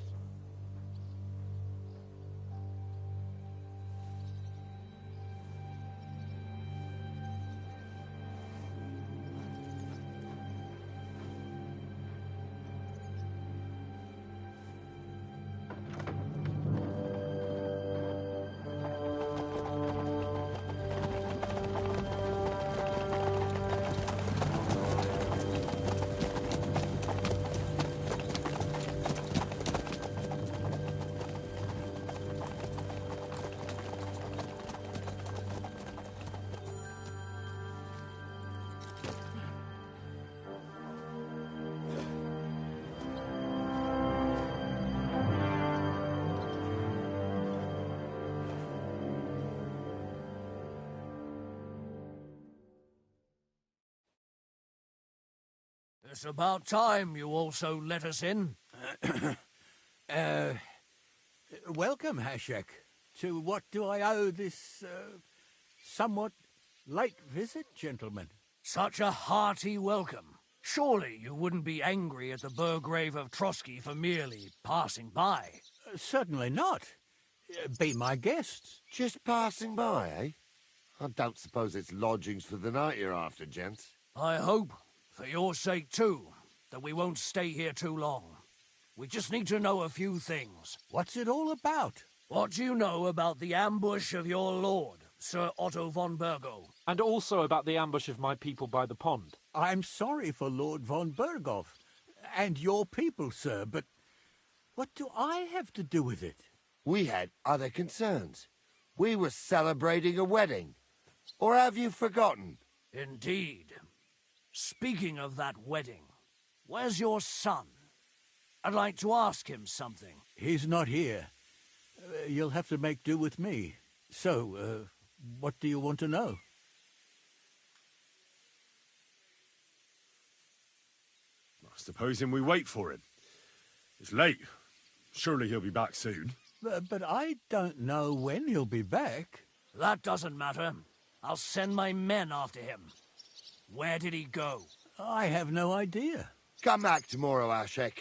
U: It's about time you also let us in.
H: Welcome, Hashek. To what do I owe this, somewhat late visit, gentlemen?
U: Such a hearty welcome. Surely you wouldn't be angry at the Burgrave of Trotsky for merely passing by?
H: Certainly not. Be my guests.
G: Just passing by, eh? I don't suppose it's lodgings for the night you're after, gents.
U: I hope, for your sake too, that we won't stay here too long. We just need to know a few things.
H: What's it all about?
U: What do you know about the ambush of your lord, Sir Otto von Burgo?
J: And also about the ambush of my people by the pond.
H: I'm sorry for Lord von Burgov and your people, sir, but what do I have to do with it?
G: We had other concerns. We were celebrating a wedding. Or have you forgotten?
U: Indeed. Speaking of that wedding, where's your son? I'd like to ask him something.
H: He's not here. You'll have to make do with me. So, what do you want to know?
D: Supposing we wait for him. It's late. Surely he'll be back soon.
H: But I don't know when he'll be back.
U: That doesn't matter. I'll send my men after him. Where did he go?
H: I have no idea.
G: Come back tomorrow, Ashek.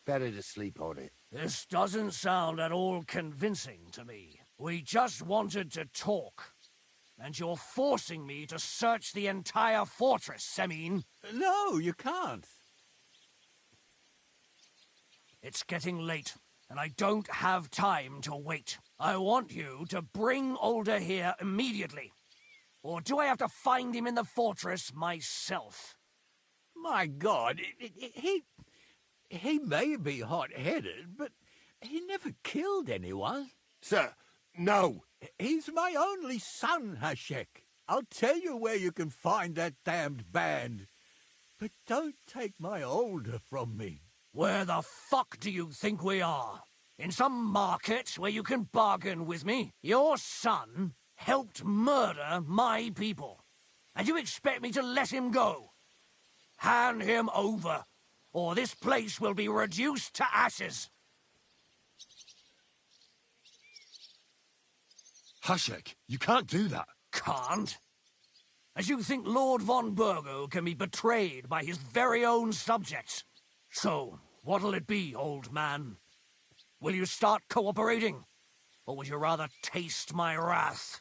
G: Better to sleep on it.
U: This doesn't sound at all convincing to me. We just wanted to talk. And you're forcing me to search the entire fortress, Semin.
H: No, you can't.
U: It's getting late, and I don't have time to wait. I want you to bring Older here immediately. Or do I have to find him in the fortress myself?
H: My God, he may be hot-headed, but he never killed anyone.
G: Sir, no.
H: He's my only son, Hashek. I'll tell you where you can find that damned band. But don't take my Older from me.
U: Where the fuck do you think we are? In some market where you can bargain with me? Your son helped murder my people. And you expect me to let him go? Hand him over, or this place will be reduced to ashes.
D: Hashek, you can't do that.
U: Can't? As you think Lord von Burgo can be betrayed by his very own subjects? So, what'll it be, old man? Will you start cooperating? Or would you rather taste my wrath?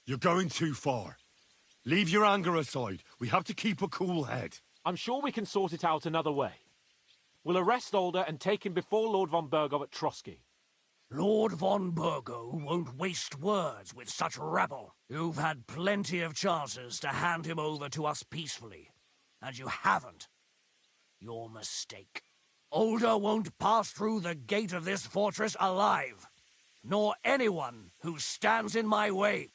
D: You're going too far. Leave your anger aside. We have to keep a cool head.
J: I'm sure we can sort it out another way. We'll arrest Older and take him before Lord von Burgo at Trotsky.
U: Lord von Burgo won't waste words with such rabble. You've had plenty of chances to hand him over to us peacefully, and you haven't. Your mistake. Older won't pass through the gate of this fortress alive, nor anyone who stands in my way.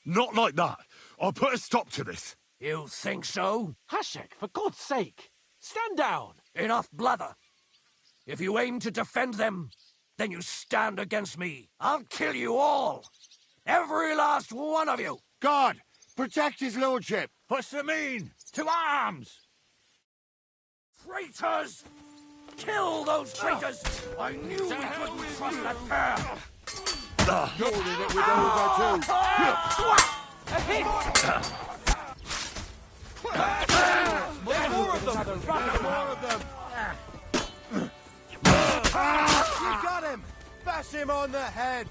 D: Not like that. I'll put a stop to this.
U: You think so?
J: Hashek, for God's sake, stand down.
U: Enough blather. If you aim to defend them, then you stand against me. I'll kill you all. Every last one of you.
G: God, protect his lordship.
H: For Semin, to arms!
U: Traitors! Kill those traitors! I knew we couldn't trust that pair!
G: Surely that we'd over too.
U: A hit!
L: More of them! More of them!
M: You got him! Bash him on the head!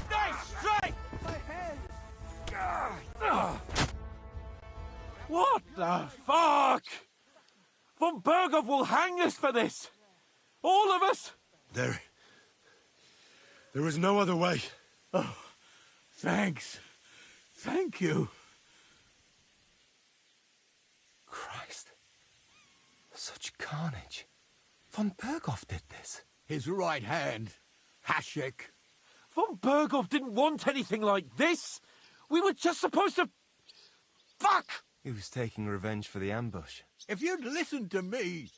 L: Nice strike!
M: My head!
J: What the fuck? Von Berghoff will hang us for this! All of us!
D: There is no other way.
H: Oh, thanks. Thank you.
P: Christ. Such carnage. Von Berghoff did this.
H: His right hand, Hashek.
J: Von Berghoff didn't want anything like this! We were just supposed to... Fuck!
P: He was taking revenge for the ambush.
H: If you'd listened to me,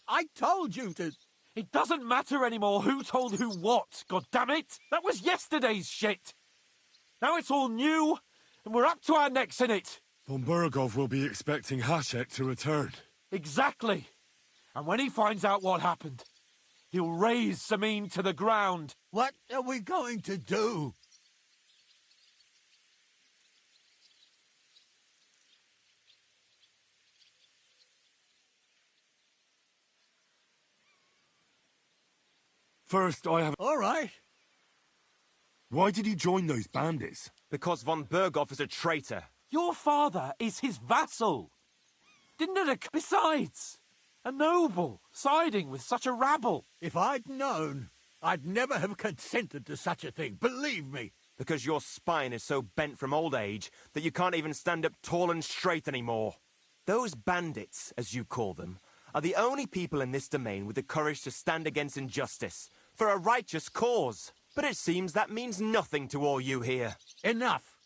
H: I told you to...
J: It doesn't matter anymore who told who what, goddammit! That was yesterday's shit! Now it's all new, and we're up to our necks in it!
D: Von Berghoff will be expecting Hashek to return.
J: Exactly! And when he finds out what happened, he'll raze Samin to the ground.
H: What are we going to do?
D: First, I have...
H: All right.
D: Why did you join those bandits?
P: Because von Berghoff is a traitor.
J: Your father is his vassal. Didn't it occur? Besides, a noble siding with such a rabble.
H: If I'd known, I'd never have consented to such a thing, believe me.
P: Because your spine is so bent from old age that you can't even stand up tall and straight anymore. Those bandits, as you call them, are the only people in this domain with the courage to stand against injustice, for a righteous cause. But it seems that means nothing to all you here.
H: Enough.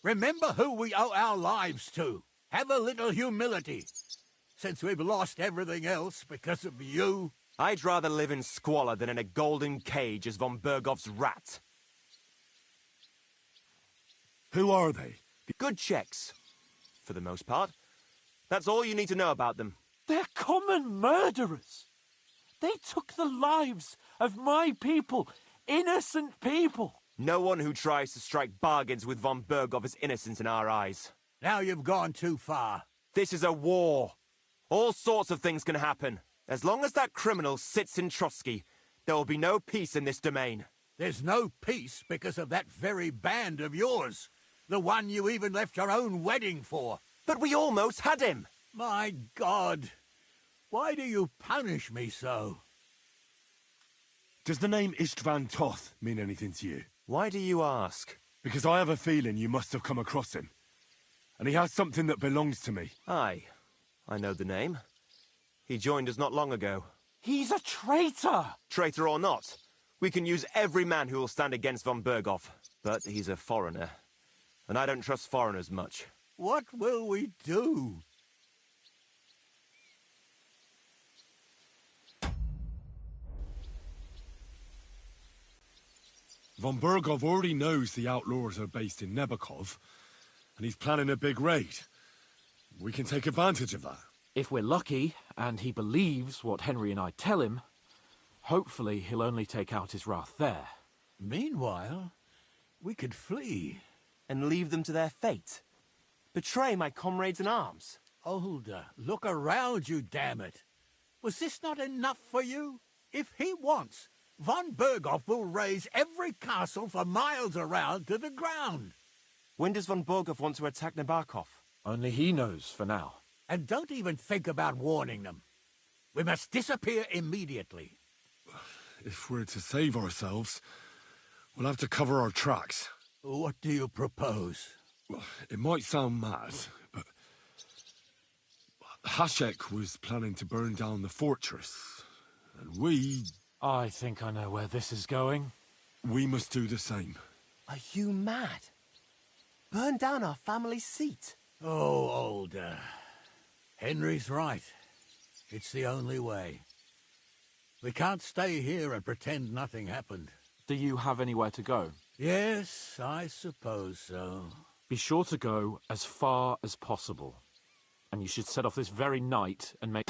H: Remember who we owe our lives to. Have a little humility. Since we've lost everything else because of you.
P: I'd rather live in squalor than in a golden cage as von Berghoff's rat.
D: Who are they?
P: Good Czechs, for the most part. That's all you need to know about them.
J: They're common murderers. They took the lives of my people, innocent people.
P: No one who tries to strike bargains with von Berghoff is innocent in our eyes.
H: Now you've gone too far.
P: This is a war. All sorts of things can happen. As long as that criminal sits in Trotsky, there will be no peace in this domain.
H: There's no peace because of that very band of yours. The one you even left your own wedding for.
P: But we almost had him.
H: My God. Why do you punish me so?
D: Does the name Istvan Toth mean anything to you?
P: Why do you ask?
D: Because I have a feeling you must have come across him. And he has something that belongs to me.
P: Aye. I know the name. He joined us not long ago.
J: He's a traitor!
P: Traitor or not, we can use every man who will stand against von Berghoff. But he's a foreigner. And I don't trust foreigners much.
H: What will we do?
D: Von Berghoff already knows the outlaws are based in Nebakov, and he's planning a big raid. We can take advantage of that.
J: If we're lucky, and he believes what Henry and I tell him, hopefully he'll only take out his wrath there.
H: Meanwhile, we could flee.
P: And leave them to their fate. Betray my comrades in arms.
H: Older, look around you, damn it. Was this not enough for you? If he wants, von Berghoff will raise every castle for miles around to the ground.
P: When does von Berghoff want to attack Nabokov?
J: Only he knows for now.
H: And don't even think about warning them. We must disappear immediately.
D: If we're to save ourselves, we'll have to cover our tracks.
H: What do you propose?
D: Well, it might sound mad, but Hashek was planning to burn down the fortress, and we...
J: I think I know where this is going.
D: We must do the same.
P: Are you mad? Burn down our family seat?
H: Oh, Older. Henry's right. It's the only way. We can't stay here and pretend nothing happened.
J: Do you have anywhere to go?
H: Yes, I suppose so.
J: Be sure to go as far as possible. And you should set off this very night and make...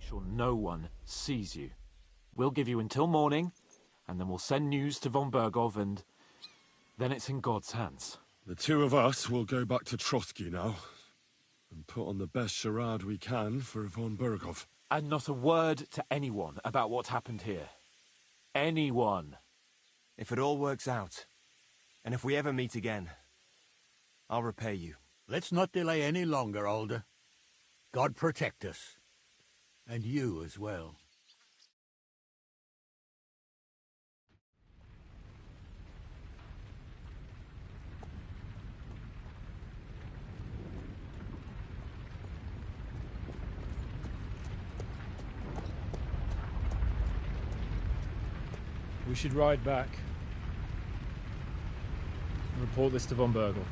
J: sure no one sees you. We'll give you until morning, and then we'll send news to von Bergov, and then it's in God's hands.
D: The two of us will go back to Trotsky now, and put on the best charade we can for von Bergov.
J: And not a word to anyone about what happened here. Anyone.
P: If it all works out, and if we ever meet again, I'll repay you.
H: Let's not delay any longer, Alder. God protect us. And you as well.
Q: We should ride back. Report this to von Bergel.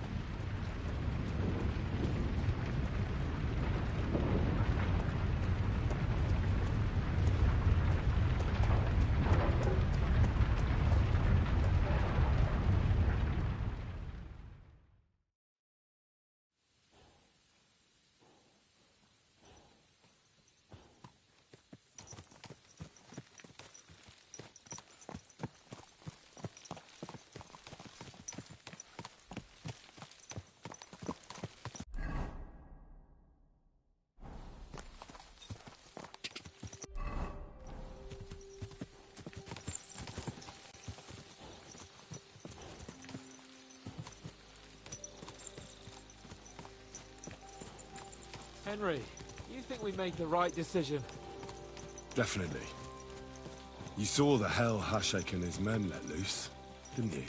J: Henry, you think we made the right decision?
D: Definitely. You saw the hell Hashek and his men let loose, didn't you?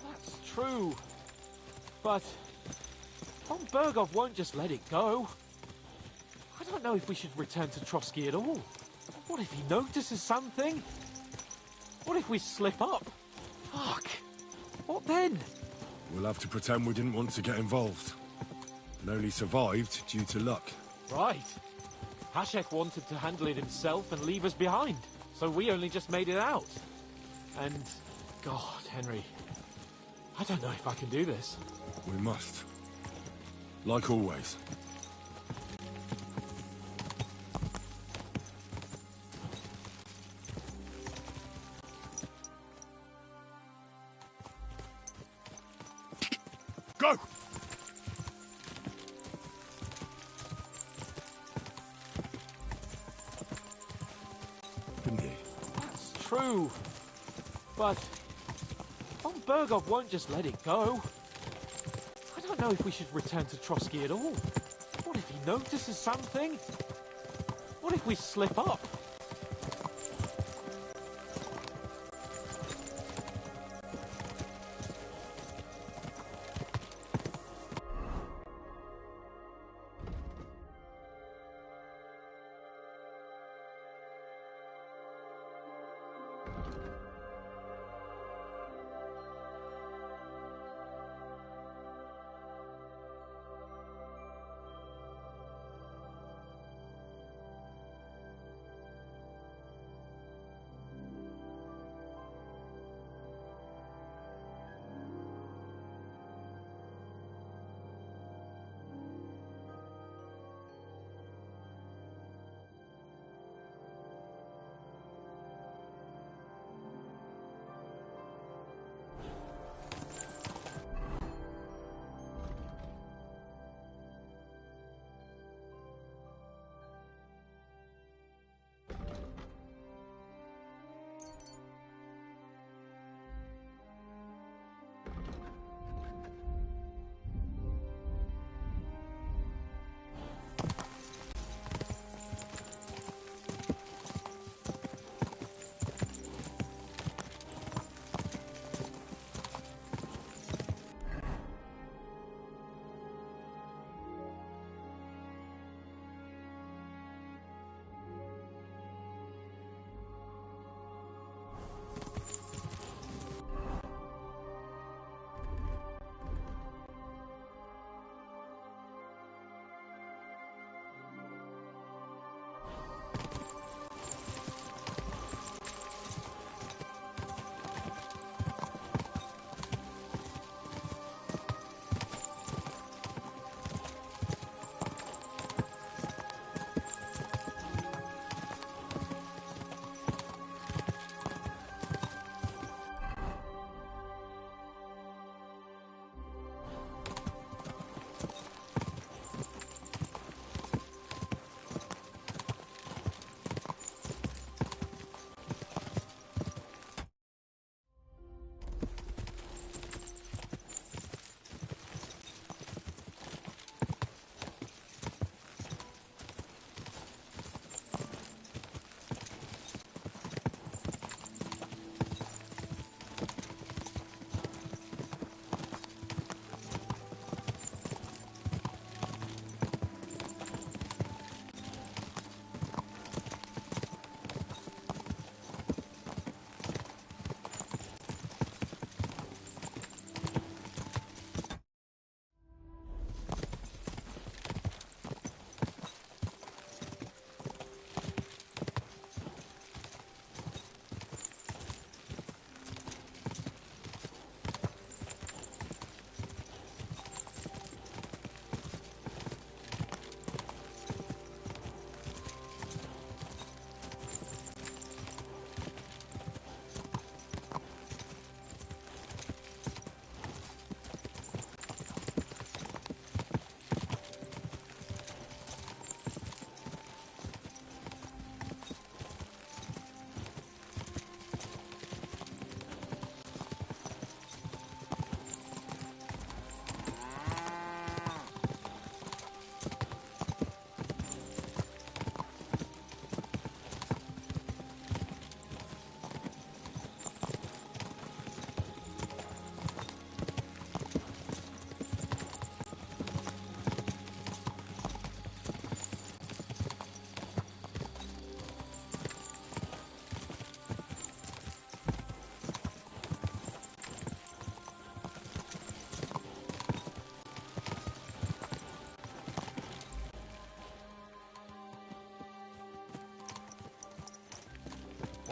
J: That's true. But von Bergov won't just let it go. I don't know if we should return to Trotsky at all. What if he notices something? What if we slip up? Fuck. What then?
D: We'll have to pretend we didn't want to get involved. And only survived due to luck.
J: Right. Hashek wanted to handle it himself and leave us behind. So we only just made it out. And, God, Henry, I don't know if I can do this.
D: We must. Like always. Go! Didn't he?
J: That's true. But von Bergov won't just let it go. I don't know if we should return to Trotsky at all. What if he notices something? What if we slip up?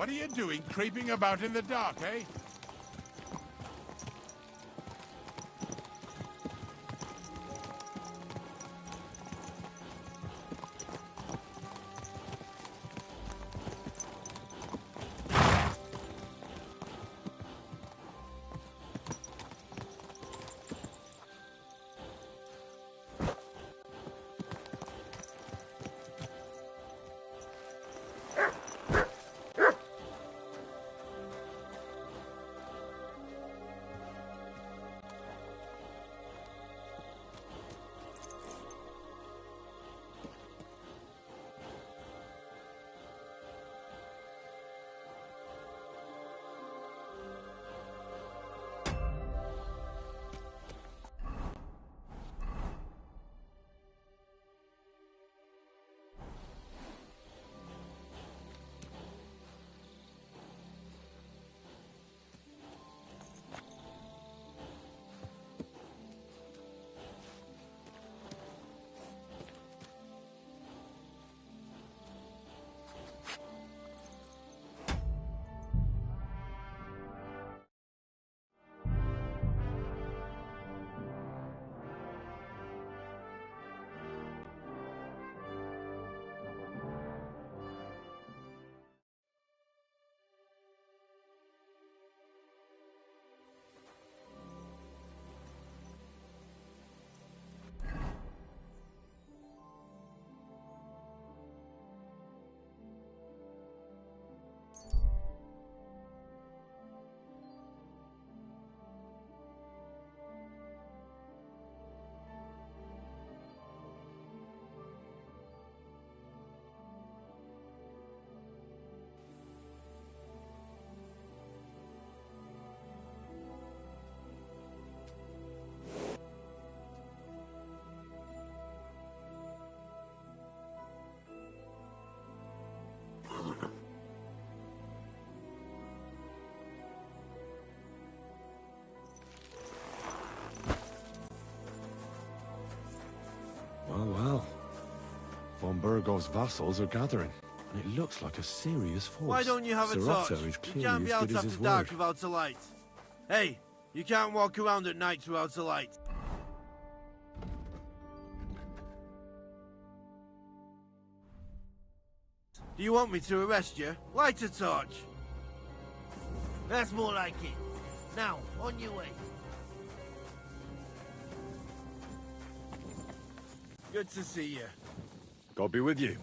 F: What are you doing creeping about in the dark, eh?
D: Well, well. Von Burgov's vassals are gathering, and it looks like a serious force.
O: Why don't you have a
D: Sir
O: torch?
D: Otto is
O: You
D: clearly
O: can't be
D: as
O: out
D: good as
O: after
D: his
O: dark
D: word.
O: without a light. Hey, you can't walk around at night without a light. Do you want me to arrest you? Light a torch. That's more like it. Now, on your way. Good to see you.
D: God be with you.